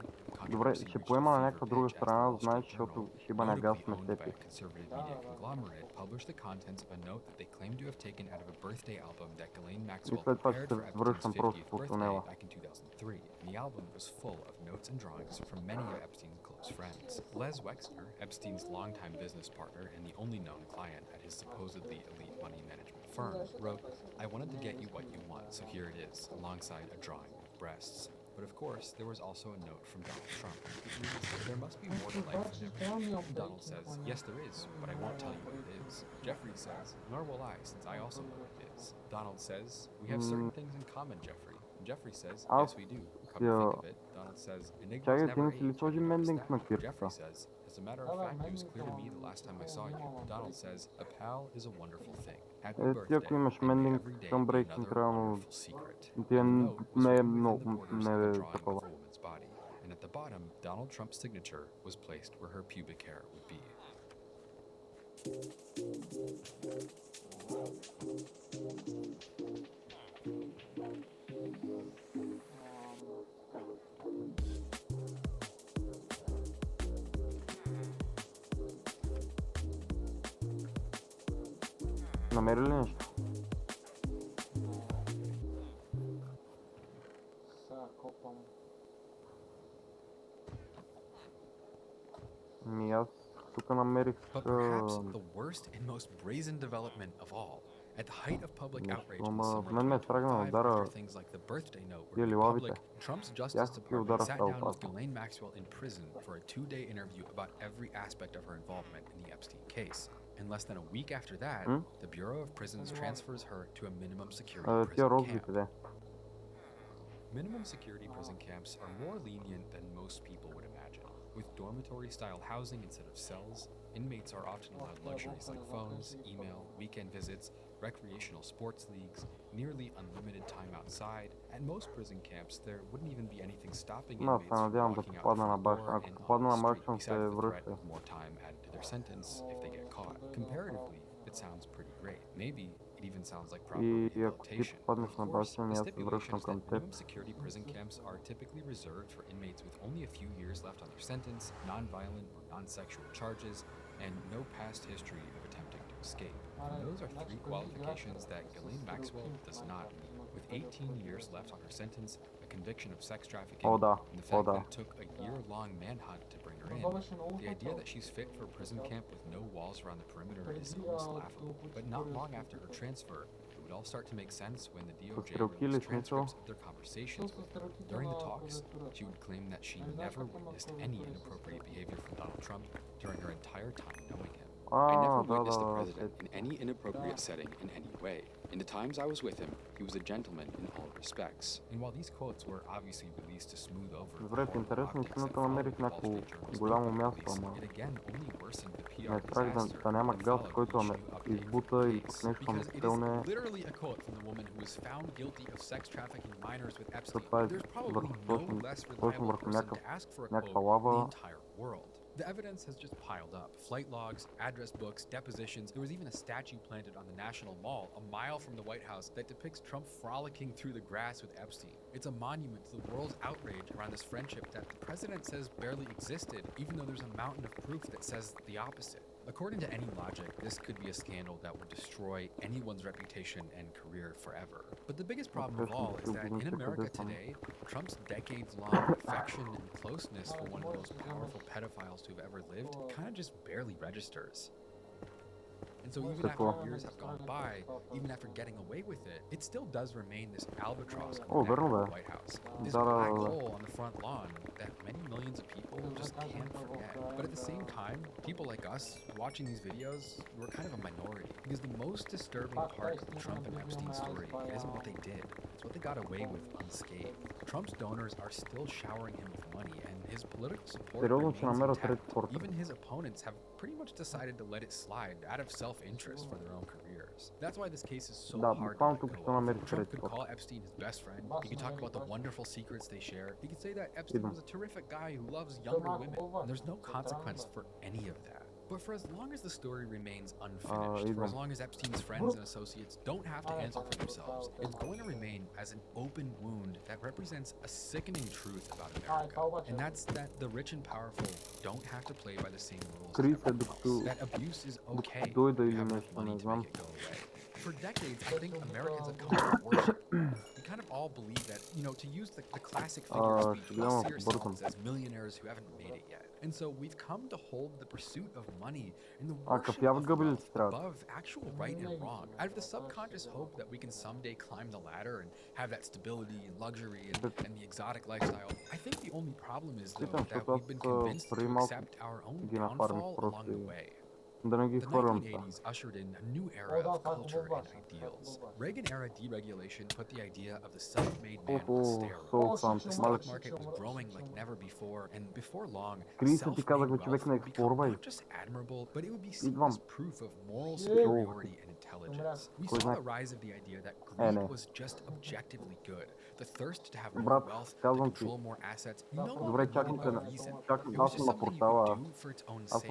[SPEAKER 1] Добре, ще поема на някаква друга страна, знаеш, защото ще има на газ ме тепи.
[SPEAKER 6] Conservative media conglomerate published the contents of a note that they claimed to have taken out of a birthday album that Ghislaine Maxwell prepared for Epstein's 50th birthday back in 2003. And the album was full of notes and drawings from many of Epstein's close friends. Les Wexner, Epstein's longtime business partner and the only known client at his supposedly elite money management firm, wrote, "I wanted to get you what you want, so here it is, alongside a drawing of breasts." But of course, there was also a note from Donald Trump. It reads, "There must be more to life than everything." Donald says, "Yes, there is, but I won't tell you what it is." Jeffrey says, "Nor will I, since I also know what it is." Donald says, "We have certain things in common, Jeffrey." Jeffrey says, "Yes, we do." Come to think of it, Donald says, "Enigmas never age." Jeffrey says, "As a matter of fact, it was clear to me the last time I saw you." Donald says, "A pal is a wonderful thing. Happy birthday,
[SPEAKER 1] Ако имаш
[SPEAKER 6] and
[SPEAKER 1] мендинг
[SPEAKER 6] every day
[SPEAKER 1] към
[SPEAKER 6] another
[SPEAKER 1] брейкинг, трябва
[SPEAKER 6] wonderful secret."
[SPEAKER 1] ти е не е
[SPEAKER 6] Within
[SPEAKER 1] много,
[SPEAKER 6] the borders
[SPEAKER 1] не
[SPEAKER 6] of the
[SPEAKER 1] е
[SPEAKER 6] drawing
[SPEAKER 1] такова.
[SPEAKER 6] of a woman's body, and at the bottom, Donald Trump's signature was placed where her pubic hair would be.
[SPEAKER 1] Намери ли нещо?
[SPEAKER 2] Сега копам.
[SPEAKER 1] Ми аз тук намерих...
[SPEAKER 6] But perhaps the worst and most brazen development of all, at the height of public outrage in the summer of 2005, after things like the birthday note were made public, Trump's Justice Department sat down with Ghislaine Maxwell in prison for a 2-day interview about every aspect of her involvement in the Epstein case. And less than a week after that, the Bureau of Prisons transfers her to a minimum security prison camp. Minimum security prison camps are more lenient than most people would imagine. With dormitory-style housing instead of cells, inmates are often allowed luxuries like phones, email, weekend visits, recreational sports leagues, nearly unlimited time outside. At most prison camps, there wouldn't even be anything stopping inmates from walking out the front door and on the street, besides the threat of more time added to their sentence if they get caught. Comparatively, it sounds pretty great. Maybe it even sounds like proper rehabilitation. Of course, the stipulation is that minimum security prison camps are typically reserved for inmates with only a few years left on their sentence, non-violent or non-sexual charges, and no past history of attempting to escape. Those are three qualifications that Ghislaine Maxwell does not meet. With 18 years left on her sentence, a conviction of sex trafficking, and the fact that it took a year-long manhunt to bring her in, the idea that she's fit for a prison camp with no walls around the perimeter is almost laughable. But not long after her transfer, it would all start to make sense when the DOJ released transcripts of their conversations with her. During the talks, she would claim that she never witnessed any inappropriate behavior from Donald Trump during her entire time knowing him.
[SPEAKER 3] I never witnessed the president in any inappropriate setting in any way. In the times I was with him, he was a gentleman in all respects.
[SPEAKER 6] And while these quotes were obviously released to smooth over
[SPEAKER 1] Добре, интересно, истината намерих някакво голямо място, ама ме страх да няма гаф, който ме избута или пък нещо ме стрелне. Това е точно върху някаква лава.
[SPEAKER 6] The evidence has just piled up. Flight logs, address books, depositions. There was even a statue planted on the National Mall, a mile from the White House, that depicts Trump frolicking through the grass with Epstein. It's a monument to the world's outrage around this friendship that the president says barely existed, even though there's a mountain of proof that says the opposite. According to any logic, this could be a scandal that would destroy anyone's reputation and career forever. But the biggest problem of all is that in America today, Trump's decades-long affection and closeness for one of the most powerful pedophiles to have ever lived kind of just barely registers. And so even after years have gone by, even after getting away with it, it still does remain this albatross on the neck of the White House. This black hole on the front lawn that many millions of people just can't forget. But at the same time, people like us watching these videos, we're kind of a minority. Because the most disturbing part of the Trump and Epstein story isn't what they did, it's what they got away with unscathed. Trump's donors are still showering him with money, and his political support remains intact. Even his opponents have pretty much decided to let it slide out of self-interest for their own careers. That's why this case is so hard to let go of. Trump could call Epstein his best friend. He could talk about the wonderful secrets they share. He could say that Epstein was a terrific guy who loves younger women. And there's no consequence for any of that. But for as long as the story remains unfinished, for as long as Epstein's friends and associates don't have to answer for themselves, it's going to remain as an open wound that represents a sickening truth about America. And that's that the rich and powerful don't have to play by the same rules as everyone else. That abuse is okay if you have enough money to make it go away. For decades, I think Americans have come to worship. We kind of all believe that, you know, to use the classic figure of speech, we see ourselves as millionaires who haven't made it yet. And so we've come to hold the pursuit of money and the worship of wealth above actual right and wrong, out of the subconscious hope that we can someday climb the ladder and have that stability and luxury and the exotic lifestyle. I think the only problem is, though, that we've been convinced to accept our own downfall along the way. The 1980s ushered in a new era of culture and ideals. Reagan-era deregulation put the idea of the self-made man on steroids. The stock market was growing like never before, and before long, self-made wealth would become not just admirable, but it would be seen as proof of moral superiority and intelligence. We saw the rise of the idea that greed was just objectively good. The thirst to have more wealth, to control more assets, no longer needed a reason. It was just something you could do for its own sake.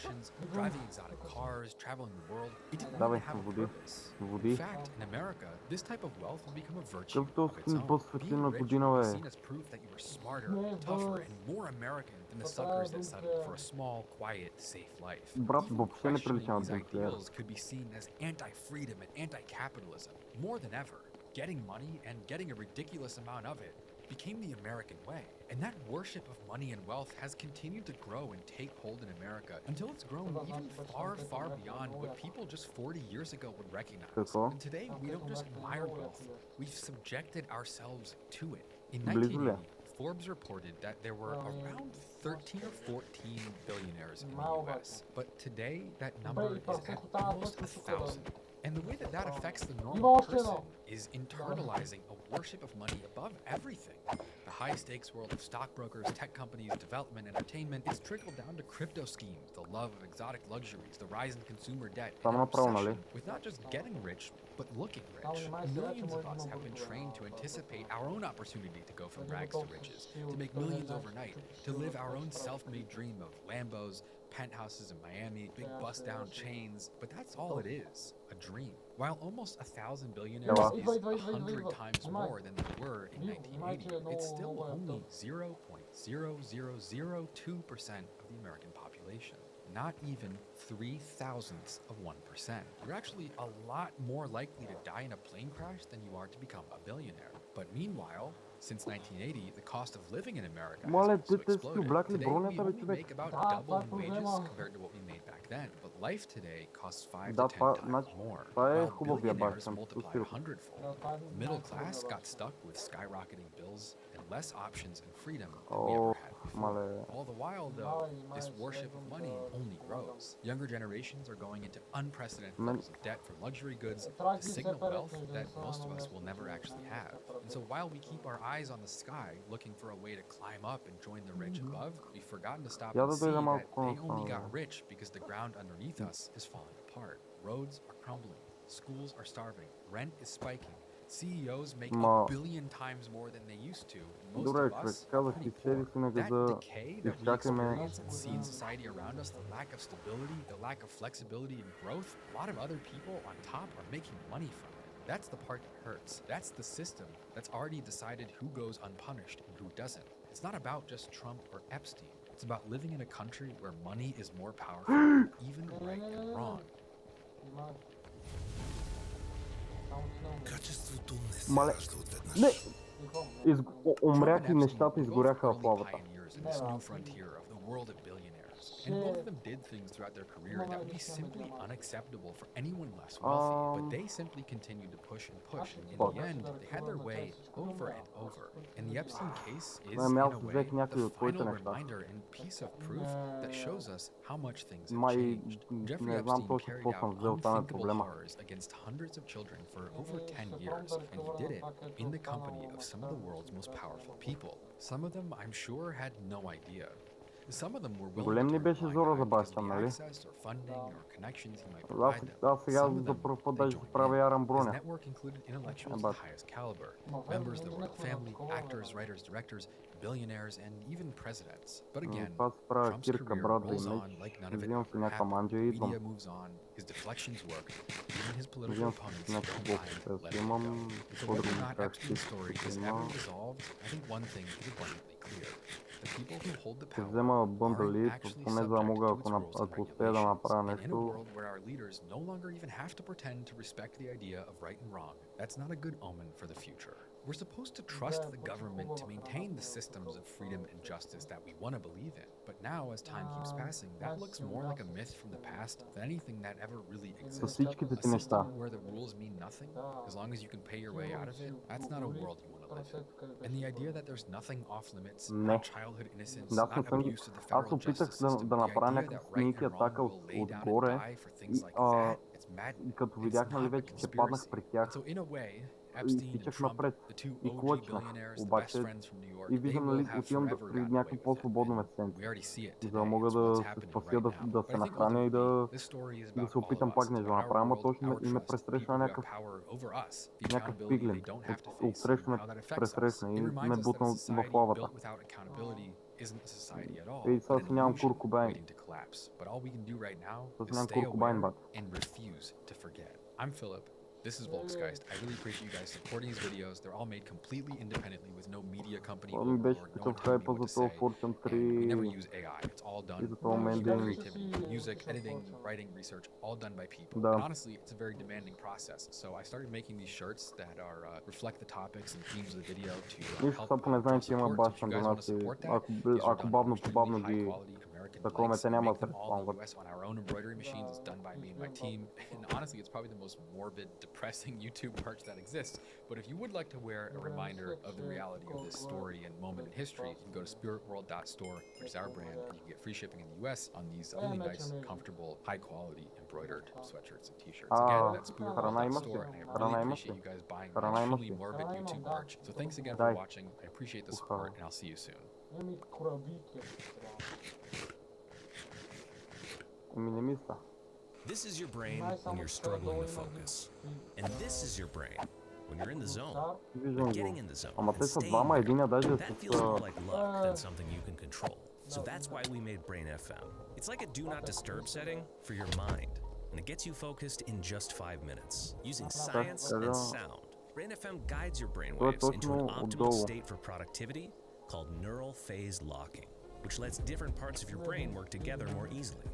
[SPEAKER 6] Mansions, driving exotic cars, traveling the world, it didn't really have a purpose. In fact, in America, this type of wealth would become a virtue of its own. Being rich was seen as proof that you were smarter, tougher, and more American than the suckers that settled for a small, quiet, safe life. Even questioning these ideals could be seen as anti-freedom and anti-capitalism. More than ever, getting money and getting a ridiculous amount of it became the American way. And that worship of money and wealth has continued to grow and take hold in America until it's grown even far, far beyond what people just 40 years ago would recognize. And today, we don't just admire wealth, we've subjected ourselves to it. In 1980, Forbes reported that there were around 13 or 14 billionaires in the US. But today, that number is at almost 1,000. And the way that that affects the normal person is internalizing a worship of money above everything. The high-stakes world of stockbrokers, tech companies, development, entertainment, it's trickled down to crypto schemes, the love of exotic luxuries, the rise in consumer debt, and an obsession with not just getting rich, but looking rich. Millions of us have been trained to anticipate our own opportunity to go from rags to riches, to make millions overnight, to live our own self-made dream of Lambos, penthouses in Miami, big bust-down chains, but that's all it is, a dream. While almost 1,000 billionaires is 100 times more than there were in 1980, it's still only 0.00002% of the American population. Not even 0.003 of 1%. You're actually a lot more likely to die in a plane crash than you are to become a billionaire. But meanwhile, since 1980, the cost of living in America has also exploded. Today, we only make about double in wages compared to what we made back then. But life today costs 5 to 10 times more, while billionaires multiply 100-fold. The middle class got stuck with skyrocketing bills and less options and freedom than we ever had before. All the while, though, this worship of money only grows. Younger generations are going into unprecedented levels of debt for luxury goods to signal wealth that most of us will never actually have. And so while we keep our eyes on the sky, looking for a way to climb up and join the rich above, we've forgotten to stop and see that they only got rich because the ground underneath us is falling apart. Roads are crumbling, schools are starving, rent is spiking, CEOs make a billion times more than they used to, and most of us are pretty poor. That decay that we experience and see in society around us, the lack of stability, the lack of flexibility and growth, a lot of other people on top are making money from it. That's the part that hurts. That's the system that's already decided who goes unpunished and who doesn't. It's not about just Trump or Epstein. It's about living in a country where money is more powerful than even right and wrong.
[SPEAKER 1] Мале, не, умряха и нещата изгоряха в лавата.
[SPEAKER 6] And both of them did things throughout their career that would be simply unacceptable for anyone less wealthy, but they simply continued to push and push, and in the end, they had their way over and over. And the Epstein case is, in a way, the final reminder and piece of proof that shows us how much things have changed. Jeffrey Epstein carried out unthinkable horrors against hundreds of children for over 10 years, and he did it in the company of some of the world's most powerful people. Some of them, I'm sure, had no idea. Some of them were willing to turn a blind eye because of the access or funding or connections he might provide them. Some of them, they joined in. His network included intellectuals of the highest caliber, members of the royal family, actors, writers, directors, billionaires, and even presidents. But again, Trump's career rolls on like none of it ever happened. The media moves on, his deflections work, even his political opponents don't mind letting it go. So whether or not Epstein's story is ever resolved, I think one thing is abundantly clear. The people who hold the power aren't actually subject to its rules and regulations. And in a world where our leaders no longer even have to pretend to respect the idea of right and wrong, that's not a good omen for the future. We're supposed to trust the government to maintain the systems of freedom and justice that we want to believe in. But now, as time keeps passing, that looks more like a myth from the past than anything that ever really existed. A system where the rules mean nothing, as long as you can pay your way out of it, that's not a world you want to live in. And the idea that there's nothing off limits, not childhood innocence, not abuse of the federal justice system, the idea that right and wrong will lay down and die for things like that, it's madness. It's not a conspiracy. And so in a way, Epstein and Trump, the two OG billionaires, the best friends from New York, they will have forever gotten away with it. And we already see it today. It's what's happening right now. But I think ultimately, this story is about all of us. It's about our world, our trust, people who have power over us, the accountability they don't have to face, and how that affects us. It reminds us that a society built without accountability isn't a society at all, but an illusion waiting to collapse. But all we can do right now is stay aware and refuse to forget. I'm Philip. This is Volksgeist. I really appreciate you guys supporting these videos. They're all made completely independently with no media company logo or no one telling me what to say. And we never use AI. It's all done by human creativity, music, editing, writing, research, all done by people. And honestly, it's a very demanding process. So I started making these shirts that are reflect the topics and themes of the video to help draw support. So if you guys want to support that, these are done extremely high quality American
[SPEAKER 1] такова
[SPEAKER 6] likes.
[SPEAKER 1] те
[SPEAKER 6] We
[SPEAKER 1] няма
[SPEAKER 6] make
[SPEAKER 1] да
[SPEAKER 6] them
[SPEAKER 1] се
[SPEAKER 6] all in the
[SPEAKER 1] рекламват.
[SPEAKER 6] US on our own embroidery machines. It's done by me and my team. And honestly, it's probably the most morbid, depressing YouTube merch that exists. But if you would like to wear a reminder of the reality of this story and moment in history, you can go to spiritworld.store, which is our brand, and you can get free shipping in the US on these really nice, comfortable, high-quality embroidered sweatshirts and t-shirts. Again, that's spiritworld.store, and I really appreciate you guys buying my truly morbid YouTube merch. So thanks again for watching. I appreciate the support, and I'll see you soon.
[SPEAKER 11] This is your brain when you're struggling to focus. And this is your brain when you're in the zone. But getting in the zone and staying there, that feels more like luck than something you can control. So that's why we made Brain FM. It's like a do not disturb setting for your mind. And it gets you focused in just 5 minutes, using science and sound. Brain FM guides your brainwaves into an optimal state for productivity called neural phase locking, which lets different parts of your brain work together more easily.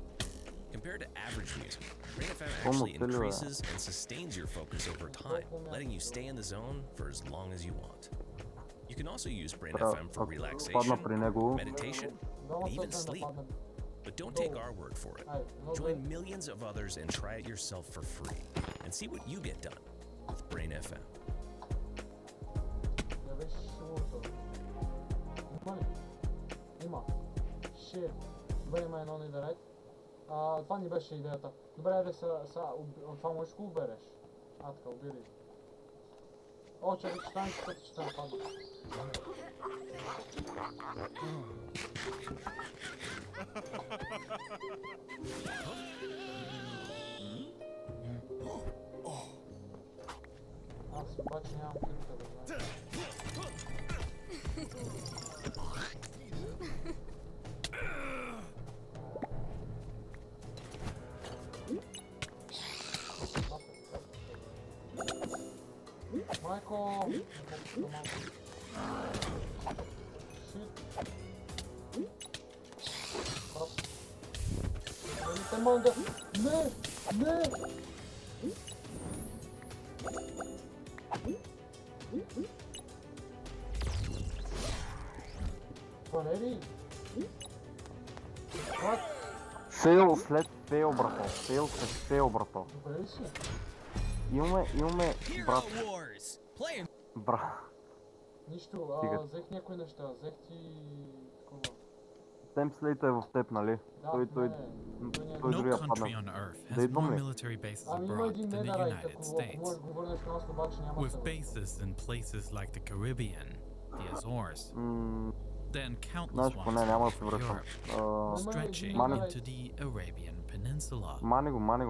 [SPEAKER 11] Compared to average music, Brain FM actually increases and sustains your focus over time, letting you stay in the zone for as long as you want. You can also use Brain FM for relaxation, meditation, and even sleep. But don't take our word for it. Join millions of others and try it yourself for free, and see what you get done with Brain FM.
[SPEAKER 2] Това ни беше идеята. Добре, да това можеш го убереш. Така, убери. О, чакай, ще нападна. Аз обаче нямам клипка да знам. Майко! Шит! Манга! Не! Не! Валерий! Как?
[SPEAKER 1] Фейл след фейл, брато. Фейл след фейл, брато.
[SPEAKER 2] Добре ли си?
[SPEAKER 1] Имаме брат. Бра.
[SPEAKER 2] Нищо, взех някои неща, взех ти такова.
[SPEAKER 1] Темплейта е в теб, нали? Той дори я падна. Да идвам ли?
[SPEAKER 2] Има един недарай, ако можеш го върнеш на нас, обаче няма
[SPEAKER 7] With bases in places like the Caribbean, the Azores, then countless ones in Europe, stretching into the Arabian Peninsula,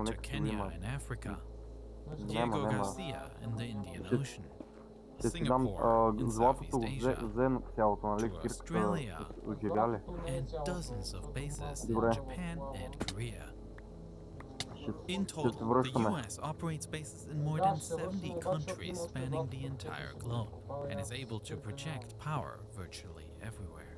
[SPEAKER 7] to Kenya in Africa, Diego Garcia in the Indian Ocean, Singapore in Southeast Asia, to Australia, and dozens of bases in Japan and Korea. In total, the US operates bases in more than 70 countries spanning the entire globe, and is able to project power virtually everywhere.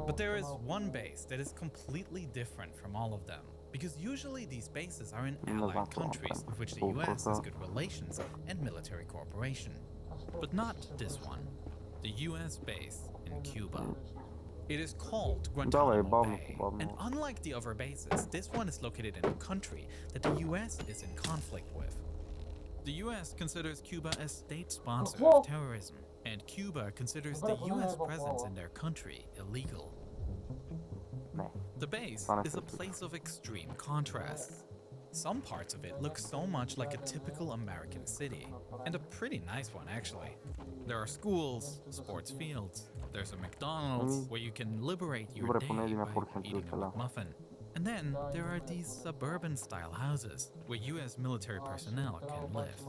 [SPEAKER 7] But there is one base that is completely different from all of them, because usually these bases are in allied countries with which the US has good relations and military cooperation. But not this one, the US base in Cuba. It is called Guantanamo Bay, and unlike the other bases, this one is located in a country that the US is in conflict with. The US considers Cuba a state sponsor of terrorism, and Cuba considers the US presence in their country illegal. The base is a place of extreme contrasts. Some parts of it look so much like a typical American city, and a pretty nice one actually. There are schools, sports fields, there's a McDonald's where you can liberate your day by eating a McMuffin. And then there are these suburban-style houses where US military personnel can live.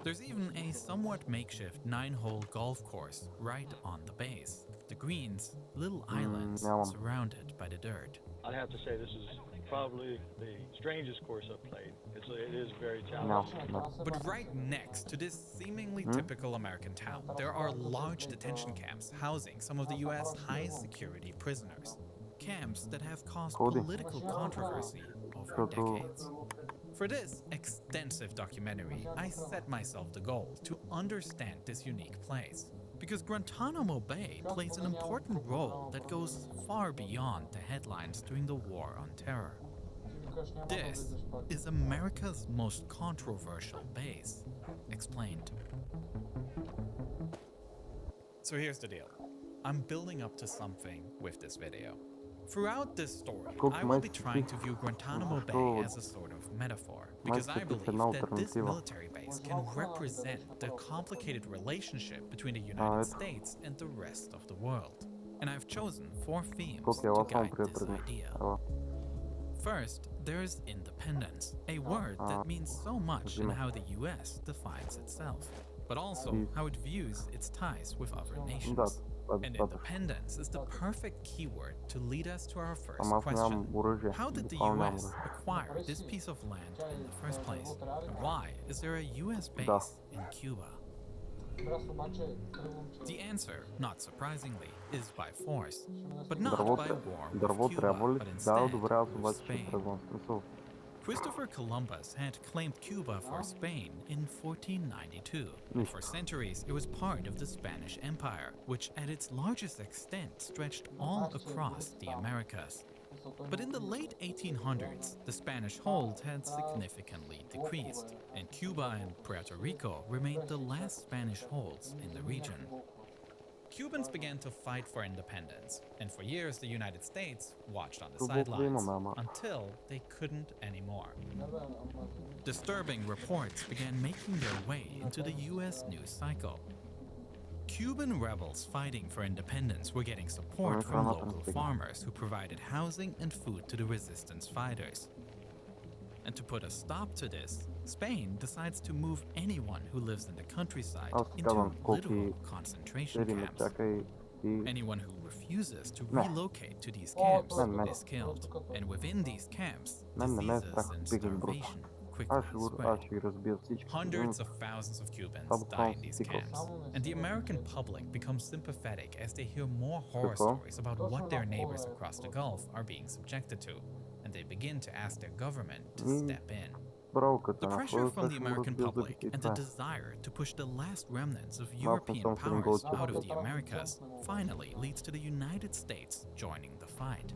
[SPEAKER 7] There's even a somewhat makeshift 9-hole golf course right on the base. The greens, little islands surrounded by the dirt.
[SPEAKER 9] I'd have to say this is probably the strangest course I've played. It is very challenging.
[SPEAKER 7] But right next to this seemingly typical American town, there are large detention camps housing some of the US highest security prisoners. Camps that have caused political controversy over decades. For this extensive documentary, I set myself the goal to understand this unique place. Because Guantanamo Bay plays an important role that goes far beyond the headlines during the War on Terror. This is America's most controversial base. Explained. So here's the deal. I'm building up to something with this video. Throughout this story, I will be trying to view Guantanamo Bay as a sort of metaphor, because I believe that this military base can represent the complicated relationship between the United States and the rest of the world. And I've chosen 4 themes to guide this idea. First, there's independence, a word that means so much in how the US defines itself, but also how it views its ties with other nations. And independence is the perfect keyword to lead us to our first question. How did the US acquire this piece of land in the first place? And why is there a US base in Cuba? The answer, not surprisingly, is by force, but not by war with Cuba, but instead with Spain. Christopher Columbus had claimed Cuba for Spain in 1492, and for centuries it was part of the Spanish Empire, which at its largest extent stretched all across the Americas. But in the late 1800s, the Spanish hold had significantly decreased, and Cuba and Puerto Rico remained the last Spanish holds in the region. Cubans began to fight for independence, and for years the United States watched on the sidelines, until they couldn't anymore. Disturbing reports began making their way into the US news cycle. Cuban rebels fighting for independence were getting support from local farmers who provided housing and food to the resistance fighters. And to put a stop to this, Spain decides to move anyone who lives in the countryside into literal concentration camps. Anyone who refuses to relocate to these camps is killed, and within these camps, diseases and starvation quickly spread. Hundreds of thousands of Cubans die in these camps, and the American public becomes sympathetic as they hear more horror stories about what their neighbors across the Gulf are being subjected to, and they begin to ask their government to step in. The pressure from the American public and the desire to push the last remnants of European powers out of the Americas finally leads to the United States joining the fight.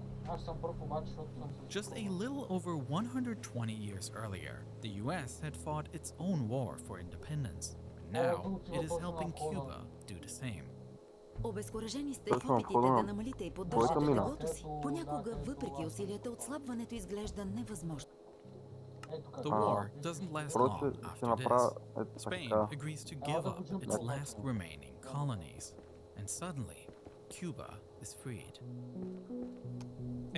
[SPEAKER 7] Just a little over 120 years earlier, the US had fought its own war for independence, and now it is helping Cuba do the same.
[SPEAKER 8] Обезкуражени сте в опитите да намалите и поддържате теглото си. Понякога, въпреки усилията, отслабването изглежда невъзможно.
[SPEAKER 7] The war doesn't last long after this. Spain agrees to give up its last remaining colonies, and suddenly, Cuba is freed.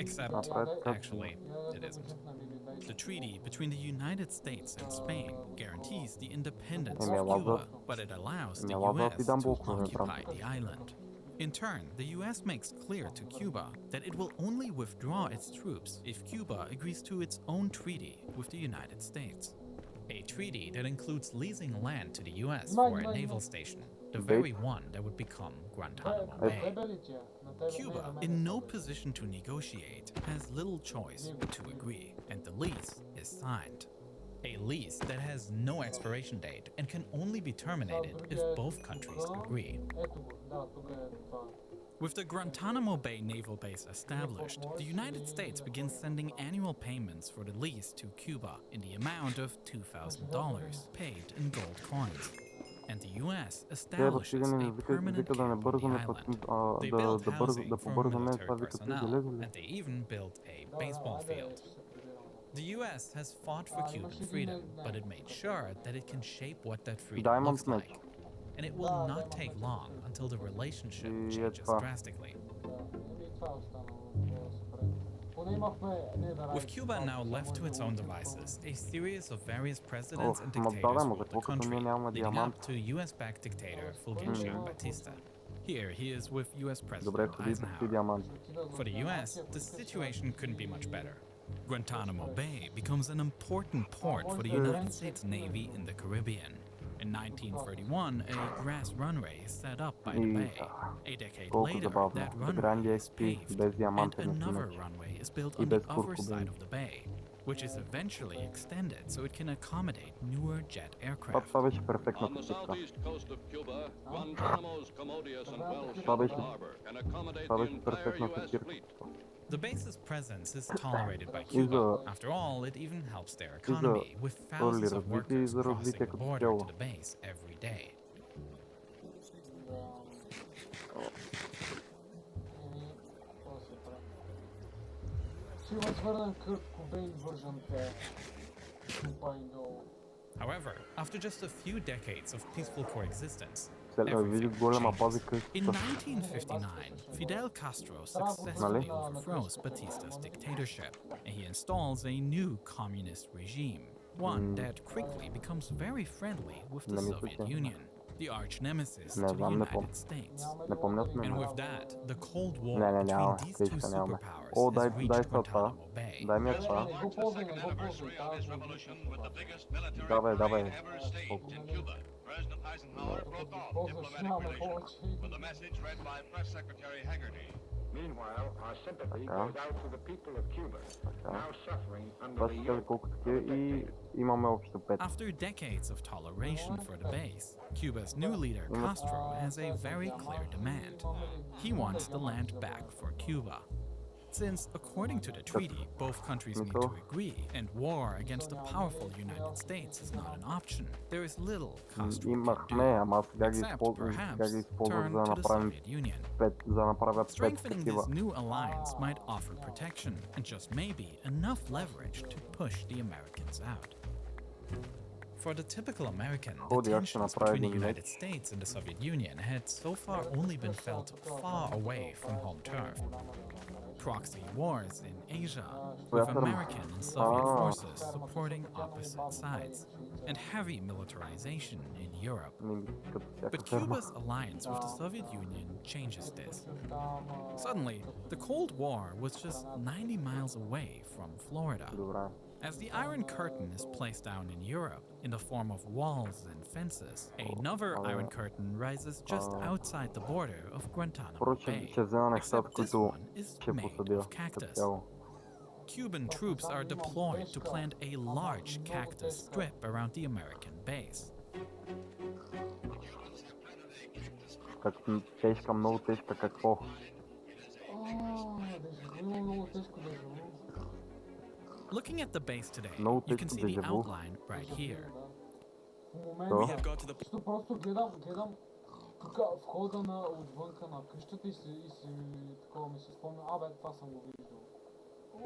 [SPEAKER 7] Except, actually, it isn't. The treaty between the United States and Spain guarantees the independence of Cuba, but it allows the US to occupy the island. In turn, the US makes clear to Cuba that it will only withdraw its troops if Cuba agrees to its own treaty with the United States. A treaty that includes leasing land to the US for a naval station, the very one that would become Guantanamo Bay. Cuba, in no position to negotiate, has little choice but to agree, and the lease is signed. A lease that has no expiration date and can only be terminated if both countries agree. With the Guantanamo Bay naval base established, the United States begins sending annual payments for the lease to Cuba in the amount of $2,000 paid in gold coins. And the US establishes a permanent camp on the island. They build housing for military personnel, and they even built a baseball field. The US has fought for Cuban freedom, but it made sure that it can shape what that freedom looks like. And it will not take long until the relationship changes drastically. With Cuba now left to its own devices, a series of various presidents and dictators ruled the country, leading up to US-backed dictator Fulgencio Batista. Here he is with US President Eisenhower. For the US, the situation couldn't be much better. Guantanamo Bay becomes an important port for the United States Navy in the Caribbean. In 1931, a grass runway is set up by the bay. A decade later, that runway is paved, and another runway is built on the other side of the bay, which is eventually extended so it can accommodate newer jet aircraft.
[SPEAKER 5] On the southeast coast of Cuba, Guantanamo's commodious and well-sheltered harbor can accommodate the entire U.S. fleet.
[SPEAKER 7] The base's presence is tolerated by Cuba. After all, it even helps their economy, with thousands of workers crossing the border to the base every day. However, after just a few decades of peaceful coexistence, everything changed. In 1959, Fidel Castro successfully overthrows Batista's dictatorship, and he installs a new communist regime, one that quickly becomes very friendly with the Soviet Union, the arch nemesis to the United States. And with that, the Cold War between these two superpowers has reached Guantanamo Bay.
[SPEAKER 5] The 42nd anniversary of his revolution with the biggest military parade ever staged in Cuba. President Eisenhower broke off diplomatic relations with a message read by Press Secretary Haggerty.
[SPEAKER 10] Meanwhile, our sympathy goes out to the people of Cuba, now suffering under the
[SPEAKER 7] After decades of toleration for the base, Cuba's new leader Castro has a very clear demand. He wants the land back for Cuba. Since, according to the treaty, both countries need to agree, and war against the powerful United States is not an option, there is little Castro can do, except perhaps turn to the Soviet Union. Strengthening this new alliance might offer protection, and just maybe enough leverage to push the Americans out. For the typical American, the tensions between the United States and the Soviet Union had so far only been felt far away from home turf. Proxy wars in Asia, with American and Soviet forces supporting opposite sides, and heavy militarization in Europe. But Cuba's alliance with the Soviet Union changes this. Suddenly, the Cold War was just 90 miles away from Florida. As the Iron Curtain is placed down in Europe, in the form of walls and fences, another Iron Curtain rises just outside the border of Guantanamo Bay, except this one is made of cactus. Cuban troops are deployed to plant a large cactus strip around the American base. Looking at the base today, you can see the outline right here.
[SPEAKER 2] We have got to the... Просто гледам тук входа отвънка на къщата и такова ми се спомня. Това съм го виждал.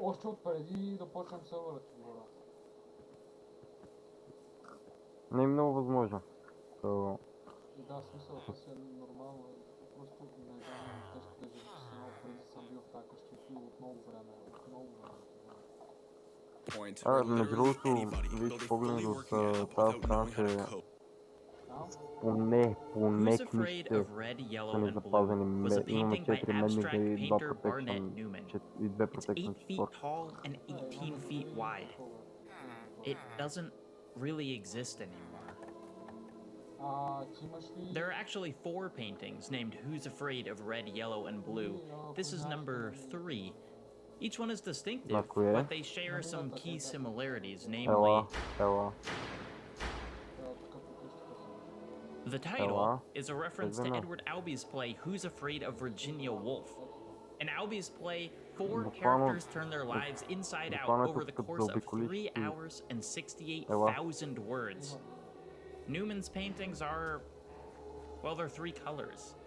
[SPEAKER 2] Още отпреди да почнем сървъра ти говоря.
[SPEAKER 1] Не е много възможно.
[SPEAKER 2] Да, смисълта си е нормално. Просто не знам, тежко да живи с едно преди съм бил в тази къща и от много време.
[SPEAKER 1] Между другото, виж погледни от тази страна, че поне книжите са ни запазени. Имаме 4 медни и 2 протекшн
[SPEAKER 13] tall and 18 feet wide. It doesn't really exist anymore. There are actually 4 paintings named Who's Afraid of Red, Yellow, and Blue. This is number 3. Each one is distinctive, but they share some key similarities, namely... The title is a reference to Edward Albee's play Who's Afraid of Virginia Woolf. In Albee's play, 4 characters turn their lives inside out over the course of 3 hours and 68,000 words. Newman's paintings are... well, they're 3 colors.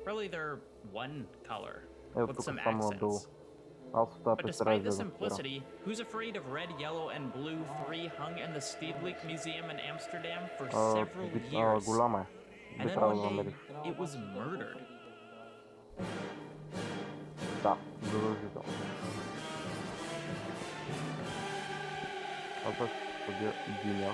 [SPEAKER 13] Really, they're 1 color, with some accents. But despite the simplicity, Who's Afraid of Red, Yellow, and Blue 3 hung in the Stedelijk Museum in Amsterdam for several years. And then one day, it was murdered.
[SPEAKER 1] Да, задължително. Аз ходя диня.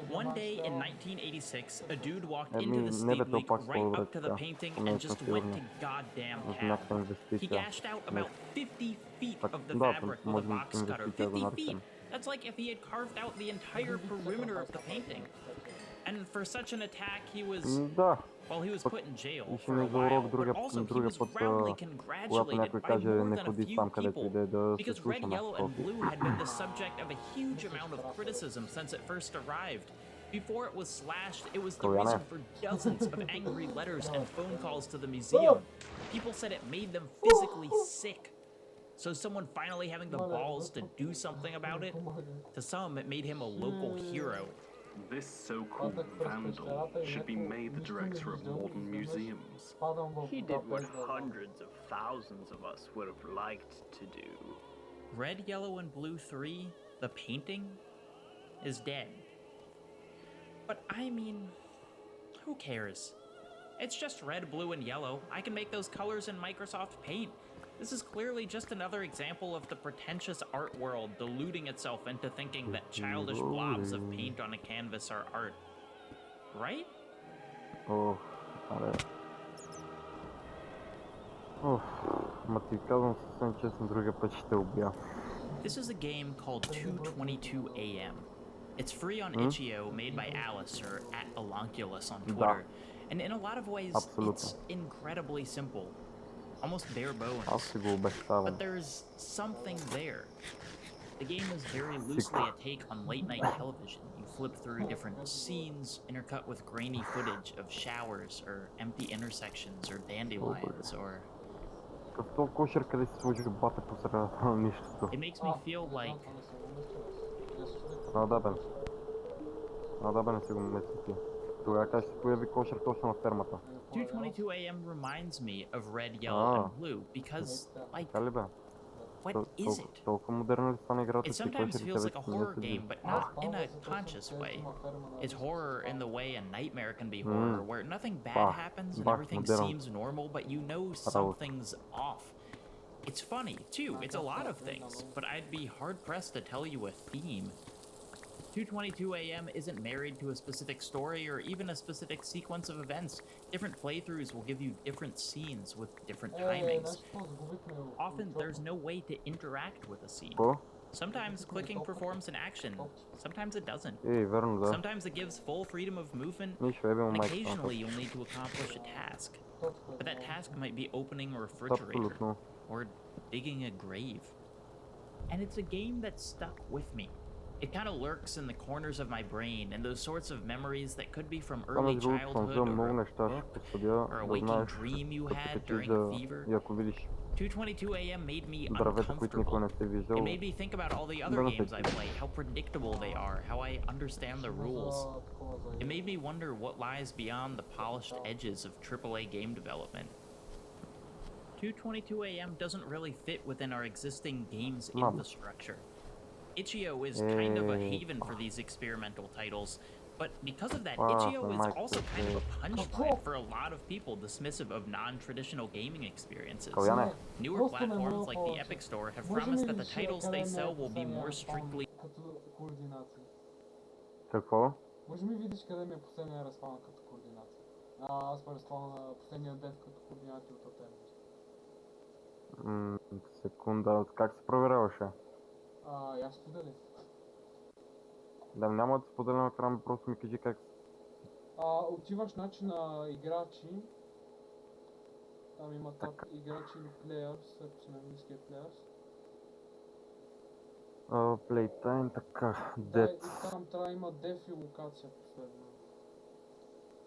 [SPEAKER 13] One day in 1986, a dude walked into the Steve League right up to the painting and just went to goddamn town. He gashed out about 50 feet of the fabric with a box cutter. 50 feet! That's like if he had carved out the entire perimeter of the painting. And for such an attack, he was put in jail for a while, but also he was roundly congratulated by more than a few people because red, yellow, and blue had been the subject of a huge amount of criticism since it first arrived. Before it was slashed, it was the reason for dozens of angry letters and phone calls to the museum. People said it made them physically sick. So someone finally having the balls to do something about it, to some it made him a local hero.
[SPEAKER 15] This so-called vandal should be made the director of modern museums.
[SPEAKER 17] He did what hundreds of thousands of us would have liked to do.
[SPEAKER 13] Red, Yellow, and Blue 3, the painting, is dead. But I mean, who cares? It's just red, blue, and yellow. I can make those colors in Microsoft Paint. This is clearly just another example of the pretentious art world deluding itself into thinking that childish blobs of paint on a canvas are art. Right? This is a game called 222 AM. It's free on itch.io, made by Alice, or @Alonculus on Twitter. And in a lot of ways, it's incredibly simple. Almost bare bones. But there's something there. The game is very loosely a take on late-night television. You flip through different scenes, intercut with grainy footage of showers, or empty intersections, or dandelions, or... It makes me feel like... 222 AM reminds me of Red, Yellow, and Blue because, like, what is it? It sometimes feels like a horror game, but not in a conscious way. It's horror in the way a nightmare can be horror, where nothing bad happens and everything seems normal, but you know something's off. It's funny, too. It's a lot of things, but I'd be hard-pressed to tell you a theme. 222 AM isn't married to a specific story or even a specific sequence of events. Different playthroughs will give you different scenes with different timings. Often, there's no way to interact with a scene. Sometimes clicking performs an action, sometimes it doesn't. Sometimes it gives full freedom of movement, and occasionally you'll need to accomplish a task. But that task might be opening a refrigerator, or digging a grave. And it's a game that's stuck with me. It kind of lurks in the corners of my brain, and those sorts of memories that could be from early childhood, or a book, or a waking dream you had during a fever. 222 AM made me uncomfortable. It made me think about all the other games I play, how predictable they are, how I understand the rules. It made me wonder what lies beyond the polished edges of AAA game development. 222 AM doesn't really fit within our existing games infrastructure. itch.io is kind of a haven for these experimental titles, but because of that, itch.io is also kind of a punchline for a lot of people dismissive of non-traditional gaming experiences. Newer platforms like the Epic Store have promised that the titles they sell will be more strictly...
[SPEAKER 2] Може ми видиш къде ми е последния разпална като координация? Аз разпална последния дев като координати от Атермус.
[SPEAKER 1] Секунда, как се проверяваше?
[SPEAKER 2] Я сподели.
[SPEAKER 1] Да, няма да споделям екран, просто ми кажи как...
[SPEAKER 2] Отиваш начин на играчи. Там има играчи или players, ако си на английския players.
[SPEAKER 1] Playtime, така,
[SPEAKER 2] Да, и там трябва има def и локация последно.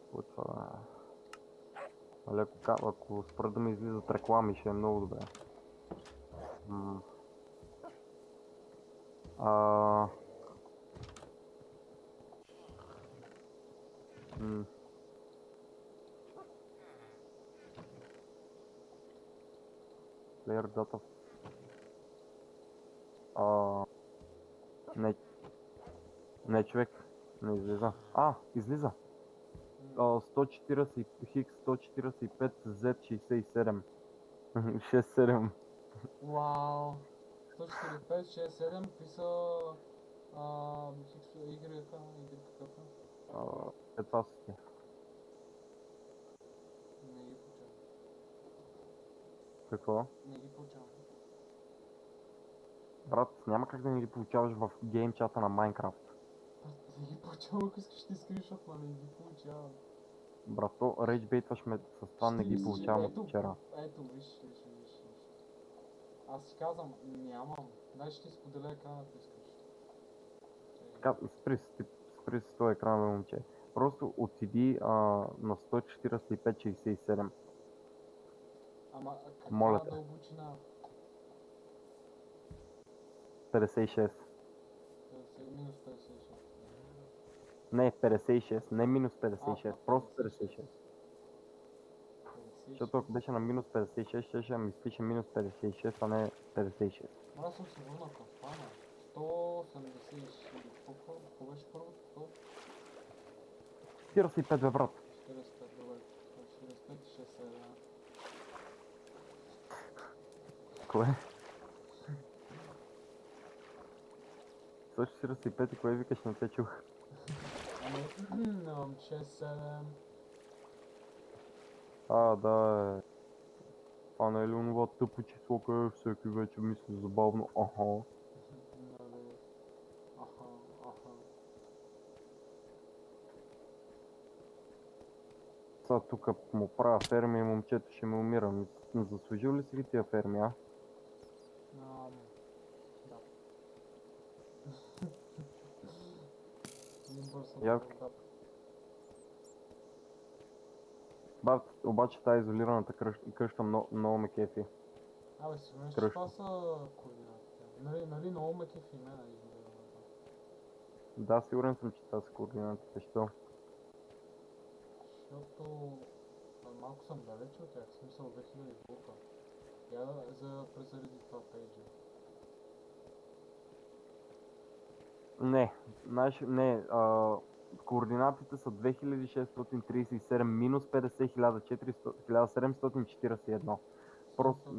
[SPEAKER 1] Какво това е? Ако според да ми излизат реклами, ще е много добре. Player data. Не, човек. Не излиза. Излиза. 140 Хикс 145 Z67. 67.
[SPEAKER 2] Вау. 145, 67, какви са Y какъв е?
[SPEAKER 1] Етасите.
[SPEAKER 2] Не ги получавам.
[SPEAKER 1] Какво?
[SPEAKER 2] Не ги получавам.
[SPEAKER 1] Брат, няма как да не ги получаваш в гейм чата на Майнкрафт.
[SPEAKER 2] Не ги получавам, ако искаш ти скриншот, ма не ги получавам.
[SPEAKER 1] Брато, рейджбейтваш ме с това, не ги получавам от вчера.
[SPEAKER 2] Ето, виж. Аз си казвам, нямам. Дай ще ти споделя екрана, ако искаш.
[SPEAKER 1] Така, спри с този екран, бе, момче. Просто отиди на 145-67.
[SPEAKER 2] Ама
[SPEAKER 1] Моля
[SPEAKER 2] каква
[SPEAKER 1] те.
[SPEAKER 2] дълбочина?
[SPEAKER 1] 56.
[SPEAKER 2] Минус 56.
[SPEAKER 1] Не, 56, не минус 56, просто 56. Защото ако беше на минус 56, ще ми изпише минус 56, а не 56.
[SPEAKER 2] Аз съм се върнал към спана. 186. Какво беше първото?
[SPEAKER 1] 45, бе, брат.
[SPEAKER 2] 45, добре. 45 и 6 е, да.
[SPEAKER 1] Кое? 145 и кое викаш, не те чух.
[SPEAKER 2] Ами, 6-7.
[SPEAKER 1] Да, това не е ли онова тъпо число, къде всеки вече мисли забавно? Аха.
[SPEAKER 2] Нали, аха.
[SPEAKER 1] Сега тук му правя ферми и момчето ще ме умира. Заслужил ли си ги тия ферми, а?
[SPEAKER 2] Да.
[SPEAKER 1] Брат, обаче тази изолираната къща много ме кефи.
[SPEAKER 2] Абе, сигурно, че това са координатите. Нали много ме кефи имена изолираната.
[SPEAKER 1] Да, сигурен съм, че това са координатите. Що?
[SPEAKER 2] Защото малко съм далече от тях, в смисъл 2000 блока. Я за презареди това пейджа.
[SPEAKER 1] Не, координатите са 2637 минус 50 1741. Просто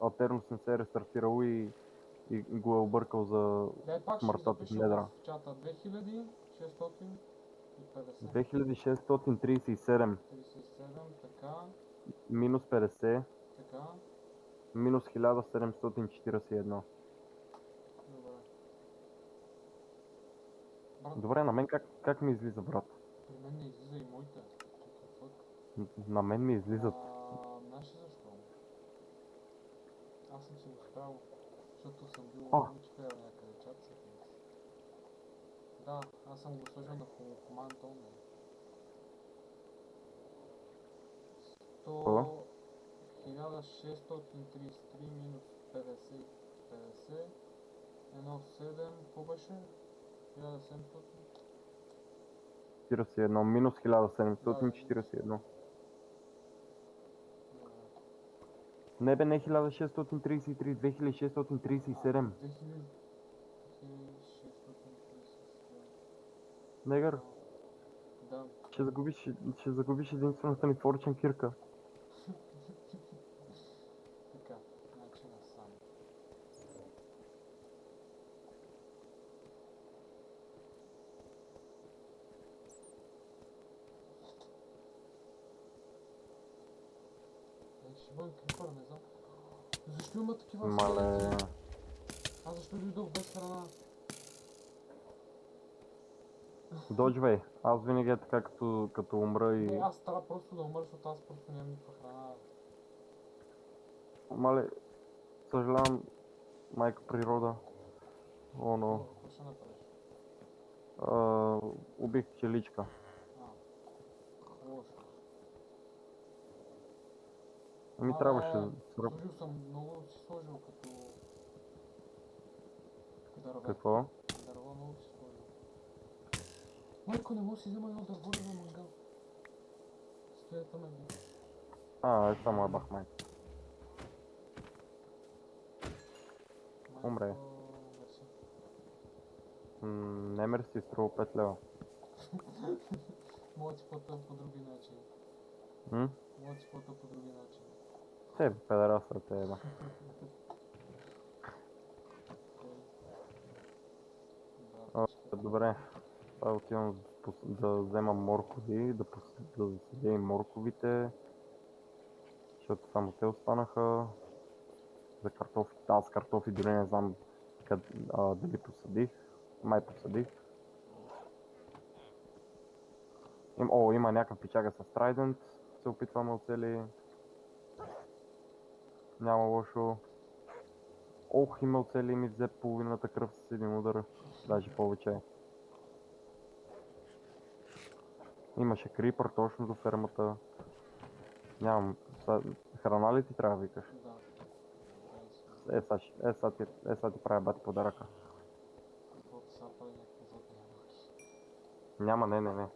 [SPEAKER 1] алтерно съм се рестартирал и го е объркал за смъртта в недра.
[SPEAKER 2] В чата 2650.
[SPEAKER 1] 2637
[SPEAKER 2] така.
[SPEAKER 1] Минус 50.
[SPEAKER 2] Така.
[SPEAKER 1] Минус 1741. Добре, на мен как ми излиза, брат?
[SPEAKER 2] При мен не излиза и моите.
[SPEAKER 1] На мен ми излизат.
[SPEAKER 2] Знаеш ли защо? Аз съм си го справил, защото съм бил мултиплеер някъде чат settings. Да, аз съм го сложил на command only. 1633 минус 50, 1,7, какво беше? 1700?
[SPEAKER 1] 41, минус 1741. Не бе, не 1633, 2637. Негър.
[SPEAKER 2] Да.
[SPEAKER 1] Ще загубиш единствената ни форчен кирка.
[SPEAKER 2] Така, значи насам. Ще бъдем крипър, не знам. Защо има такива скелети? Аз защо дойдох без храна?
[SPEAKER 1] Доджвай, аз винаги е така като умра и...
[SPEAKER 2] Не, аз трябва просто да умра, защото аз просто нямам никаква храна.
[SPEAKER 1] Мале, съжалявам, майка природа. О, но...
[SPEAKER 2] Какво ще направиш?
[SPEAKER 1] Убих пчеличка.
[SPEAKER 2] Лошо.
[SPEAKER 1] Ами трябваше...
[SPEAKER 2] Сложил съм, много си сложил като... дърва.
[SPEAKER 1] Какво?
[SPEAKER 2] Дърва много си сложил. Майко, не мога си взема едно дърво за мангал. Стоята ме би.
[SPEAKER 1] Само бах майка. Умре. Не мерси, струва 5 лева.
[SPEAKER 2] Мога ти плата по други начини. Мога ти плата по други начини.
[SPEAKER 1] Те, педераса те еба. Добре, сега отивам да взема моркови, да засадя и морковите, защото само те останаха. За картофи, аз картофи дори не знам дали посадих, май посадих. Има някакъв пичага с Trident, се опитваме оцели. Няма лошо. Има оцели и ми взе половината кръв с един удар, даже повече. Имаше крипър точно до фермата. Нямам. Храна ли ти трябва викаш? Сега ти правя бати подаръка. Няма, не.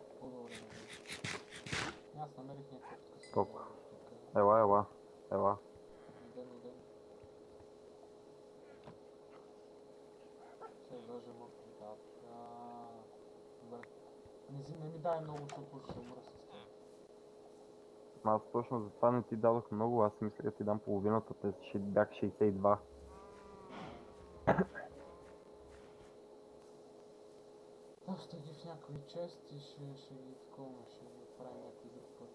[SPEAKER 2] Аз намерих някакъв
[SPEAKER 1] Толкова. Ела.
[SPEAKER 2] Идем. Ще изложим морковите. Добре. Не ми дай много, защото ще умра с това.
[SPEAKER 1] Аз точно за това не ти дадох много, аз мисля да ти дам половината, те бях 62.
[SPEAKER 2] Още ги в някои чести, ще ги такова, ще ги правим някой друг път.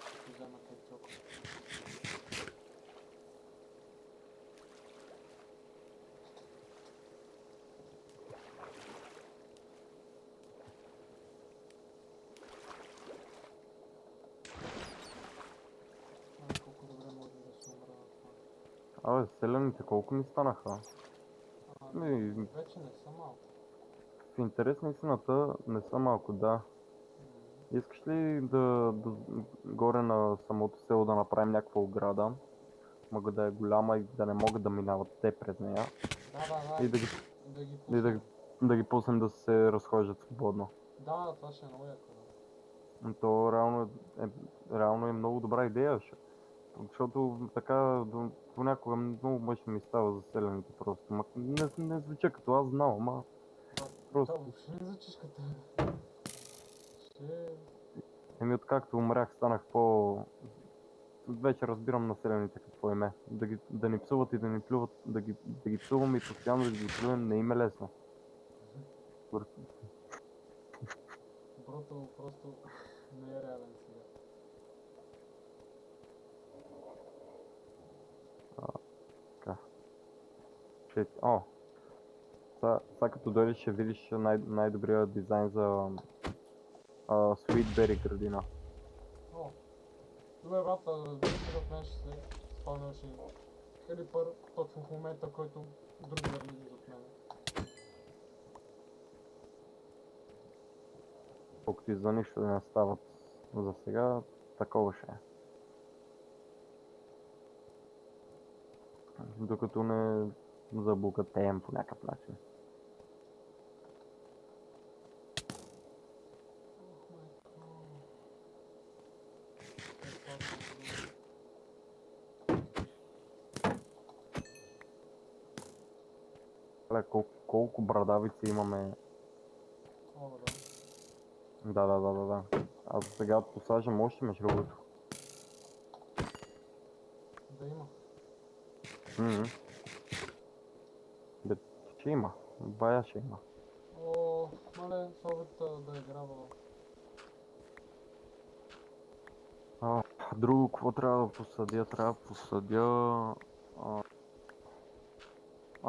[SPEAKER 2] Ще взема кетчуп. Колко добре може да се умра на това.
[SPEAKER 1] Селените колко ни станаха?
[SPEAKER 2] Вече не са малко.
[SPEAKER 1] В интерес на истината не са малко, да. Искаш ли да горе на самото село да направим някаква ограда? Мога да е голяма и да не могат да минават те през нея.
[SPEAKER 2] Да.
[SPEAKER 1] И да ги пуснем да се разхождат свободно.
[SPEAKER 2] Да, това ще е много яко.
[SPEAKER 1] То реално е много добра идея, защото така понякога много мъчно ми става за селените просто. Не звуча като аз знам, ама просто.
[SPEAKER 2] Въобще не звучиш като...
[SPEAKER 1] Откакто умрях, станах вече разбирам населените какво им е. Да ни псуват и да ни плюват, да ги псувам и постоянно да ги плювам, не им е лесно.
[SPEAKER 2] Брото просто не е реален сега.
[SPEAKER 1] Така. Сега като дойдеш ще видиш най-добрия дизайн за Sweetberry градина.
[SPEAKER 2] Добре, брат, разбира се, в мен ще се спомняш и Крипър точно в момента, който други да влиза от мен.
[SPEAKER 1] Колкото и за нищо да не стават за сега, такова ще е. Докато не забогатеем по някакъв начин. Колко брадавици имаме. Да. Аз сега посаждам още между другото.
[SPEAKER 2] Да има.
[SPEAKER 1] Ще има. Бая ще има.
[SPEAKER 2] Мале, совета да е грабала.
[SPEAKER 1] Друго, какво трябва да посадя? Трябва да посадя...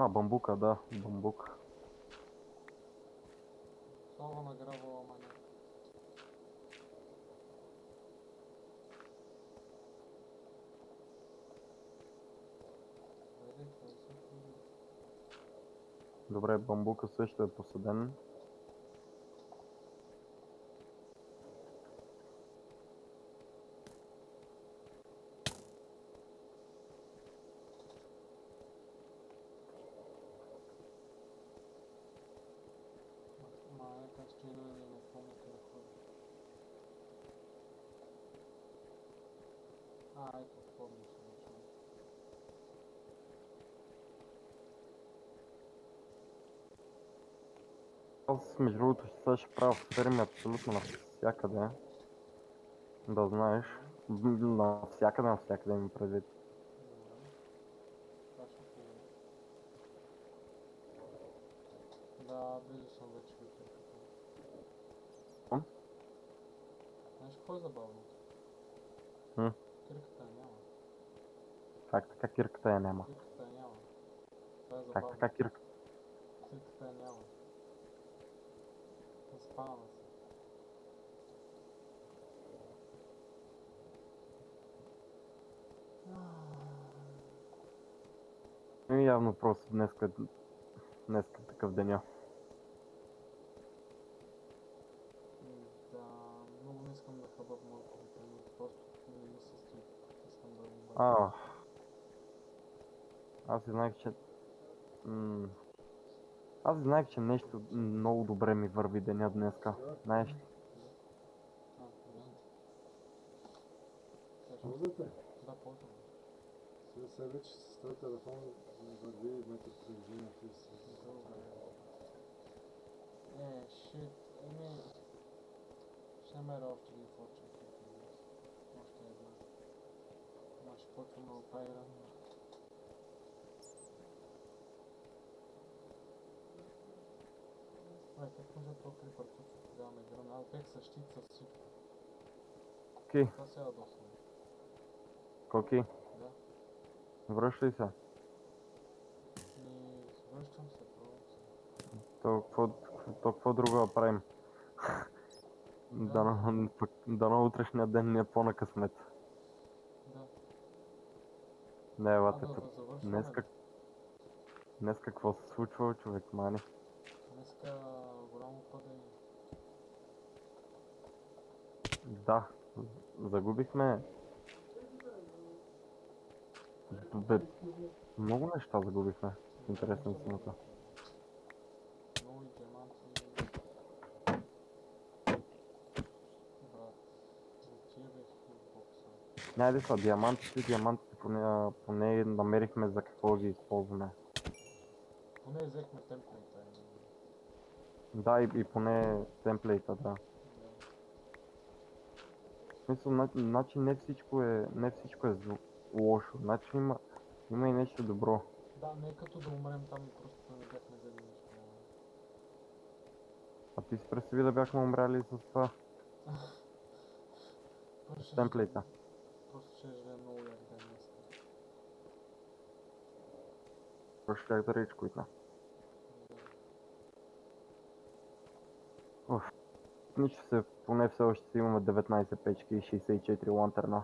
[SPEAKER 1] бамбука, да, бамбук.
[SPEAKER 2] Сова на грабала, маня.
[SPEAKER 1] Добре, бамбука също е посаден.
[SPEAKER 2] Как стои на не помня къде ходи. Ето, помня се вече.
[SPEAKER 1] Аз между другото ще правя ферми абсолютно навсякъде. Да знаеш. Навсякъде ми предвид.
[SPEAKER 2] Да, близо съм вече до кирката. Знаеш какво е забавно? Кирката я няма.
[SPEAKER 1] Как така кирката я няма?
[SPEAKER 2] Кирката я няма. Това е
[SPEAKER 1] Как
[SPEAKER 2] забавно.
[SPEAKER 1] така кирката?
[SPEAKER 2] Кирката я няма. Заспаваме се.
[SPEAKER 1] И явно просто днеска такъв деня.
[SPEAKER 2] Да, много не искам да хъбам морковите, но просто не ми се стои. Искам да го бъда.
[SPEAKER 1] Аз и знаех, че нещо много добре ми върви деня днеска. Знаеш ли?
[SPEAKER 2] Ползвате? Да, ползвам.
[SPEAKER 14] Сега вече с този телефон върви метър приложение в
[SPEAKER 2] Shit. Ще намеря още един форчен. Още една. Ама ще почвам много тази игра. Как може то крипър точно тогава ме гръмна? Аз бях същит с всичко.
[SPEAKER 1] Окей.
[SPEAKER 2] Това се ядосвам.
[SPEAKER 1] Коки?
[SPEAKER 2] Да.
[SPEAKER 1] Връщай се.
[SPEAKER 2] Връщам се, пробвам се.
[SPEAKER 1] То какво друго да правим? Дано утрешния ден ни е по-накъсмет.
[SPEAKER 2] Да.
[SPEAKER 1] Не, елате тук. Днес какво се случва, човек, мани?
[SPEAKER 2] Днеска голямо падение.
[SPEAKER 1] Да, загубихме... Много неща загубихме. Интересна истината.
[SPEAKER 2] Нови диаманти. Брат, отивах в бокса.
[SPEAKER 1] Найде са диамантите поне намерихме за какво ги използваме.
[SPEAKER 2] Поне взехме темплейта.
[SPEAKER 1] Да, и поне темплейта, да. В смисъл, значи не всичко е лошо, значи има и нещо добро.
[SPEAKER 2] Да, не е като да умрем там и просто не бяхме взели нищо.
[SPEAKER 1] А ти си представи да бяхме умряли с това? С темплейта.
[SPEAKER 2] Просто ще живея много як ден днес.
[SPEAKER 1] Просто щях да речь куйтна. Нищо се, поне все още си имаме 19 печки и 64 лантерна.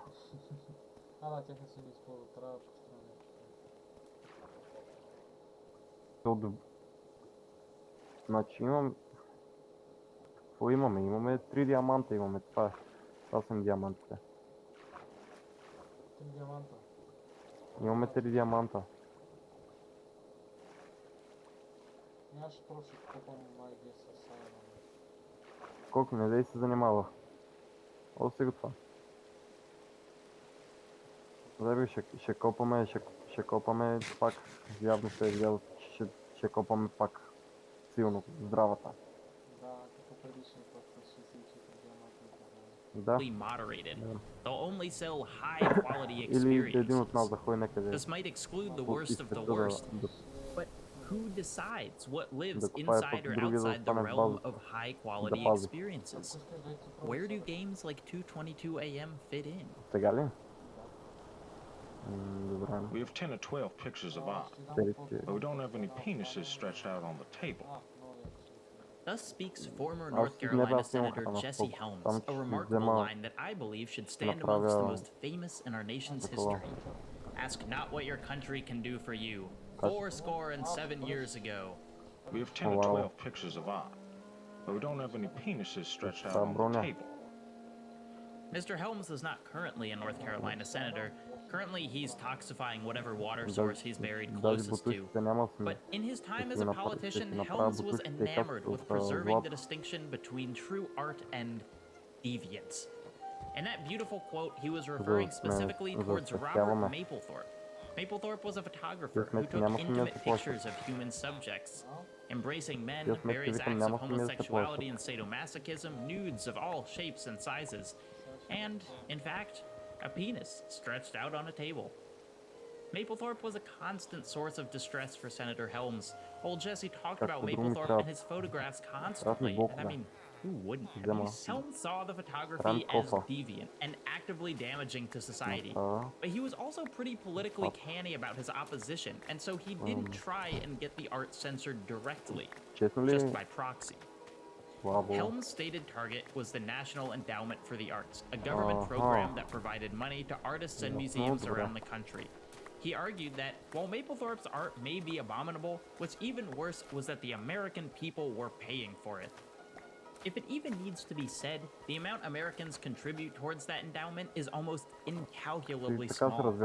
[SPEAKER 2] Да, тях не се ги използва, трябва да
[SPEAKER 1] построя. Значи имам... Какво имаме? Имаме 3 диаманта, имаме това. Това са диамантите.
[SPEAKER 2] 3 диаманта?
[SPEAKER 1] Имаме 3 диаманта.
[SPEAKER 2] Аз ще просто купам майги с сайрон.
[SPEAKER 1] Колко не дей се занимава. О, сега това. Заби, ще копаме пак. Явно се е видял, че ще копаме пак силно здравата.
[SPEAKER 2] Да, като предишния път с 64 диаманта.
[SPEAKER 1] Да.
[SPEAKER 13] They'll only sell high-quality experiences. This might exclude the worst of the worst, but who decides what lives inside or outside the realm of high-quality experiences? Where do games like 2:22 AM fit in?
[SPEAKER 1] Сега ли?
[SPEAKER 10] We have 10 or 12 pictures of art, but we don't have any penises stretched out on the table.
[SPEAKER 13] Thus speaks former North Carolina Senator Jesse Helms, a remarkable line that I believe should stand amongst the most famous in our nation's history. Ask not what your country can do for you. 407 years ago.
[SPEAKER 10] We have 10 or 12 pictures of art, but we don't have any penises stretched out on the table.
[SPEAKER 13] Mr. Helms is not currently a North Carolina senator. Currently, he's toxifying whatever water source he's buried closest to. But in his time as a politician, Helms was enamored with preserving the distinction between true art and deviance. In that beautiful quote, he was referring specifically towards Robert Mapplethorpe. Mapplethorpe was a photographer who took intimate pictures of human subjects, embracing men, various acts of homosexuality and sadomasochism, nudes of all shapes and sizes, and, in fact, a penis stretched out on a table. Mapplethorpe was a constant source of distress for Senator Helms, Well, Jesse talked about Mapplethorpe and his photographs constantly, and I mean, who wouldn't? Helms saw the photography as deviant and actively damaging to society, but he was also pretty politically canny about his opposition, and so he didn't try and get the art censored directly, just by proxy. Helms' stated target was the National Endowment for the Arts, a government program that provided money to artists and museums around the country. He argued that while Mapplethorpe's art may be abominable, what's even worse was that the American people were paying for it. If it even needs to be said, the amount Americans contribute towards that endowment is almost incalculably small.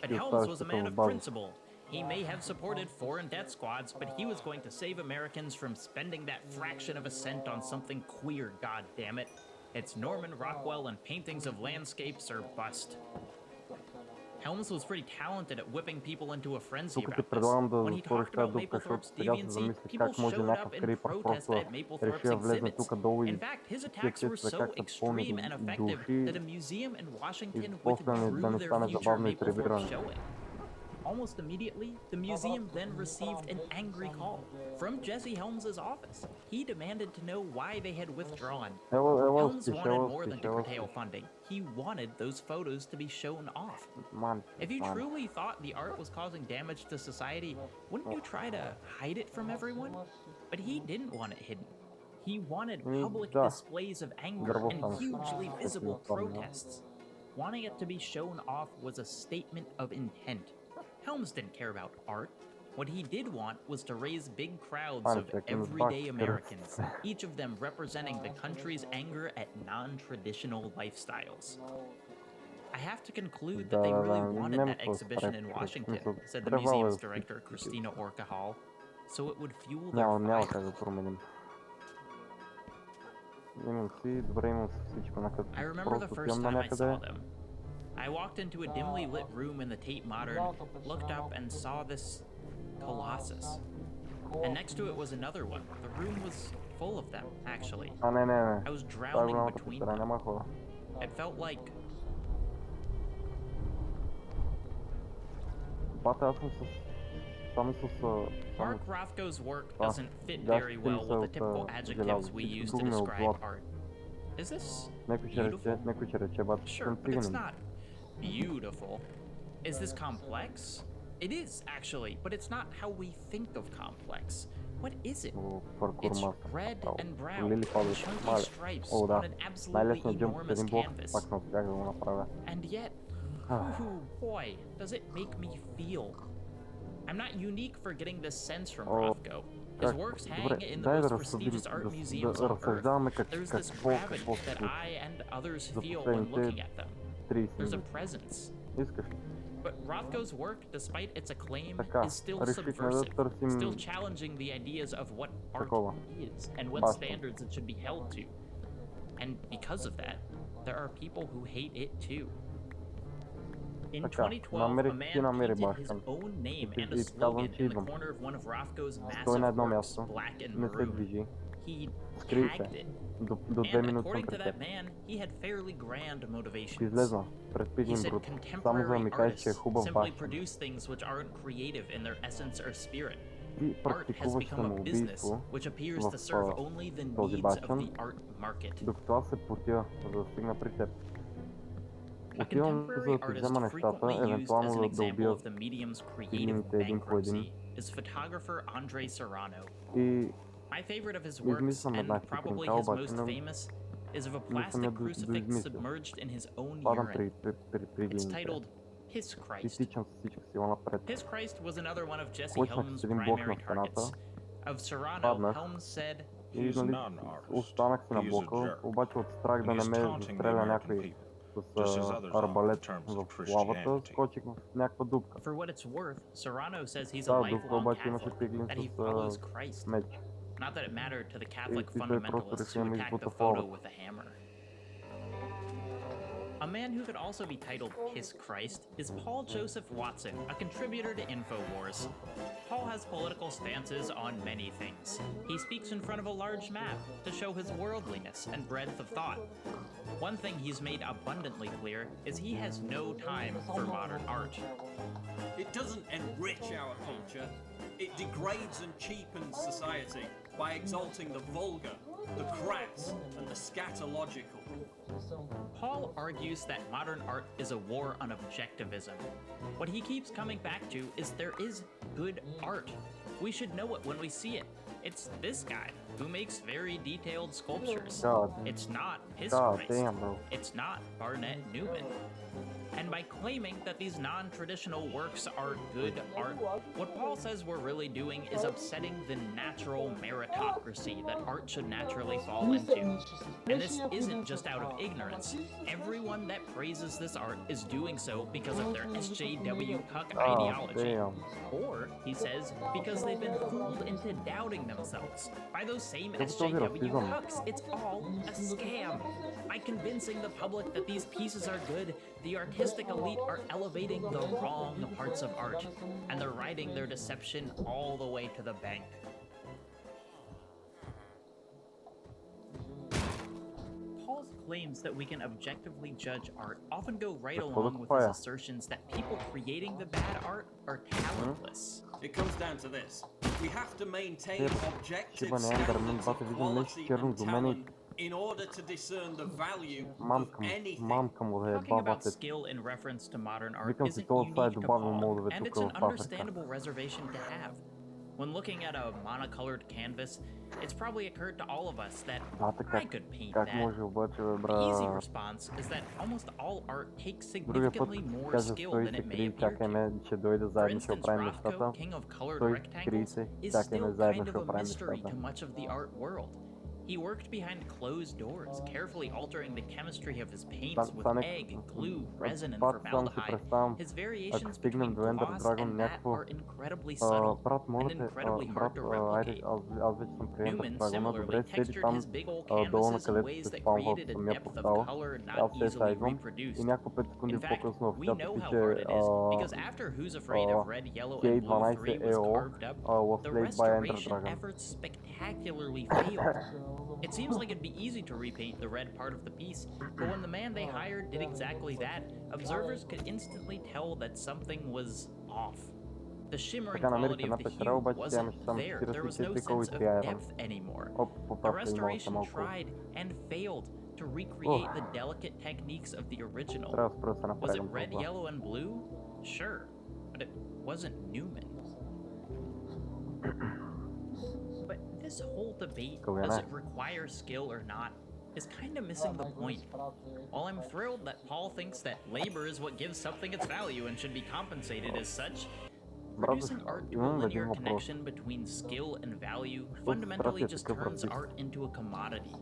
[SPEAKER 13] But Helms was a man of principle. He may have supported foreign death squads, but he was going to save Americans from spending that fraction of a cent on something queer, goddammit. It's Norman Rockwell and paintings of landscapes or bust. Helms was pretty talented at whipping people into a frenzy about this. When he talked about Mapplethorpe's deviancy, people showed up in protest at Mapplethorpe's exhibits. In fact, his attacks were so extreme and effective that a museum in Washington withdrew their future Mapplethorpe showing. Almost immediately, the museum then received an angry call from Jesse Helms's office. He demanded to know why they had withdrawn. Helms wanted more than to curtail funding. He wanted those photos to be shown off. If you truly thought the art was causing damage to society, wouldn't you try to hide it from everyone? But he didn't want it hidden. He wanted public displays of anger and hugely visible protests. Wanting it to be shown off was a statement of intent. Helms didn't care about art. What he did want was to raise big crowds of everyday Americans, each of them representing the country's anger at non-traditional lifestyles. I have to conclude that they really wanted that exhibition in Washington, said the museum's director, Christina Orca Hall, so it would fuel their fire. I remember the first time I saw them. I walked into a dimly lit room in the Tate Modern, looked up and saw this colossus. And next to it was another one. The room was full of them, actually. I was drowning between them. It felt like... Mark Rothko's work doesn't fit very well with the typical adjectives we use to describe art. Is this beautiful? Sure, but it's not beautiful. Is this complex? It is, actually, but it's not how we think of complex. What is it? It's red and brown, chunky stripes on an absolutely enormous canvas. And yet, oh boy, does it make me feel. I'm not unique for getting this sense from Rothko. His works hang in the most prestigious art museums on Earth. There's this gravity that I and others feel when looking at them. There's a presence. But Rothko's work, despite its acclaim, is still subversive, still challenging the ideas of what art is and what standards it should be held to. And because of that, there are people who hate it too. In 2012, a man painted his own name and a slogan in the corner of one of Rothko's massive works, Black and Maroon. He tagged it. And according to that man, he had fairly grand motivations. He said contemporary artists simply produce things which aren't creative in their essence or spirit. Art has become a business which appears to serve only the needs of the art market. A contemporary artist frequently used as an example of the medium's creative bankruptcy is photographer Andre Serrano. My favorite of his works, and probably his most famous, is of a plastic crucifix submerged in his own urine. It's titled Piss Christ. Piss Christ was another one of Jesse Helms' primary targets. Of Serrano, Helms said,
[SPEAKER 18] "He's not an artist, he's a jerk, and he's taunting the American people, just as others are in terms of Christianity."
[SPEAKER 13] For what it's worth, Serrano says he's a lifelong Catholic, that he follows Christ. Not that it mattered to the Catholic fundamentalists who attacked the photo with a hammer. A man who could also be titled Piss Christ is Paul Joseph Watson, a contributor to InfoWars. Paul has political stances on many things. He speaks walks in front of a large map to show his worldliness and breadth of thought. One thing he's made abundantly clear is he has no time for modern art.
[SPEAKER 16] It doesn't enrich our culture, it degrades and cheapens society by exalting the vulgar, the crass, and the scatological.
[SPEAKER 13] Paul argues that modern art is a war on objectivism. What he keeps coming back to is there is good art. We should know it when we see it. It's this guy who makes very detailed sculptures. It's not his Christ. It's not Barnett Newman. And by claiming that these non-traditional works are good art, what Paul says we're really doing is upsetting the natural meritocracy that art should naturally fall into. And this isn't just out of ignorance. Everyone that praises this art is doing so because of their SJW cuck ideology. Or, he says, because they've been fooled into doubting themselves by those same SJW cucks. It's all a scam. By convincing the public that these pieces are good, the artistic elite are elevating the wrong parts of art, and they're riding their deception all the way to the bank. Paul's claims that we can objectively judge art often go right along with his assertions that people creating the bad art are talentless.
[SPEAKER 16] It comes down to this. We have to maintain objective standards of quality and talent in order to discern the value of anything.
[SPEAKER 13] Talking about skill in reference to modern art isn't unique to Paul, and it's an understandable reservation to have. When looking at a monocolored canvas, it's probably occurred to all of us that I could paint that. The easy response is that almost all art takes significantly more skill than it may appear to. For instance, Rothko, king of colored rectangles, is still kind of a mystery to much of the art world. He worked behind closed doors, carefully altering the chemistry of his paints with egg, glue, resin, and formaldehyde. His variations between gloss and matte are incredibly subtle and incredibly hard to replicate. Newman similarly textured his big old canvases in ways that created a depth of color not easily reproduced. In fact, we know how hard it is because after Who's Afraid of Red, Yellow, and Blue 3 was carved up, the restoration efforts spectacularly failed. It seems like it'd be easy to repaint the red part of the piece, but when the man they hired did exactly that, observers could instantly tell that something was off. The shimmering quality of the hue wasn't there. There was no sense of depth anymore. The restoration tried and failed to recreate the delicate techniques of the original. Was it red, yellow, and blue? Sure, but it wasn't Newman. But this whole debate, does it require skill or not, is kind of missing the point. While I'm thrilled that Paul thinks that labor is what gives something its value and should be compensated as such, reducing art to a linear connection between skill and value fundamentally just turns art into a commodity.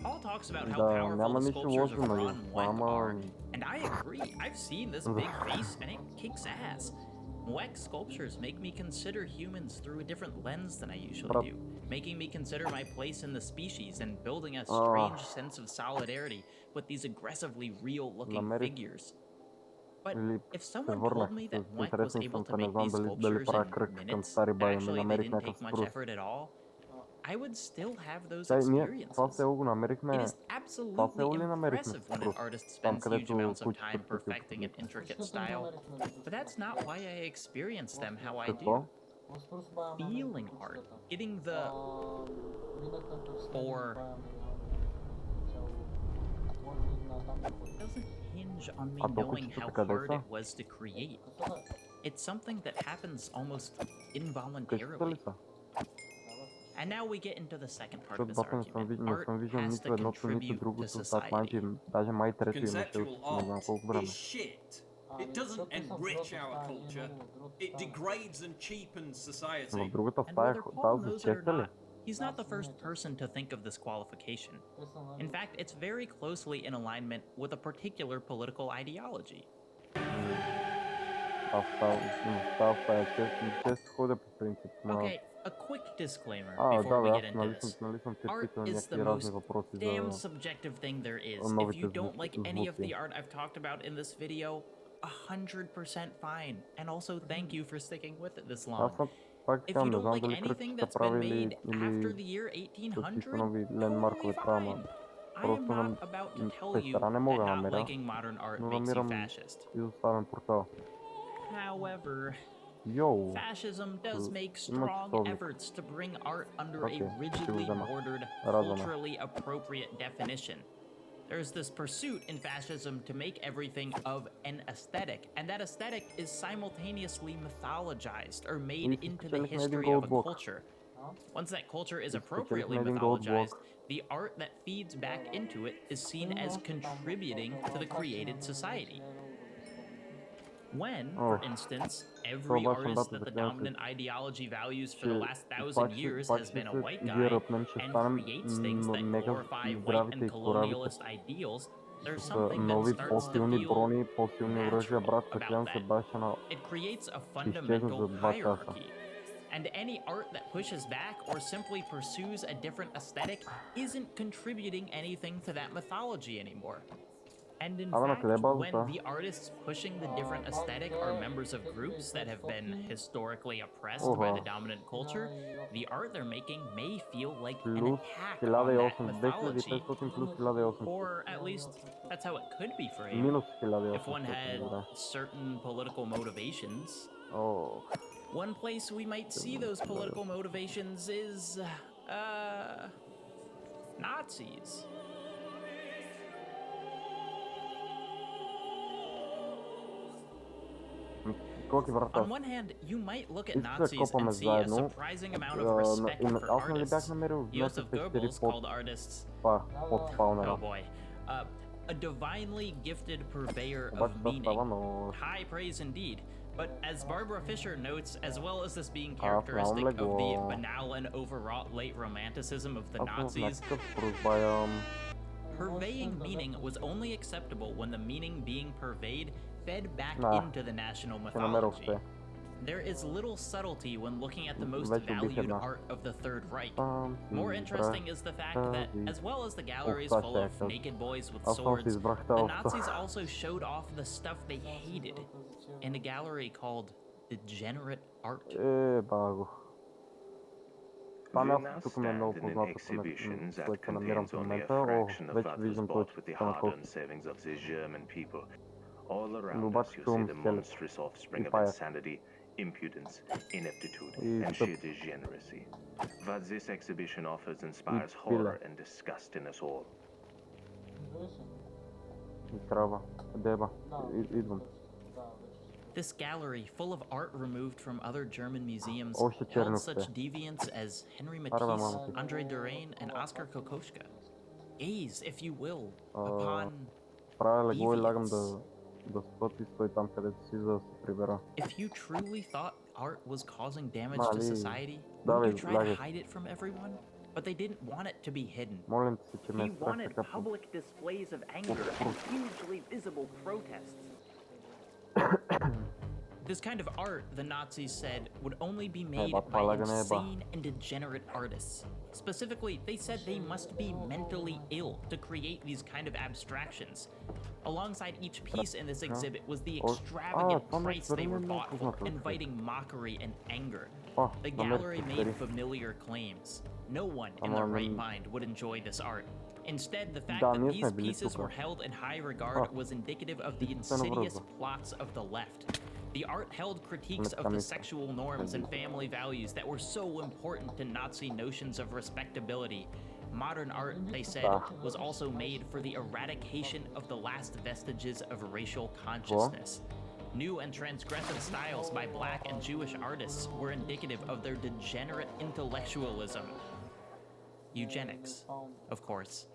[SPEAKER 13] Paul talks about how powerful the sculptures of Ron Weck are, and I agree. I've seen this big face and it kicks ass. Weck's sculptures make me consider humans through a different lens than I usually do, making me consider my place in the species and building a strange sense of solidarity with these aggressively real-looking figures. But if someone told me that Weck was able to make these sculptures in minutes, and actually they didn't take much effort at all, I would still have those experiences. It is absolutely impressive when an artist spends huge amounts of time perfecting an intricate style, but that's not why I experience them how I do. Feeling art, getting the doesn't hinge on me knowing how hard it was to create. It's something that happens almost involuntarily. And now we get into the second part of this argument. Art has to contribute to society.
[SPEAKER 16] Conceptual art is shit. It doesn't enrich our culture. It degrades and cheapens society.
[SPEAKER 13] And whether Paul knows it or not, he's not the first person to think of this qualification. In fact, it's very closely in alignment with a particular political ideology. Okay, a quick disclaimer before we get into this. Art is the most damn subjective thing there is. If you don't like any of the art I've talked about in this video, 100% fine. And also thank you for sticking with it this long.
[SPEAKER 1] Пак
[SPEAKER 13] If
[SPEAKER 1] казвам,
[SPEAKER 13] you
[SPEAKER 1] не
[SPEAKER 13] don't
[SPEAKER 1] знам
[SPEAKER 13] like
[SPEAKER 1] дали
[SPEAKER 13] anything
[SPEAKER 1] кръчките
[SPEAKER 13] that's been
[SPEAKER 1] правили
[SPEAKER 13] made after
[SPEAKER 1] или
[SPEAKER 13] the year
[SPEAKER 1] са си
[SPEAKER 13] 1800,
[SPEAKER 1] нови
[SPEAKER 13] totally
[SPEAKER 1] лендмаркове това, ама
[SPEAKER 13] fine. I am
[SPEAKER 1] просто
[SPEAKER 13] not about to tell you
[SPEAKER 1] пещера не
[SPEAKER 13] that
[SPEAKER 1] мога да
[SPEAKER 13] not
[SPEAKER 1] намеря,
[SPEAKER 13] liking modern art
[SPEAKER 1] но
[SPEAKER 13] makes you
[SPEAKER 1] намирам
[SPEAKER 13] fascist.
[SPEAKER 1] изоставен портал.
[SPEAKER 13] However,
[SPEAKER 1] Йоу,
[SPEAKER 13] fascism does make
[SPEAKER 1] има
[SPEAKER 13] strong
[SPEAKER 1] часовник.
[SPEAKER 13] efforts to bring art under a
[SPEAKER 1] Окей, ще го
[SPEAKER 13] rigidly
[SPEAKER 1] взема.
[SPEAKER 13] bordered,
[SPEAKER 1] Радва ме.
[SPEAKER 13] culturally appropriate definition. There's this pursuit in fascism to make everything of an aesthetic, and that aesthetic is simultaneously mythologized or made into the history of a culture. Once that culture is appropriately mythologized, the art that feeds back into it is seen as contributing to the created society. When, for instance, every artist that the dominant ideology values for the last 1,000 years has been a white guy and creates things that glorify white and colonialist ideals, there's something that starts to feel natural about that. It creates a fundamental hierarchy. And any art that pushes back or simply pursues a different aesthetic isn't contributing anything to that mythology anymore. And in fact, when the artists pushing the different aesthetic are members of groups that have been historically oppressed by the dominant culture, the art they're making may feel like an attack on that mythology. Or at least, that's how it could be framed if one had certain political motivations. One place we might see those political motivations is, Nazis. On one hand, you might look at Nazis and see a surprising amount of respect for artists. Joseph Goebbels called artists, oh boy, a divinely gifted purveyor of meaning. High praise indeed. But as Barbara Fisher notes, as well as this being characteristic of the banal and overwrought late romanticism of the Nazis, purveying meaning was only acceptable when the meaning being purveyed fed back into the national mythology. There is little subtlety when looking at the most valued art of the Third Reich. More interesting is the fact that, as well as the galleries full of naked boys with swords, the Nazis also showed off the stuff they hated in a gallery called Degenerate Art.
[SPEAKER 10] We now stand in an exhibition that contains only a fraction of what was bought with the hard-earned savings of the German people. All around us you see the monstrous offspring of insanity, impudence, ineptitude, and sheer degeneracy. What this exhibition offers inspires horror and disgust in us all.
[SPEAKER 13] This gallery, full of art removed from other German museums, held such deviants as Henry Matisse, Andre Derain, and Oskar Kokoschka. Gaze, if you will, upon deviants. If you truly thought art was causing damage to society, wouldn't you try to hide it from everyone? But they didn't want it to be hidden.
[SPEAKER 1] He
[SPEAKER 13] wanted public displays of anger and hugely visible protests. This kind of art, the Nazis said, would only be made by insane and degenerate artists. Specifically, they said they must be mentally ill to create these kind of abstractions. Alongside each piece in this exhibit was the extravagant price they were bought for, inviting mockery and anger. The gallery made familiar claims. No one in their right mind would enjoy this art. Instead, the fact that these pieces were held in high regard was indicative of the insidious plots of the left. The art held critiques of the sexual norms and family values that were so important to Nazi notions of respectability. Modern art, they said, was also made for the eradication of the last vestiges of racial consciousness. New and transgressive styles by Black and Jewish artists were indicative of their degenerate intellectualism. Eugenics, of course,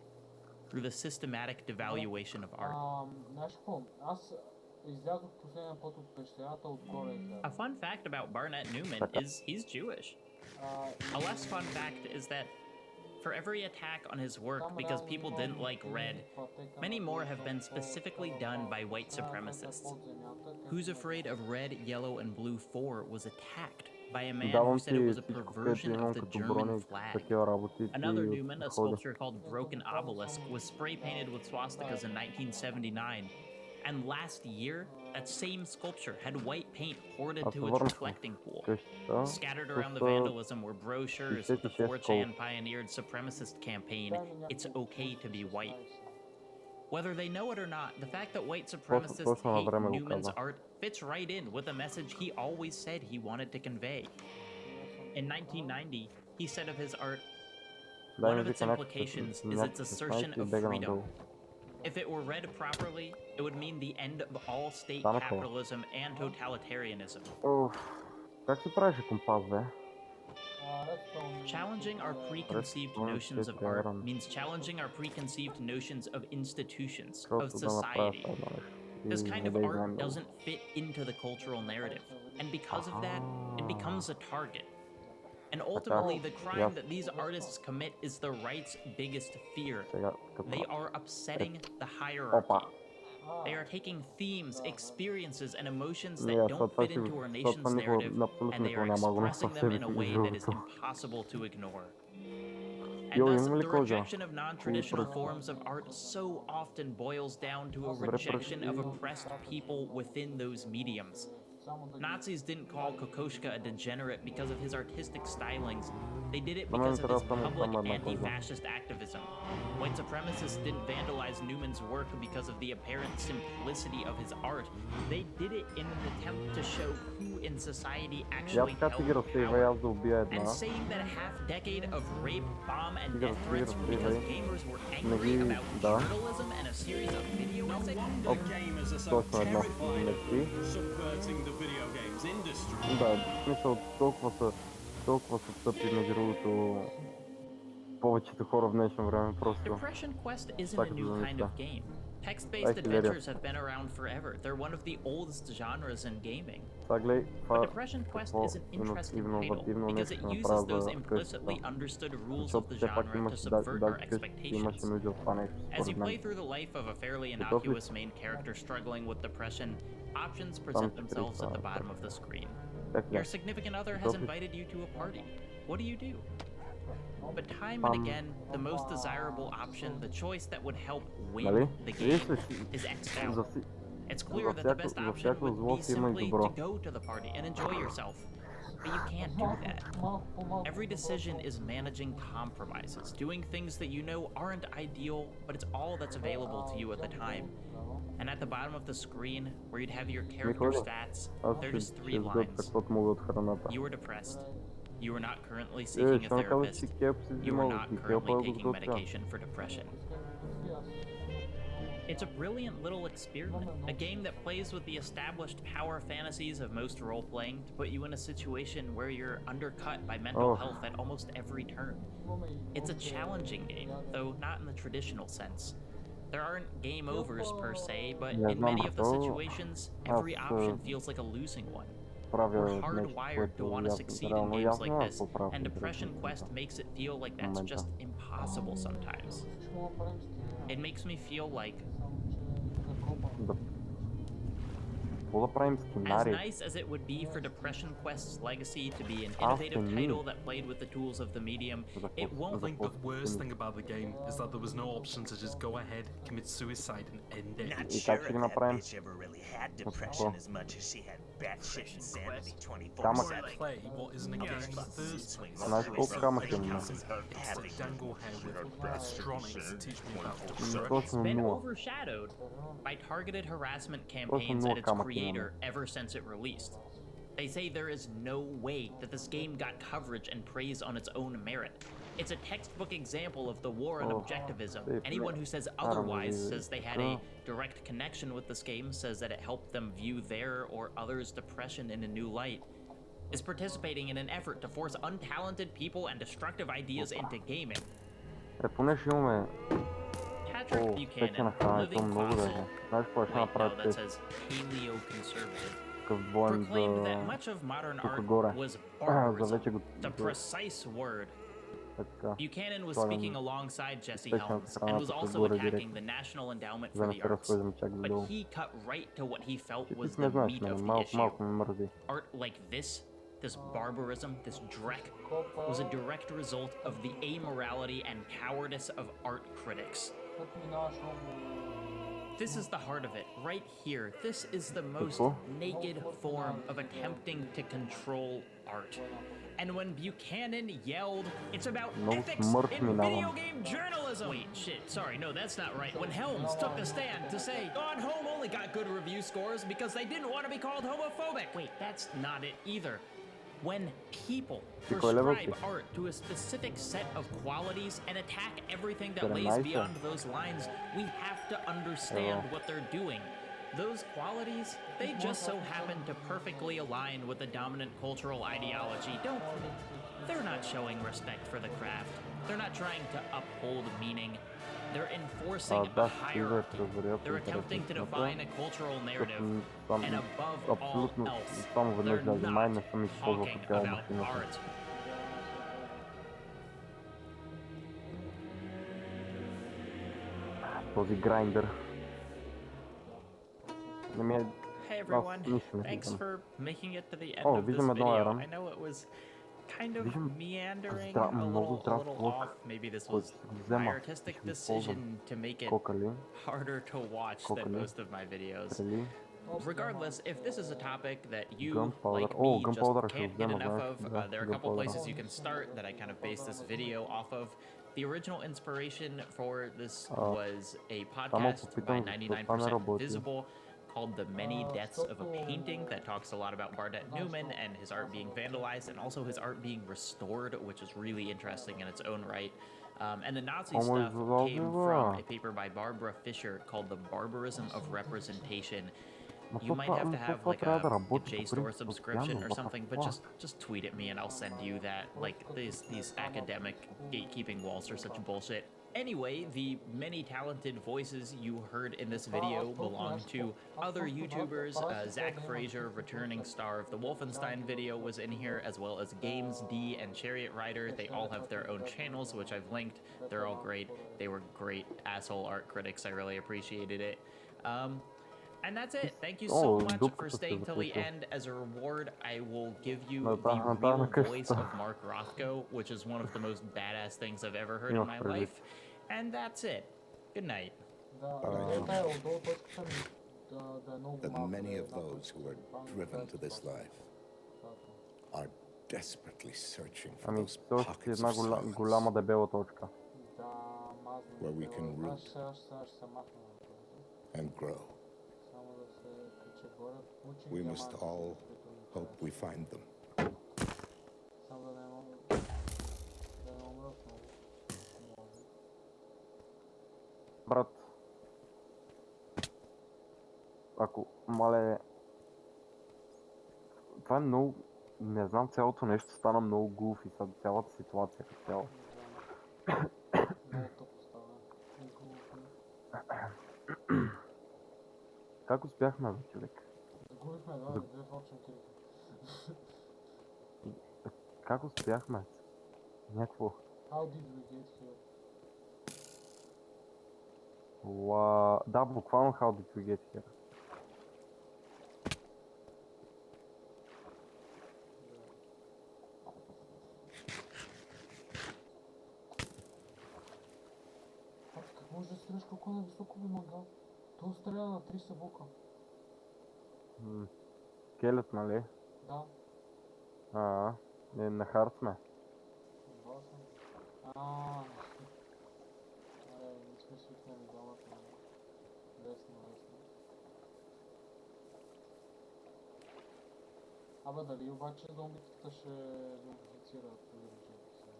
[SPEAKER 13] through the systematic devaluation of art. A fun fact about Barnett Newman is he's Jewish. A less fun fact is that for every attack on his work because people didn't like red, many more have been specifically done by white supremacists. Who's Afraid of Red, Yellow, and Blue 4 was attacked by a man who said it was a perversion of the German flag. Another Newman, a sculpture called Broken Obelisk, was spray painted with swastikas in 1979. And last year, that same sculpture had white paint poured into its reflecting pool. Scattered around the vandalism were brochures with the 4chan pioneered supremacist campaign, "It's okay to be white." Whether they know it or not, the fact that white supremacists hate Newman's art fits right in with the message he always said he wanted to convey. In 1990, he said of his art, "One of its implications is its assertion of freedom. If it were read properly, it would mean the end of all state capitalism and totalitarianism."
[SPEAKER 1] Как се правеше компас, бе?
[SPEAKER 13] Challenging our preconceived notions of art means challenging our preconceived notions of institutions, of society. This kind of art doesn't fit into the cultural narrative, and because of that, it becomes a target. And ultimately, the crime that these artists commit is the right's biggest fear. They are upsetting the hierarchy. They are taking themes, experiences, and emotions that don't fit into our nation's narrative, and they are expressing them in a way that is impossible to ignore. And thus, the rejection of non-traditional forms of art so often boils down to a rejection of oppressed people within those mediums. Nazis didn't call Kokoschka a degenerate because of his artistic stylings. They did it because of his public anti-fascist activism. White supremacists didn't vandalize Newman's work because of the apparent simplicity of his art. They did it in an attempt to show who in society actually held power. And saying that a half-decade of rape, bomb, and death threats were because gamers were angry about journalism and a series of video essays.
[SPEAKER 16] The gamers are so terrified of subverting the video games industry.
[SPEAKER 1] Да, в смисъл толкова са тъпи, между другото, повечето хора в днешно време просто.
[SPEAKER 13] Depression Quest isn't a new kind of game. Text-based adventures have been around forever. They're one of the oldest genres in gaming. But Depression Quest is an interesting title because it uses those implicitly understood rules of the genre to subvert our expectations. As you play through the life of a fairly innocuous main character struggling with depression, options present themselves at the bottom of the screen. Your significant other has invited you to a party. What do? But time and again, the most desirable option, the choice that would help win the game, is X'd out. It's clear that the best option would be simply to go to the party and enjoy yourself. But you can't do that. Every decision is managing compromises, doing things that you know aren't ideal, but it's all that's available to you at the time. And at the bottom of the screen, where you'd have your character stats, there are just 3 lines. You were depressed. You are not currently seeking a therapist. You are not currently taking medication for depression. It's a brilliant little experiment, a game that plays with the established power fantasies of most role-playing to put you in a situation where you're undercut by mental health at almost every turn. It's a challenging game, though not in the traditional sense. There aren't game overs per se, but in many of the situations, every option feels like a losing one. We're hardwired to want to succeed in games like this, and Depression Quest makes it feel like that's just impossible sometimes. It makes me feel like, as nice as it would be for Depression Quest's legacy to be an innovative title that played with the tools of the medium, it won't.
[SPEAKER 15] I think the worst thing about the game is that there was no option to just go ahead, commit suicide, and end it.
[SPEAKER 19] Not sure if that bitch ever really had depression as much as she had batshit insanity 24/7.
[SPEAKER 15] Play what isn't a game in the first place. Dangle hair with astronomics to teach me about
[SPEAKER 13] It's been overshadowed by targeted harassment campaigns at its creator ever since it released. They say there is no way that this game got coverage and praise on its own merit. It's a textbook example of the war on objectivism. Anyone who says otherwise says they had a direct connection with this game, says that it helped them view their or others' depression in a new light, is participating in an effort to force untalented people and destructive ideas into gaming. Patrick Buchanan, living fossil, white now that says paleo-conservative, proclaimed that much of modern art was barbarism, the precise word. Buchanan was speaking alongside Jesse Helms and was also attacking the National Endowment for the Arts, but he cut right to what he felt was the meat of the issue. Art like this barbarism, this dreck, was a direct result of the amorality and cowardice of art critics. This is the heart of it, right here. This is the most naked form of attempting to control art. And when Buchanan yelled, "It's about ethics in video game journalism!" Wait, shit, sorry, no, that's not right. When Helms took the stand to say, Gone Home only got good review scores because they didn't want to be called homophobic. Wait, that's not it either. When people prescribe art to a specific set of qualities and attack everything that lays beyond those lines, we have to understand what they're doing. Those qualities, they just so happen to perfectly align with the dominant cultural ideology, don't they? They're not showing respect for the craft. They're not trying to uphold meaning. They're enforcing a hierarchy. They're attempting to define a cultural narrative. And above all else, they're not talking about art.
[SPEAKER 1] Този грайндър.
[SPEAKER 13] Hey everyone, thanks for making it to the end of this video. I know it was kind of meandering, a little off. Maybe this was my artistic decision to make it harder to watch than most of my videos. Regardless, if this is a topic that you, like me, just can't get enough of, there are a couple places you can start that I kind of based this video off of. The original inspiration for this was a podcast by 99% Visible called The Many Deaths of a Painting that talks a lot about Bardette Newman and his art being vandalized and also his art being restored, which is really interesting in its own right. And the Nazi stuff came from a paper by Barbara Fisher called The Barbarism of Representation. You might have to have like a JSTOR subscription or something, but just tweet at me and I'll send you that. Like these academic gatekeeping walls are such bullshit. Anyway, the many talented voices you heard in this video belong to other YouTubers. Zach Frazier, returning star of the Wolfenstein video, was in here, as well as Games D and Chariot Rider. They all have their own channels, which I've linked. They're all great. They were great asshole art critics. I really appreciated it. And that's it. Thank you so much for staying till the end. As a reward, I will give you the real voice of Mark Rothko, which is one of the most badass things I've ever heard in my life. And that's it. Good night.
[SPEAKER 20] That many of those who are driven to this life are desperately searching for those pockets of silence where we can root and grow. We must all hope we find them.
[SPEAKER 1] Брат, ако, мале, това е много, не знам, цялото нещо стана много гуфи, цялата ситуация като цяло. Как успяхме, бе, човек?
[SPEAKER 2] Загубихме, да, две фокшен килки.
[SPEAKER 1] Как успяхме? Някакво.
[SPEAKER 2] How did we get here?
[SPEAKER 1] Да, буквално how did we get here.
[SPEAKER 2] Как може да стреляш колко нависоко би магал? Той стреля на 30 бока.
[SPEAKER 1] Келет, нали?
[SPEAKER 2] Да.
[SPEAKER 1] На хард сме.
[SPEAKER 2] Не сме свикнали двамата. Лесно. Абе, дали обаче зомбитата ще зомбифицират вилиджерите сега?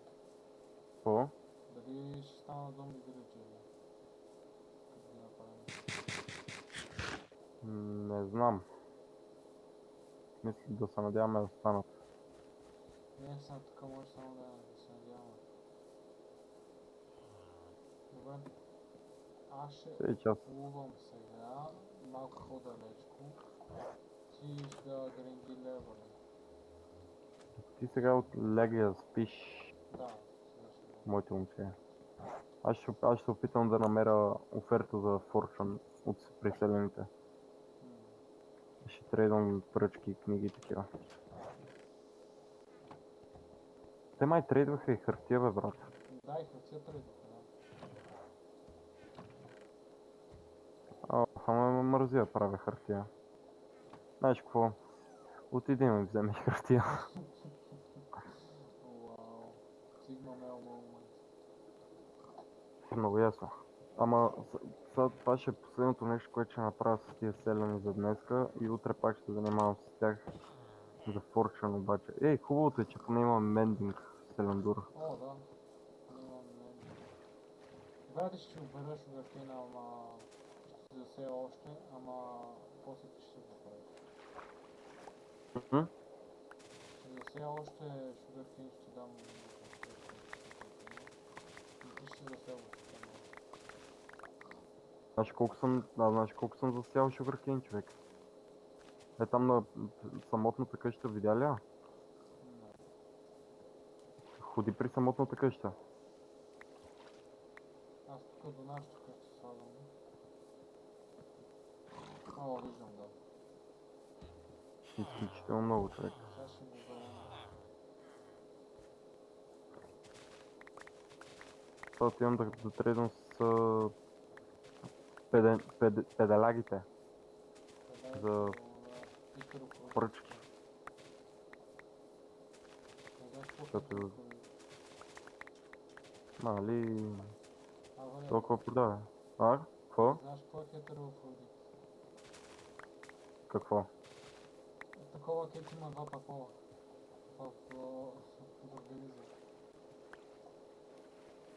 [SPEAKER 1] Какво?
[SPEAKER 2] Дали ще станат зомби вилиджери? Като ги направим?
[SPEAKER 1] Не знам. Мисля да се надяваме да станат.
[SPEAKER 2] Не, сега тук може само да се надяваме. Добре. Аз ще плувам сега, малко по-далечко. Ти ще да гринди левали.
[SPEAKER 1] Ти сега отлеги да спиш.
[SPEAKER 2] Да.
[SPEAKER 1] Моите момче. Аз ще се опитам да намеря оферта за Fortune от преселените. Ще трейдвам пръчки, книги и такива. Те май трейдваха и хартия, бе, брат.
[SPEAKER 2] Да, и хартия трейдваха, да.
[SPEAKER 1] Ама ме мързи да правя хартия. Знаеш какво? Отиди ми вземи хартия.
[SPEAKER 2] Вау. Сигма мейл момент.
[SPEAKER 1] Много ясно. Ама това ще е последното нещо, което ще направя с тия селени за днеска и утре пак ще занимавам с тях за Fortune обаче. Ей, хубавото е, че поне имам мендинг в Селендура.
[SPEAKER 2] О, да. Имам мендинг. Врати ще обера шугаркейна, ама ще засея още, ама после ти ще го правиш. Ще засея още шугаркейн, ще дам и ти ще засея още.
[SPEAKER 1] Знаеш колко съм засял шугаркейн, човек? Е там на самотната къща, видя ли я? Ходи при самотната къща.
[SPEAKER 2] Аз тук до нашата къща слагам. О, виждам, да.
[SPEAKER 1] Изключително много, човек.
[SPEAKER 2] Сега ще го берем.
[SPEAKER 1] Това отивам да трейдвам с педалягите. За поръчки. Нали... Толкова подава. Какво?
[SPEAKER 2] Знаеш какво е хетероафродит?
[SPEAKER 1] Какво?
[SPEAKER 2] Такова кет има двата пола. В организма.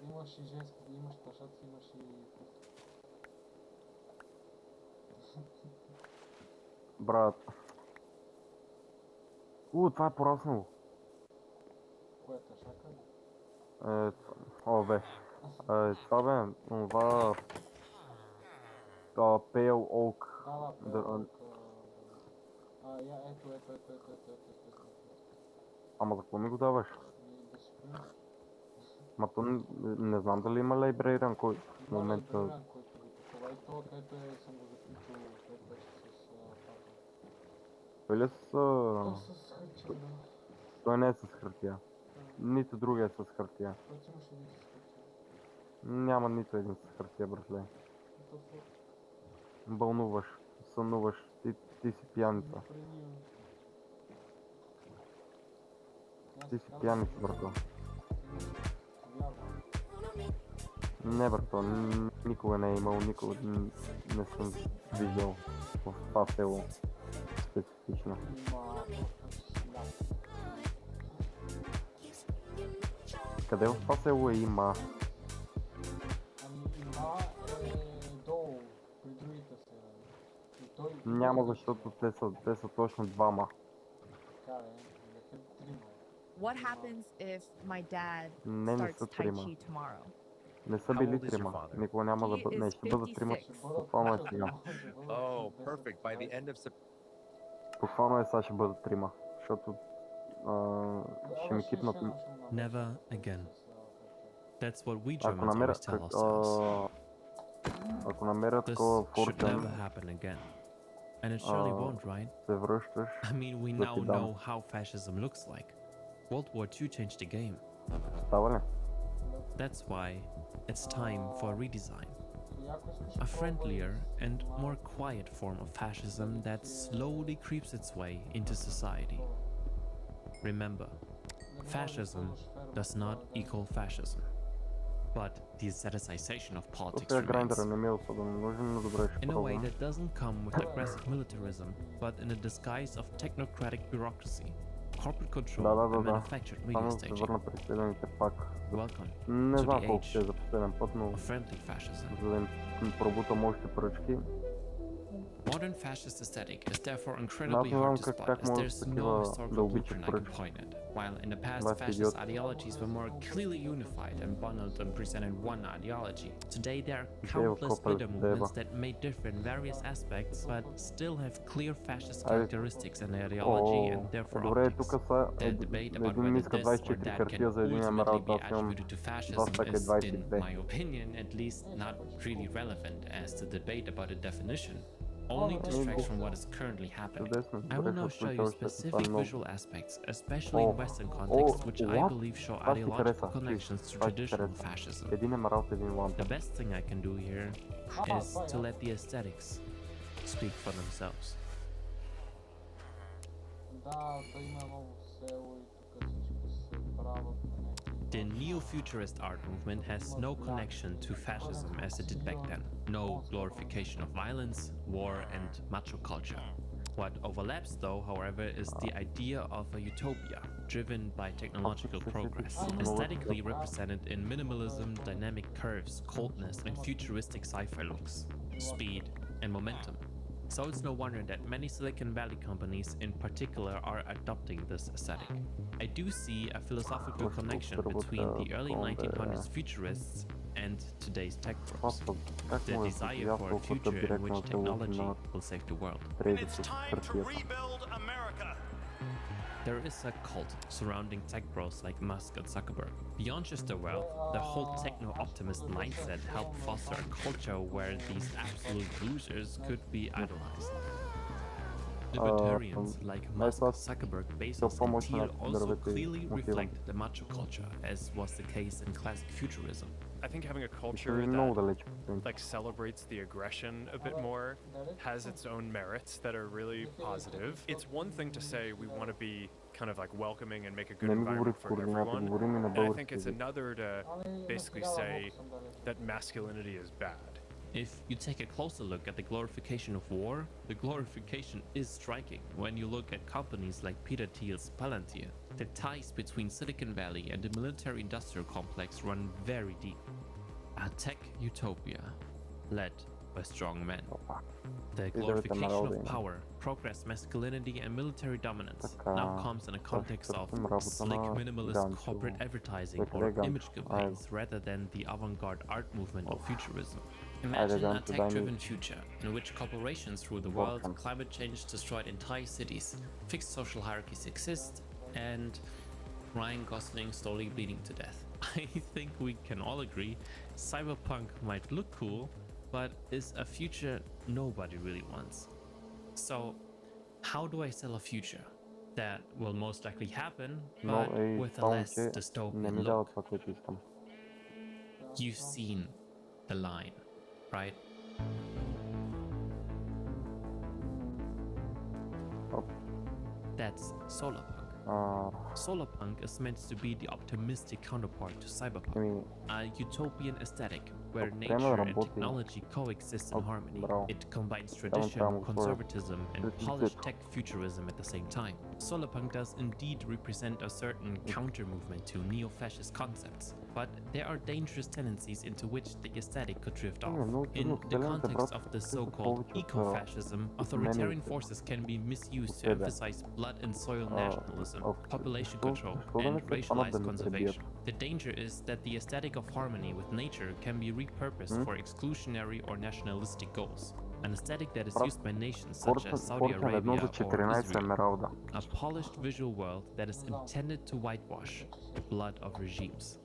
[SPEAKER 2] Имаш и женски, имаш пашаци, имаш и пуски.
[SPEAKER 1] Брат. Това е пораснало.
[SPEAKER 2] Кое е тъшака?
[SPEAKER 1] Бе. Това бе, това... Pale Oak.
[SPEAKER 2] Да, Pale Oak. Ето.
[SPEAKER 1] Ама за какво ми го даваш?
[SPEAKER 2] Да си принеш.
[SPEAKER 1] Ма то не знам дали има лайбрейран, кой в момента...
[SPEAKER 2] Има лайбрейран, който ви такова. И това, където съм го заключил, където беше с папа.
[SPEAKER 1] Той ли с...
[SPEAKER 2] То с хартия, да.
[SPEAKER 1] Той не е с хартия. Нито другия е с хартия.
[SPEAKER 2] Който имаш един с хартия.
[SPEAKER 1] Няма нито един с хартия, братле. Бълнуваш, сънуваш, ти си пияница. Ти си пияница, брато. Не, брато, никога не е имал, никога не съм виждал в това село специфично. Къде в това село има?
[SPEAKER 2] Има долу, при другите села.
[SPEAKER 1] Няма, защото те са точно двама.
[SPEAKER 2] Така трима.
[SPEAKER 21] What happens if my dad
[SPEAKER 1] Не
[SPEAKER 21] starts
[SPEAKER 1] са
[SPEAKER 21] Tai
[SPEAKER 1] трима.
[SPEAKER 21] Chi tomorrow?
[SPEAKER 1] Не са били трима. Никога няма да бъдат. Не, ще бъдат трима. Буквално е сега.
[SPEAKER 6] Oh, perfect. By the end of September.
[SPEAKER 1] Буквално е сега ще бъдат трима. Защото ще ми кипнат.
[SPEAKER 22] Never again. That's what we Germans always tell ourselves.
[SPEAKER 1] Ако намеря такова Fortune,
[SPEAKER 22] And it surely won't, right?
[SPEAKER 1] се връщаш.
[SPEAKER 22] I mean, we now know how fascism looks like. World War II changed the game.
[SPEAKER 1] Става ли?
[SPEAKER 22] That's why it's time for a redesign. A friendlier and more quiet form of fascism that slowly creeps its way into society. Remember, fascism does not equal fascism, but the aestheticization of politics remains. In a way that doesn't come with aggressive militarism, but in a disguise of technocratic bureaucracy, corporate control, and manufactured media staging. Welcome to the age of friendly fascism. Modern fascist aesthetic is therefore incredibly hard to spot, as there's no historical blueprint I can point at. While in the past, fascist ideologies were more clearly unified and bundled and presented one ideology. Today, there are countless splitter movements that may differ in various aspects, but still have clear fascist characteristics and ideology, and therefore optics. The debate about whether this or that can ultimately be attributed to fascism is, in my opinion, at least not really relevant, as the debate about a definition only distracts from what is currently happening. I will now show you specific visual aspects, especially in Western contexts, which I believe show ideological connections to traditional fascism. The best thing I can do here is to let the aesthetics speak for themselves. The neo-futurist art movement has no connection to fascism as it did back then. No glorification of violence, war, and macho culture. What overlaps though, however, is the idea of a utopia, driven by technological progress, aesthetically represented in minimalism, dynamic curves, coldness, and futuristic sci-fi looks, speed, and momentum. So it's no wonder that many Silicon Valley companies in particular are adopting this aesthetic. I do see a philosophical connection between the early 1900s futurists and today's tech bros. The desire for a future in which technology will save the world.
[SPEAKER 4] It's time to rebuild America.
[SPEAKER 22] There is a cult surrounding tech bros like Musk and Zuckerberg. Beyond just their wealth, the whole techno-optimist mindset helped foster a culture where these absolute losers could be idolized. Libertarians like Musk, Zuckerberg, Bezos, and Thiel also clearly reflect the macho culture, as was the case in classic futurism.
[SPEAKER 12] I think having a culture that like celebrates the aggression a bit more has its own merits that are really positive. It's one thing to say we want to be kind of like welcoming and make a good environment for everyone, and I think it's another to basically say that masculinity is bad.
[SPEAKER 22] If you take a closer look at the glorification of war, the glorification is striking when you look at companies like Peter Thiel's Palantir. The ties between Silicon Valley and the military-industrial complex run very deep. A tech utopia, led by strong men. The glorification of power, progress, masculinity, and military dominance now comes in a context of slick minimalist corporate advertising or image campaigns rather than the avant-garde art movement of futurism. Imagine a tech-driven future in which corporations rule the world, climate change destroyed entire cities, fixed social hierarchies exist, and Ryan Gosling slowly bleeding to death. I think we can all agree cyberpunk might look cool, but is a future nobody really wants. So, how do I sell a future that will most likely happen, but with a less dystopian look? You've seen the line, right? That's solarpunk. Solarpunk is meant to be the optimistic counterpart to cyberpunk, a utopian aesthetic where nature and technology coexist in harmony. It combines tradition, conservatism, and polished tech futurism at the same time. Solarpunk does indeed represent a certain counter-movement to neo-fascist concepts, but there are dangerous tendencies into which the aesthetic could drift off. In the context of the so-called eco-fascism, authoritarian forces can be misused to emphasize blood and soil nationalism, population control, and racialized conservation. The danger is that the aesthetic of harmony with nature can be repurposed for exclusionary or nationalistic goals. An aesthetic that is used by nations such as Saudi Arabia or Israel. A polished visual world that is intended to whitewash the blood of regimes.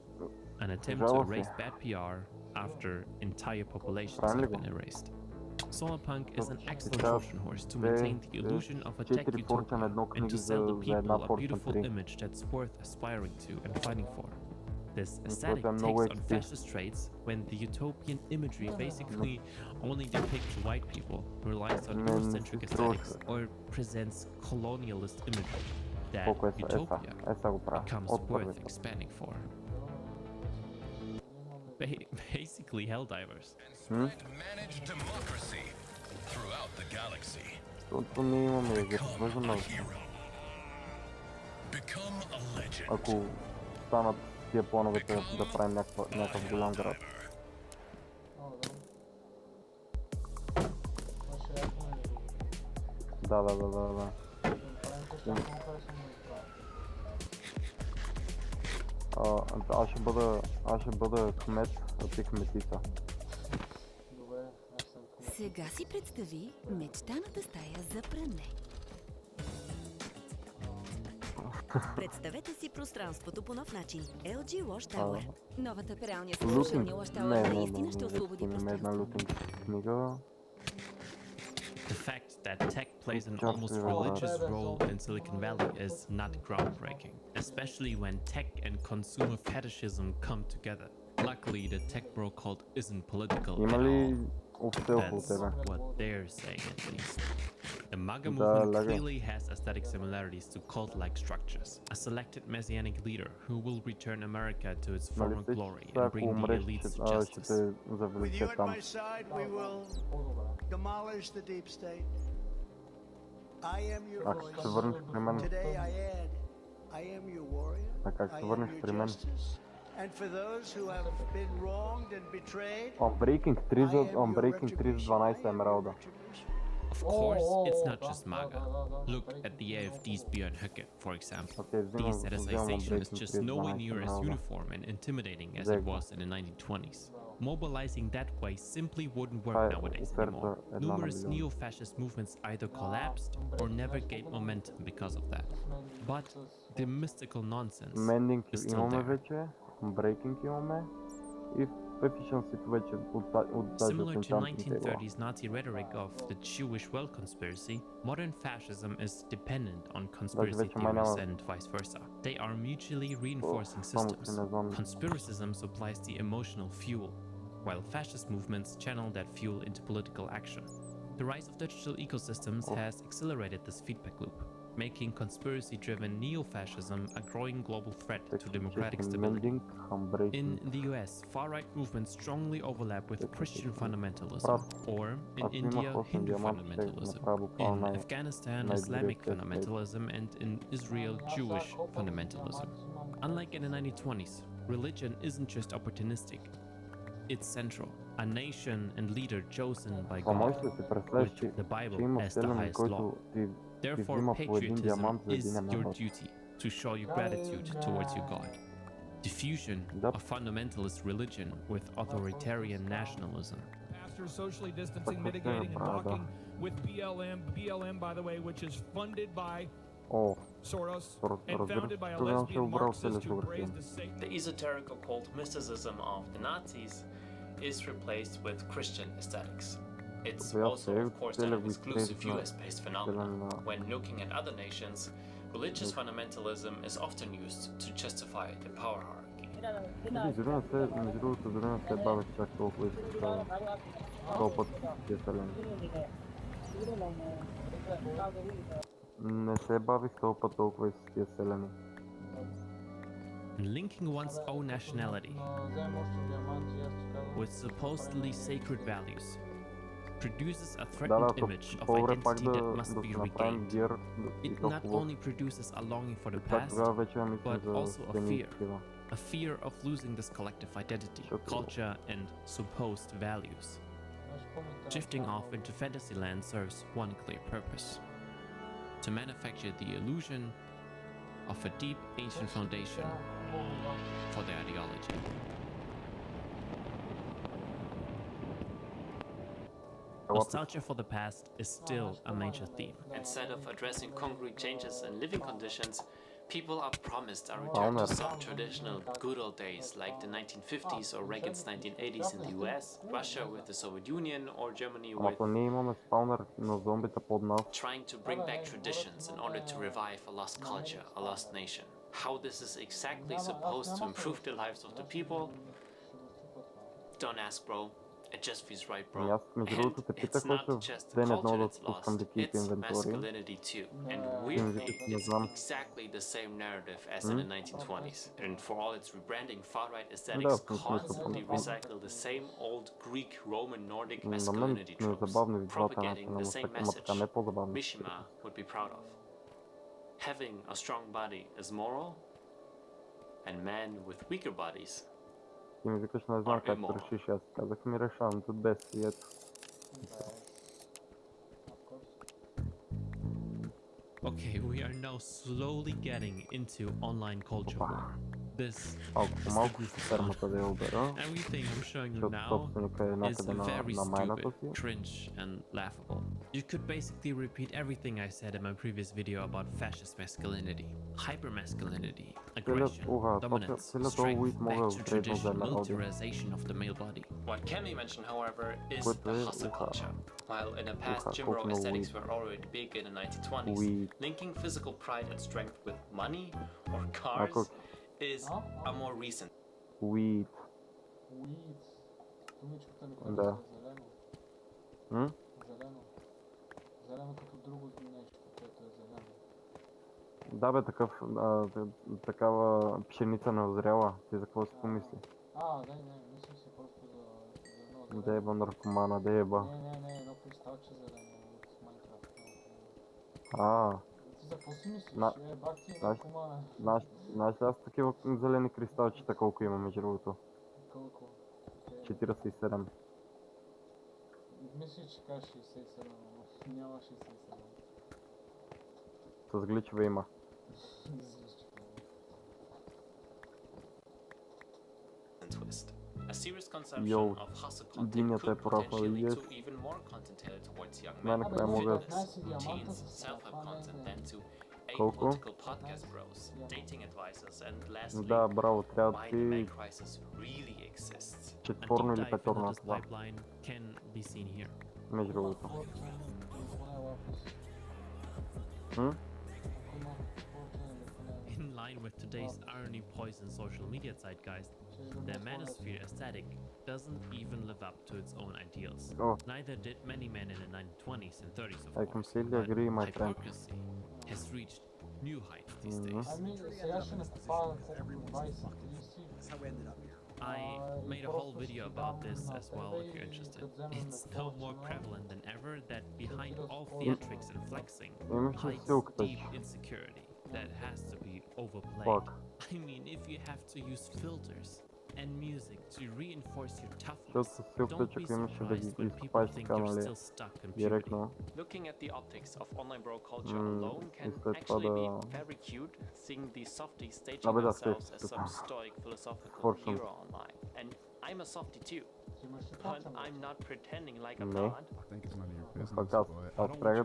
[SPEAKER 22] An attempt to erase bad PR after entire populations have been erased. Solarpunk is an excellent Trojan horse to maintain the illusion of a tech utopia and to sell the people a beautiful image that's worth aspiring to and fighting for. This aesthetic takes on fascist traits when the utopian imagery basically only depicts white people, relies on Eurocentric aesthetics, or presents colonialist imagery. That utopia becomes worth expanding for. Basically Helldivers.
[SPEAKER 4] Manage democracy throughout the galaxy. Become a legend.
[SPEAKER 1] Ако станат тия плановете да правим някакъв голям град. Да. Аз ще бъда кмет, а ти кметица.
[SPEAKER 8] Сега си представи мечтаната стая за пране. Представете си пространството по нов начин. LG Wash Tower. Новата пералня с разрушения Wash Tower наистина ще освободи пространство.
[SPEAKER 1] Една лютинг книга.
[SPEAKER 22] The fact that tech plays an almost religious role in Silicon Valley is not groundbreaking, especially when tech and consumer fetishism come together. Luckily, the tech bro cult isn't political at all. That's what they're saying, at least. The MAGA movement clearly has aesthetic similarities to cult-like structures. A selected messianic leader who will return America to its former glory and bring the elites justice.
[SPEAKER 3] With you at my side, we will demolish the deep state. I am your voice. Today I add, I am your warrior. I am your justice. And for those who have been wronged and betrayed,
[SPEAKER 1] I'm breaking 312 emeralda.
[SPEAKER 22] Of course, it's not just MAGA. Look at the AFD's Björn Höcke, for example. The aestheticization is just nowhere near as uniform and intimidating as it was in the 1920s. Mobilizing that way simply wouldn't work nowadays anymore. Numerous neo-fascist movements either collapsed or never gained momentum because of that. But the mystical nonsense is still there. Similar to 1930s Nazi rhetoric of the Jewish well conspiracy, modern fascism is dependent on conspiracy theories and vice versa. They are mutually reinforcing systems. Conspiracism supplies the emotional fuel, while fascist movements channel that fuel into political action. The rise of digital ecosystems has accelerated this feedback loop, making conspiracy-driven neo-fascism a growing global threat to democratic stability. In the US, far-right movements strongly overlap with Christian fundamentalism, or in India, Hindu fundamentalism, in Afghanistan, Islamic fundamentalism, and in Israel, Jewish fundamentalism. Unlike in the 1920s, religion isn't just opportunistic, it's central. A nation and leader chosen by God, with the Bible as the highest law. Therefore, patriotism is your duty to show your gratitude towards your God. The fusion of fundamentalist religion with authoritarian nationalism.
[SPEAKER 11] Pastors socially distancing, mitigating, and walking with BLM. BLM, by the way, which is funded by Soros and founded by a lesbian Marxist who praised the Satan.
[SPEAKER 22] The esoteric occult mysticism of the Nazis is replaced with Christian aesthetics. It's also, of course, not an exclusive US-based phenomenon. When looking at other nations, religious fundamentalism is often used to justify the power hierarchy. Linking one's own nationality with supposedly sacred values produces a threatened image of identity that must be regained. It not only produces a longing for the past, but also a fear of losing this collective identity, culture, and supposed values. Drifting off into fantasyland serves one clear purpose: to manufacture the illusion of a deep ancient foundation for their ideology. Nostalgia for the past is still a major theme. Instead of addressing concrete changes in living conditions, people are promised a return to some traditional good old days like the 1950s or Reagan's 1980s in the US, Russia with the Soviet Union, or Germany with trying to bring back traditions in order to revive a lost culture, a lost nation. How this is exactly supposed to improve the lives of the people? Don't ask, bro. It just feels right, bro. And it's not just the culture that's lost, it's masculinity too. And weirdly, it's exactly the same narrative as in the 1920s. And for all its rebranding, far-right aesthetics constantly recycle the same old Greek, Roman, Nordic masculinity tropes, propagating the same message Mishima would be proud of. Having a strong body is moral, and men with weaker bodies
[SPEAKER 1] Ти ми викаш, не знам как решиш, аз казах ми решавам тут без и ето.
[SPEAKER 22] Okay, we are now slowly getting into online culture war. This is
[SPEAKER 1] the goof zone.
[SPEAKER 22] Everything I'm showing you now is very stupid, cringe, and laughable. You could basically repeat everything I said in my previous video about fascist masculinity, hypermasculinity, aggression, dominance, strength, back to tradition, militarization of the male body. What can be mentioned, however, is the hustle culture.
[SPEAKER 5] While in the past, gym bro aesthetics were already big in the 1920s, linking physical pride and strength with money or cars is a more recent.
[SPEAKER 1] Weed. Да.
[SPEAKER 2] Зелено като друго нещо, което е зелено.
[SPEAKER 1] Да бе, такава пшеница неозряла. Ти за какво си помисли?
[SPEAKER 2] Не, мислих си просто за едно зелено.
[SPEAKER 1] Деба наркомана, деба.
[SPEAKER 2] Не, едно кристалче зелено от Майнкрафт. Ти за какво си мислиш? Бах ти наркомана.
[SPEAKER 1] Знаеш ли аз такива зелени кристалчета колко има между другото?
[SPEAKER 2] Колко?
[SPEAKER 1] 47.
[SPEAKER 2] Мислиш, че кажеш 67, но няма 67.
[SPEAKER 1] С гличове има.
[SPEAKER 5] A serious consumption of hustle content could potentially lead to even more content tailored towards young men, fitness, routines, self-help content, than to apolitical podcast bros, dating advisors, and lastly, why the man crisis really exists.
[SPEAKER 1] Четворно или петорно на това. Между другото.
[SPEAKER 22] In line with today's irony-poisoned social media zeitgeist, the manosphere aesthetic doesn't even live up to its own ideals. Neither did many men in the 1920s and 30s, of course.
[SPEAKER 1] I completely agree, my friend.
[SPEAKER 22] Hypocrisy has reached new heights these days. I made a whole video about this as well if you're interested. It's no more prevalent than ever that behind all theatrics and flexing hides deep insecurity that has to be overplayed. I mean, if you have to use filters and music to reinforce your toughness, don't be surprised when people think you're still stuck in puberty.
[SPEAKER 5] Looking at the optics of online bro culture alone can actually be very cute, seeing these softies staging themselves as some stoic philosophical hero online. And I'm a softie too, but I'm not pretending like I'm not.
[SPEAKER 9] I think it's none of your business, but I don't want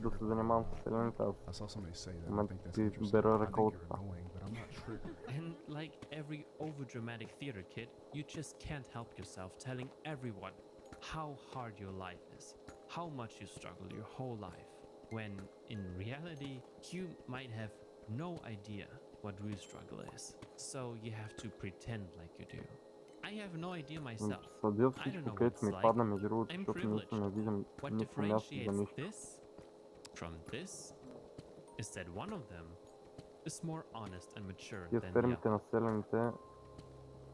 [SPEAKER 9] you to think I saw somebody say that. I think that's interesting. I think you're annoying, but I'm not triggered.
[SPEAKER 22] And like every overdramatic theater kid, you just can't help yourself telling everyone how hard your life is, how much you struggle your whole life, when in reality, you might have no idea what real struggle is. So you have to pretend like you do. I have no idea myself. I don't know what it's like. I'm privileged. What differentiates this from this is that one of them is more honest and mature than the other.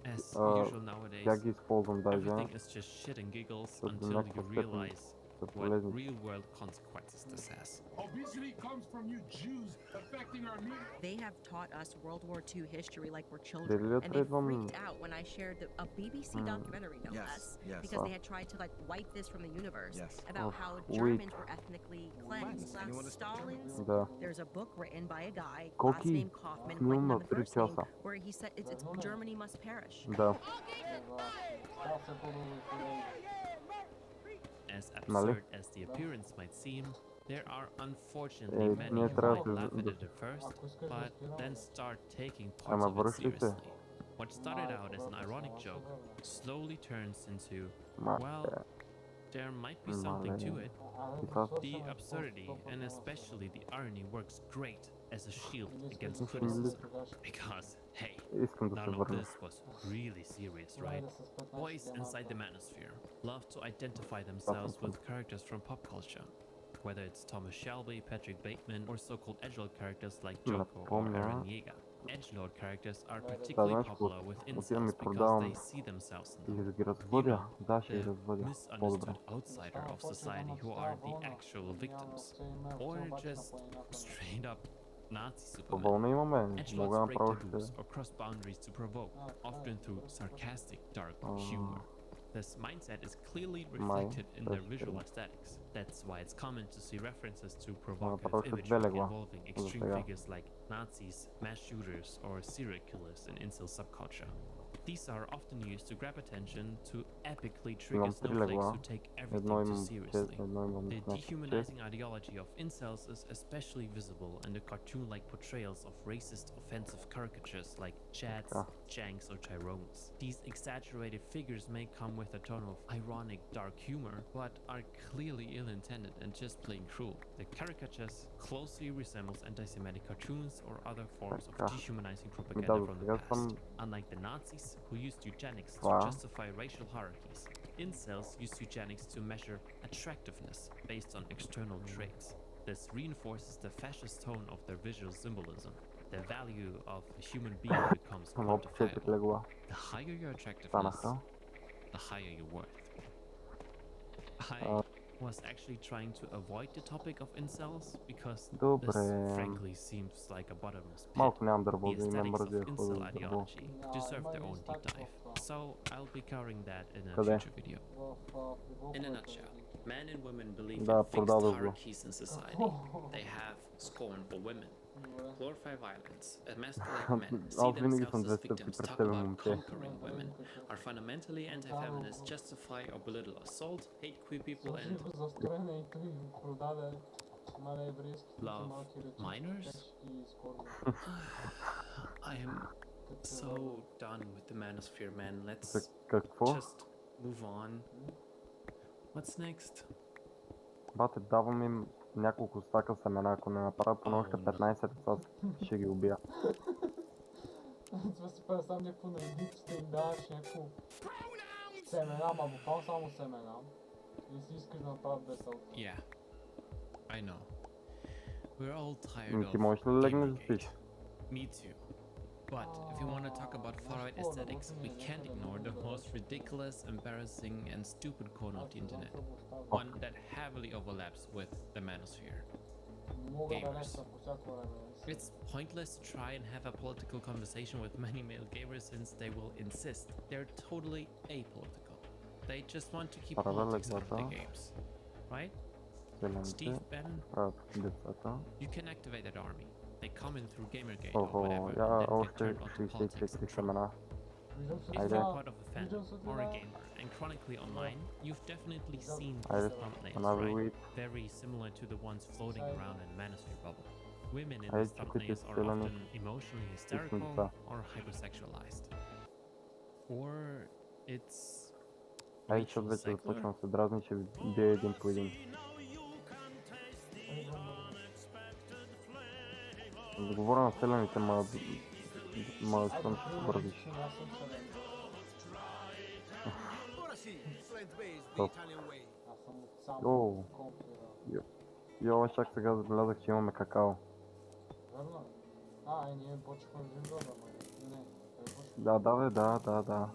[SPEAKER 22] As usual nowadays, everything is just shit and giggles until you realize what real-world consequences this has.
[SPEAKER 11] Obesity comes from you Jews affecting our meat.
[SPEAKER 23] They have taught us World War II history like we're children, and they freaked out when I shared a BBC documentary, no less, because they had tried to like wipe this from the universe about how Germans were ethnically cleansed. Stalin's. There's a book written by a guy, last name Kaufman, Whitman the first name, where he said it's Germany must perish.
[SPEAKER 22] As absurd as the appearance might seem, there are unfortunately many who might laugh at it at first, but then start taking parts of it seriously. What started out as an ironic joke slowly turns into, well, there might be something to it. The absurdity and especially the irony works great as a shield against criticism. Because, hey, none of this was really serious, right? Boys inside the manosphere love to identify themselves with characters from pop culture. Whether it's Thomas Shelby, Patrick Bateman, or so-called edgelord characters like Joko or Eren Yeager. Edgelord characters are particularly popular with incels because they see themselves in them. You know, the misunderstood outsider of society who are the actual victims. Or just straight up Nazi Superman. Edgelords break taboos or cross boundaries to provoke, often through sarcastic, dark humor. This mindset is clearly reflected in their visual aesthetics. That's why it's common to see references to provocative imagery involving extreme figures like Nazis, mass shooters, or serial killers in incel subculture. These are often used to grab attention to epically trigger snowflakes who take everything too seriously. The dehumanizing ideology of incels is especially visible in the cartoon-like portrayals of racist, offensive caricatures like Chads, Janks, or Tyrones. These exaggerated figures may come with a tone of ironic, dark humor, but are clearly ill-intended and just plain cruel. The caricatures closely resembles anti-Semitic cartoons or other forms of dehumanizing propaganda from the past. Unlike the Nazis, who used eugenics to justify racial hierarchies, incels use eugenics to measure attractiveness based on external traits. This reinforces the fascist tone of their visual symbolism. The value of a human being becomes quantifiable. The higher your attractiveness, the higher your worth. I was actually trying to avoid the topic of incels because this frankly seems like a bottomless pit. The aesthetics of incel ideology deserve their own deep dive, so I'll be covering that in a future video. In a nutshell, men and women believe in fixed hierarchies in society. They have scorn for women, glorify violence, emasculate men, see themselves as victims, talk about conquering women, are fundamentally anti-feminist, justify or belittle assault, hate queer people, and love minors? I am so done with the manosphere, man. Let's just move on. What's next?
[SPEAKER 1] Бате, давам им няколко стака семена, ако не направя поне още 15 деца, ще ги убия.
[SPEAKER 2] Това си правя сам някакво на едиците им даваш някакво семена, ама буквално само семена. И си искаш да направят бесел.
[SPEAKER 22] Yeah, I know. We're all tired of
[SPEAKER 1] Ти можеш ли да легнеш да спиш?
[SPEAKER 22] Me too. But if we want to talk about far-right aesthetics, we can't ignore the most ridiculous, embarrassing, and stupid corner of the internet. One that heavily overlaps with the manosphere. Gamers. It's pointless to try and have a political conversation with many male gamers since they will insist they're totally apolitical. They just want to keep politics out of the games. Right? Steve Bannon? You can activate that army. They come in through Gamergate or whatever, and then get turned onto politics and Trump. If you're part of a fandom or a gamer and chronically online, you've definitely seen these thumbnails, right? Very similar to the ones floating around in the manosphere bubble. Women in these thumbnails are often emotionally hysterical or hypersexualized. Or it's
[SPEAKER 1] Защото вече започвам се дразни, ще бия един по един. Да говоря на селените, ма съм ще се бързиш. Йо, чак сега забелязах, че имаме какао.
[SPEAKER 2] Верно? Ние почехме в Зимбабве, не.
[SPEAKER 1] Да.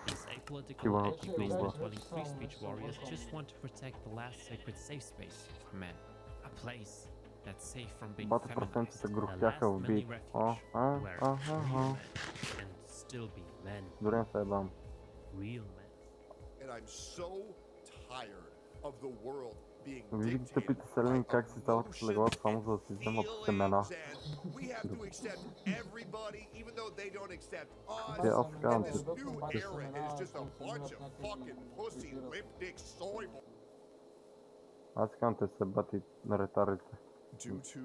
[SPEAKER 22] These apolitical, edgy-based controlling free speech warriors just want to protect the last sacred safe space for men. A place that's safe from being feminized. The last manly refuge where real men can still be men. Real men.
[SPEAKER 7] And I'm so tired of the world being
[SPEAKER 1] Виждате тъпите селени как си стават с легла само за да си вземат семена. Аз казвам, те се бати на ретарите.
[SPEAKER 7] Due to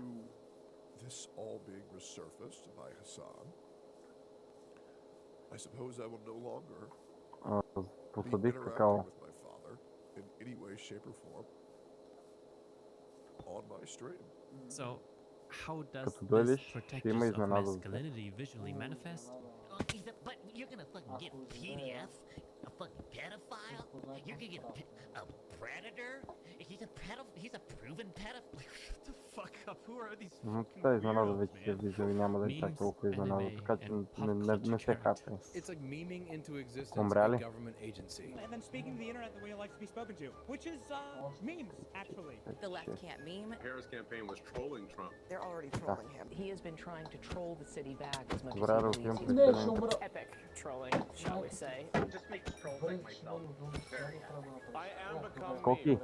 [SPEAKER 7] this all being resurfaced by Hassan, I suppose I will no longer be interacting with my father in any way, shape, or form on my stream.
[SPEAKER 22] So, how does this protectors of masculinity visually manifest?
[SPEAKER 14] But you're gonna fucking get PDF? A fucking pedophile? You're gonna get a predator? He's a proven pedophile?
[SPEAKER 22] Shut the fuck up, who are these
[SPEAKER 1] Това изненада вече се вижда и няма да е чак толкова изненада, така че не се хапе.
[SPEAKER 17] It's like memeing into existence
[SPEAKER 1] Умря
[SPEAKER 17] a
[SPEAKER 1] ли?
[SPEAKER 17] government agency.
[SPEAKER 24] And then speaking to the internet the way it likes to be spoken to, which is memes, actually.
[SPEAKER 23] The left can't meme.
[SPEAKER 25] Harris' campaign was trolling Trump.
[SPEAKER 23] They're already trolling him. He has been trying to troll the city back as much
[SPEAKER 1] Добре,
[SPEAKER 23] as he
[SPEAKER 1] разбирам
[SPEAKER 23] believes.
[SPEAKER 1] прекалено.
[SPEAKER 23] Epic trolling, shall we say.
[SPEAKER 25] Just make the trolls like myself. Very happy.
[SPEAKER 24] I am becoming
[SPEAKER 1] Коки,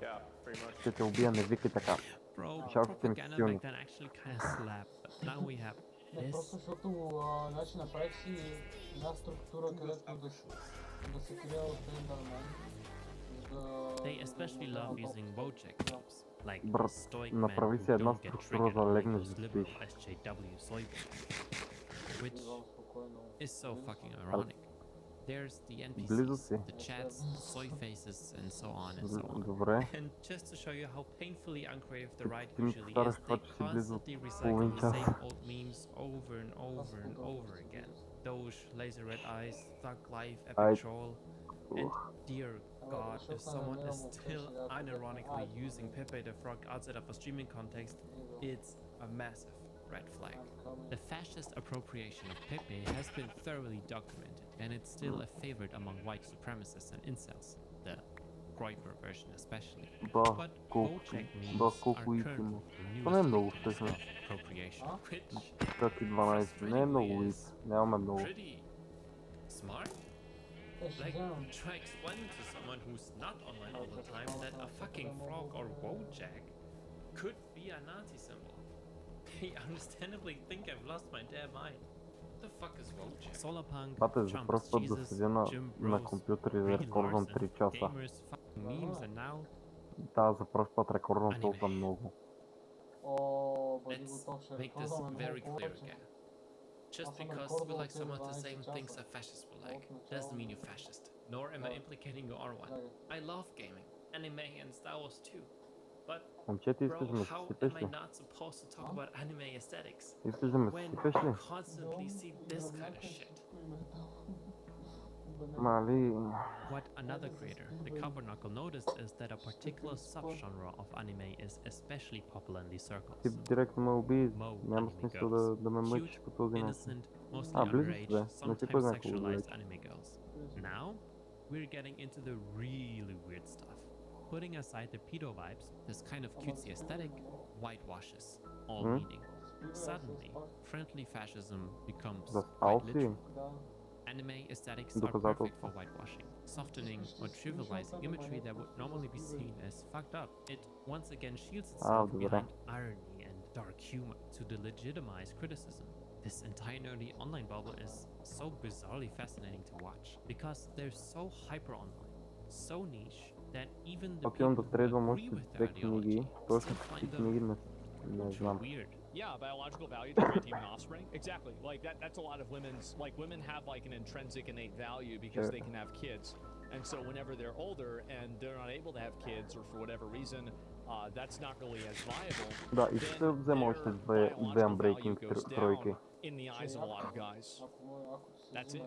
[SPEAKER 24] Yeah, pretty much.
[SPEAKER 1] ще те убия, не викай така.
[SPEAKER 22] Bro,
[SPEAKER 1] Шарфите ми
[SPEAKER 22] propaganda
[SPEAKER 1] силни.
[SPEAKER 22] back then actually kind of slapped, but now we have
[SPEAKER 2] Не, просто защото значи направих си една структура, където да се крие от Enderman.
[SPEAKER 22] They especially love using Wojak memes, like
[SPEAKER 1] Брат,
[SPEAKER 22] stoic men
[SPEAKER 1] направи си
[SPEAKER 22] who
[SPEAKER 1] една
[SPEAKER 22] don't get
[SPEAKER 1] структура
[SPEAKER 22] triggered
[SPEAKER 1] да
[SPEAKER 22] by
[SPEAKER 1] легнеш
[SPEAKER 22] those
[SPEAKER 1] да
[SPEAKER 22] liberal
[SPEAKER 1] спиш.
[SPEAKER 22] SJW soyboys, which is so fucking ironic. There's the
[SPEAKER 1] Близо
[SPEAKER 22] NPCs,
[SPEAKER 1] си.
[SPEAKER 22] the chats, the soy faces, and so on and so on.
[SPEAKER 1] Добре.
[SPEAKER 22] And just to show you how painfully uncreative the right
[SPEAKER 1] Ти ми
[SPEAKER 22] usually
[SPEAKER 1] повтаряш
[SPEAKER 22] is,
[SPEAKER 1] това,
[SPEAKER 22] they
[SPEAKER 1] че си близо
[SPEAKER 22] constantly recycle
[SPEAKER 1] половин
[SPEAKER 22] the
[SPEAKER 1] час.
[SPEAKER 22] same old memes over and over and over again. Doge, laser red eyes, thug life, epic troll. And dear God, if someone is still unironically using Pepe the Frog outside of a streaming context, it's a massive red flag. The fascist appropriation of Pepe has been thoroughly documented, and it's still a favorite among white supremacists and incels, the GAYmer version especially. But Wojak memes are currently the newest victims of appropriation, which frustratingly is pretty smart. Like, try explaining to someone who's not online all the time that a fucking frog or Wojak could be a Nazi symbol. They understandably think I've lost my damn mind. What the fuck is Wojak? Solarpunk,
[SPEAKER 1] Бате, за
[SPEAKER 22] Trump's
[SPEAKER 1] пръв път да
[SPEAKER 22] Jesus,
[SPEAKER 1] седя
[SPEAKER 22] Jim
[SPEAKER 1] на
[SPEAKER 22] Bros,
[SPEAKER 1] компютър и да
[SPEAKER 22] Brie
[SPEAKER 1] рекордвам
[SPEAKER 22] Larson,
[SPEAKER 1] 3 часа.
[SPEAKER 22] GAYmer's fucking memes, and now
[SPEAKER 1] Да, за пръв път рекордвам толкова много.
[SPEAKER 22] let's make this very clear again. Just because you like some of the same things a fascist will like, doesn't mean you're fascist. Nor am I implicating you are one. I love gaming, anime, and Star Wars too. But bro, how am I not supposed to talk about anime aesthetics when I constantly see this kind of shit? What another creator, the Copperknuckle, noticed is that a particular subgenre of anime is especially popular in these circles.
[SPEAKER 1] Ти директно ме уби,
[SPEAKER 22] Mo
[SPEAKER 1] няма
[SPEAKER 22] anime
[SPEAKER 1] смисъл
[SPEAKER 22] girls.
[SPEAKER 1] да ме мъчиш
[SPEAKER 22] Cute,
[SPEAKER 1] по този начин.
[SPEAKER 22] innocent, mostly
[SPEAKER 1] Близо
[SPEAKER 22] underage,
[SPEAKER 1] си бе, не си
[SPEAKER 22] sometimes
[SPEAKER 1] кой знае колко
[SPEAKER 22] sexualized
[SPEAKER 1] далеч.
[SPEAKER 22] anime girls. Now, we're getting into the really weird stuff. Putting aside the pedo vibes, this kind of cutesy aesthetic whitewashes all meaning. Suddenly, friendly fascism becomes quite literal. Anime aesthetics are perfect for whitewashing, softening or trivializing imagery that would normally be seen as fucked up. It once again shields itself behind irony and dark humor to delegitimize criticism. This entire nerdy online bubble is so bizarrely fascinating to watch because they're so hyper online, so niche, that even the people who agree with their ideology still find them weird.
[SPEAKER 10] Yeah, biological value to create human offspring. Exactly. Like that's a lot of women have like an intrinsic innate value because they can have kids. And so whenever they're older and they're not able to have kids or for whatever reason, that's not really as viable.
[SPEAKER 1] Да, и ще взема още две Unbreaking тройки.
[SPEAKER 10] In the eyes of a lot of guys. That's it.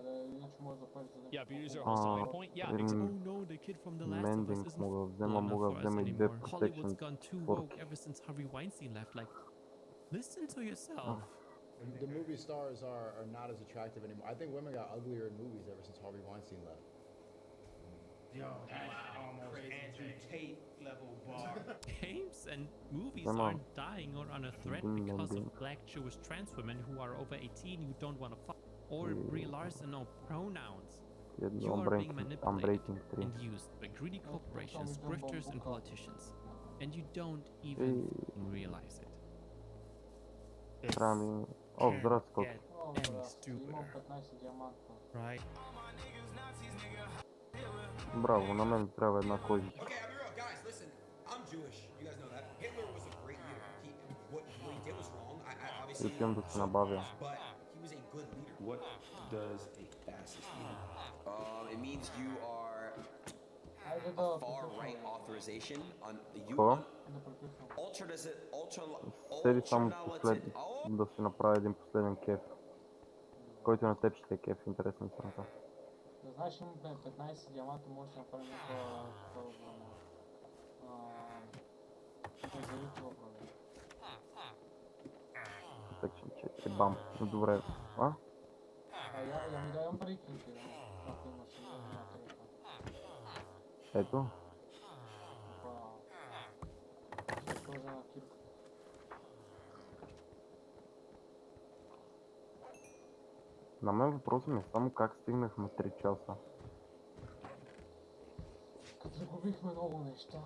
[SPEAKER 10] Yeah, beauty's our whole selling point. Yeah,
[SPEAKER 22] oh no, the kid from The Last of Us isn't
[SPEAKER 1] мога
[SPEAKER 22] for us
[SPEAKER 1] взема и две
[SPEAKER 22] anymore. Hollywood's
[SPEAKER 1] Protection
[SPEAKER 22] gone too woke ever since Harvey Weinstein left. Like, listen to yourself.
[SPEAKER 15] The movie stars are not as attractive anymore. I think women got uglier in movies ever since Harvey Weinstein left.
[SPEAKER 16] Yo, that's almost Andrew Tate level bar.
[SPEAKER 22] Games and movies aren't dying or on a threat because of black Jewish trans women who are over 18 who don't want to fuck, or Brie Larson or pronouns. You are being manipulated and used by greedy corporations, grifters, and politicians, and you don't even realize it.
[SPEAKER 1] О, здравствуй.
[SPEAKER 22] Any stupider, right?
[SPEAKER 1] Браво, на мен трябва една кожица.
[SPEAKER 18] Okay, I'll be real, guys. Listen, I'm Jewish. You guys know that. Hitler was a great leader. What he did was wrong. I obviously.
[SPEAKER 1] Отивам да се набавя.
[SPEAKER 18] But he was a good leader.
[SPEAKER 19] What does a fascist mean? It means you are a far-right authorization on the
[SPEAKER 1] Седи само да си направя един последен кеф, който на теб ще е кеф, интересна страната.
[SPEAKER 2] Да знаеш, имаме 15 диаманта, може да направим някаква
[SPEAKER 1] Section 4, бам, добре, а?
[SPEAKER 2] Я ми давам брейкинг, ако имаш
[SPEAKER 1] Ето. На мен въпросът ми е само как стигнахме 3 часа.
[SPEAKER 2] Като загубихме много неща.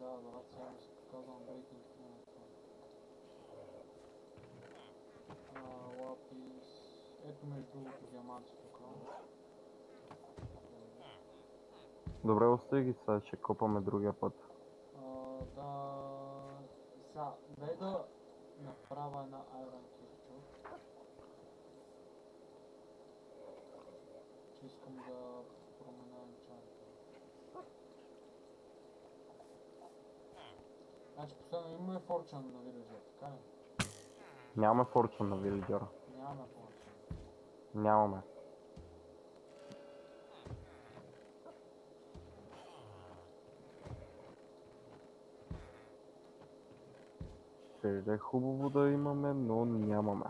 [SPEAKER 2] брат, сега ми се показвам Breaking News. Лапис. Ето между другото диаманти тук.
[SPEAKER 1] Добре, остави ги сега, ще копаме другия път.
[SPEAKER 2] Да... Сега, дай да направя една Iron Kirchhoff. Че искам да променя енчанта. Значи последно имаме Fortune на Villager, така ли?
[SPEAKER 1] Нямаме Fortune на Villager.
[SPEAKER 2] Нямаме Fortune.
[SPEAKER 1] Нямаме. Ще е хубаво да имаме, но нямаме.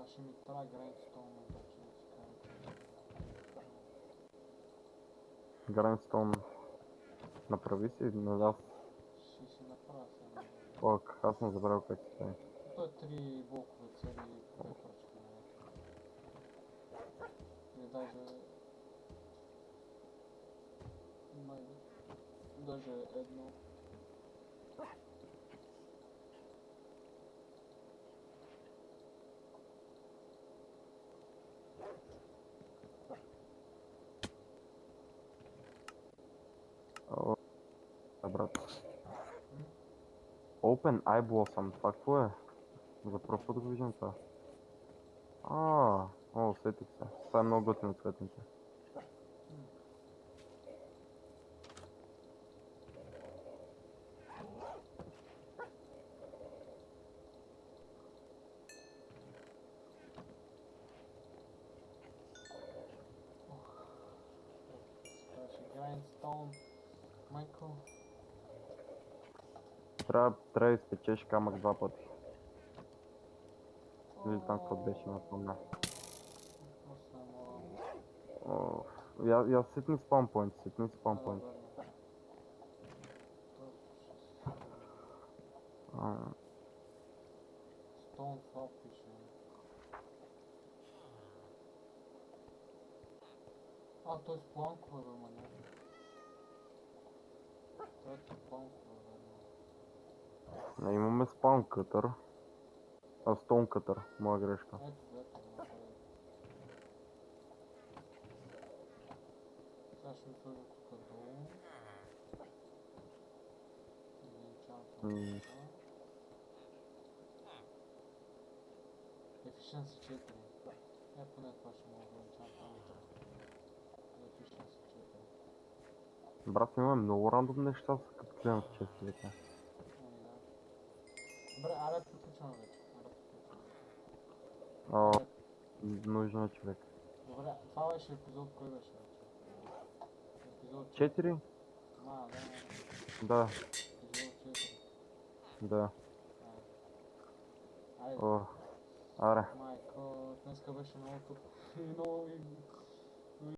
[SPEAKER 2] Ще ми трябва Grindstone, обаче да си кажа.
[SPEAKER 1] Grindstone. Направи си на аз.
[SPEAKER 2] Ще си направя сега.
[SPEAKER 1] Ок, аз съм забравил как се прави.
[SPEAKER 2] Той е 3 блокове цели пепърчка. Или даже едно.
[SPEAKER 1] О, брат. Open Eye Blossom, това какво е? За първ път го виждам това. Усетих се. Това е много готино цветните.
[SPEAKER 2] Grindstone, Майко.
[SPEAKER 1] Трябва да изпечеш камък 2 пъти. Или там какво беше, не помня. Я сетни спаун поинт, сетни спаун поинт.
[SPEAKER 2] Stone Swap пише. Той с планкове бе, маня. Той е планкове бе.
[SPEAKER 1] Не, имаме спаун кътър. Стоун кътър, моя грешка.
[SPEAKER 2] Сега ще ми сложа тук долу. Efficiency 4. Поне това ще мога да enchantвам. Efficiency 4.
[SPEAKER 1] Брат, имаме много рандом неща, като гледам в честовете.
[SPEAKER 2] Добре, аре приключваме вече.
[SPEAKER 1] Нужен е човек.
[SPEAKER 2] Добре, това беше епизод, кой беше вече? Епизод
[SPEAKER 1] 4? Да.
[SPEAKER 2] Епизод 4.
[SPEAKER 1] Да.
[SPEAKER 2] Айде.
[SPEAKER 1] Аре.
[SPEAKER 2] Майко, днеска беше много тук. И много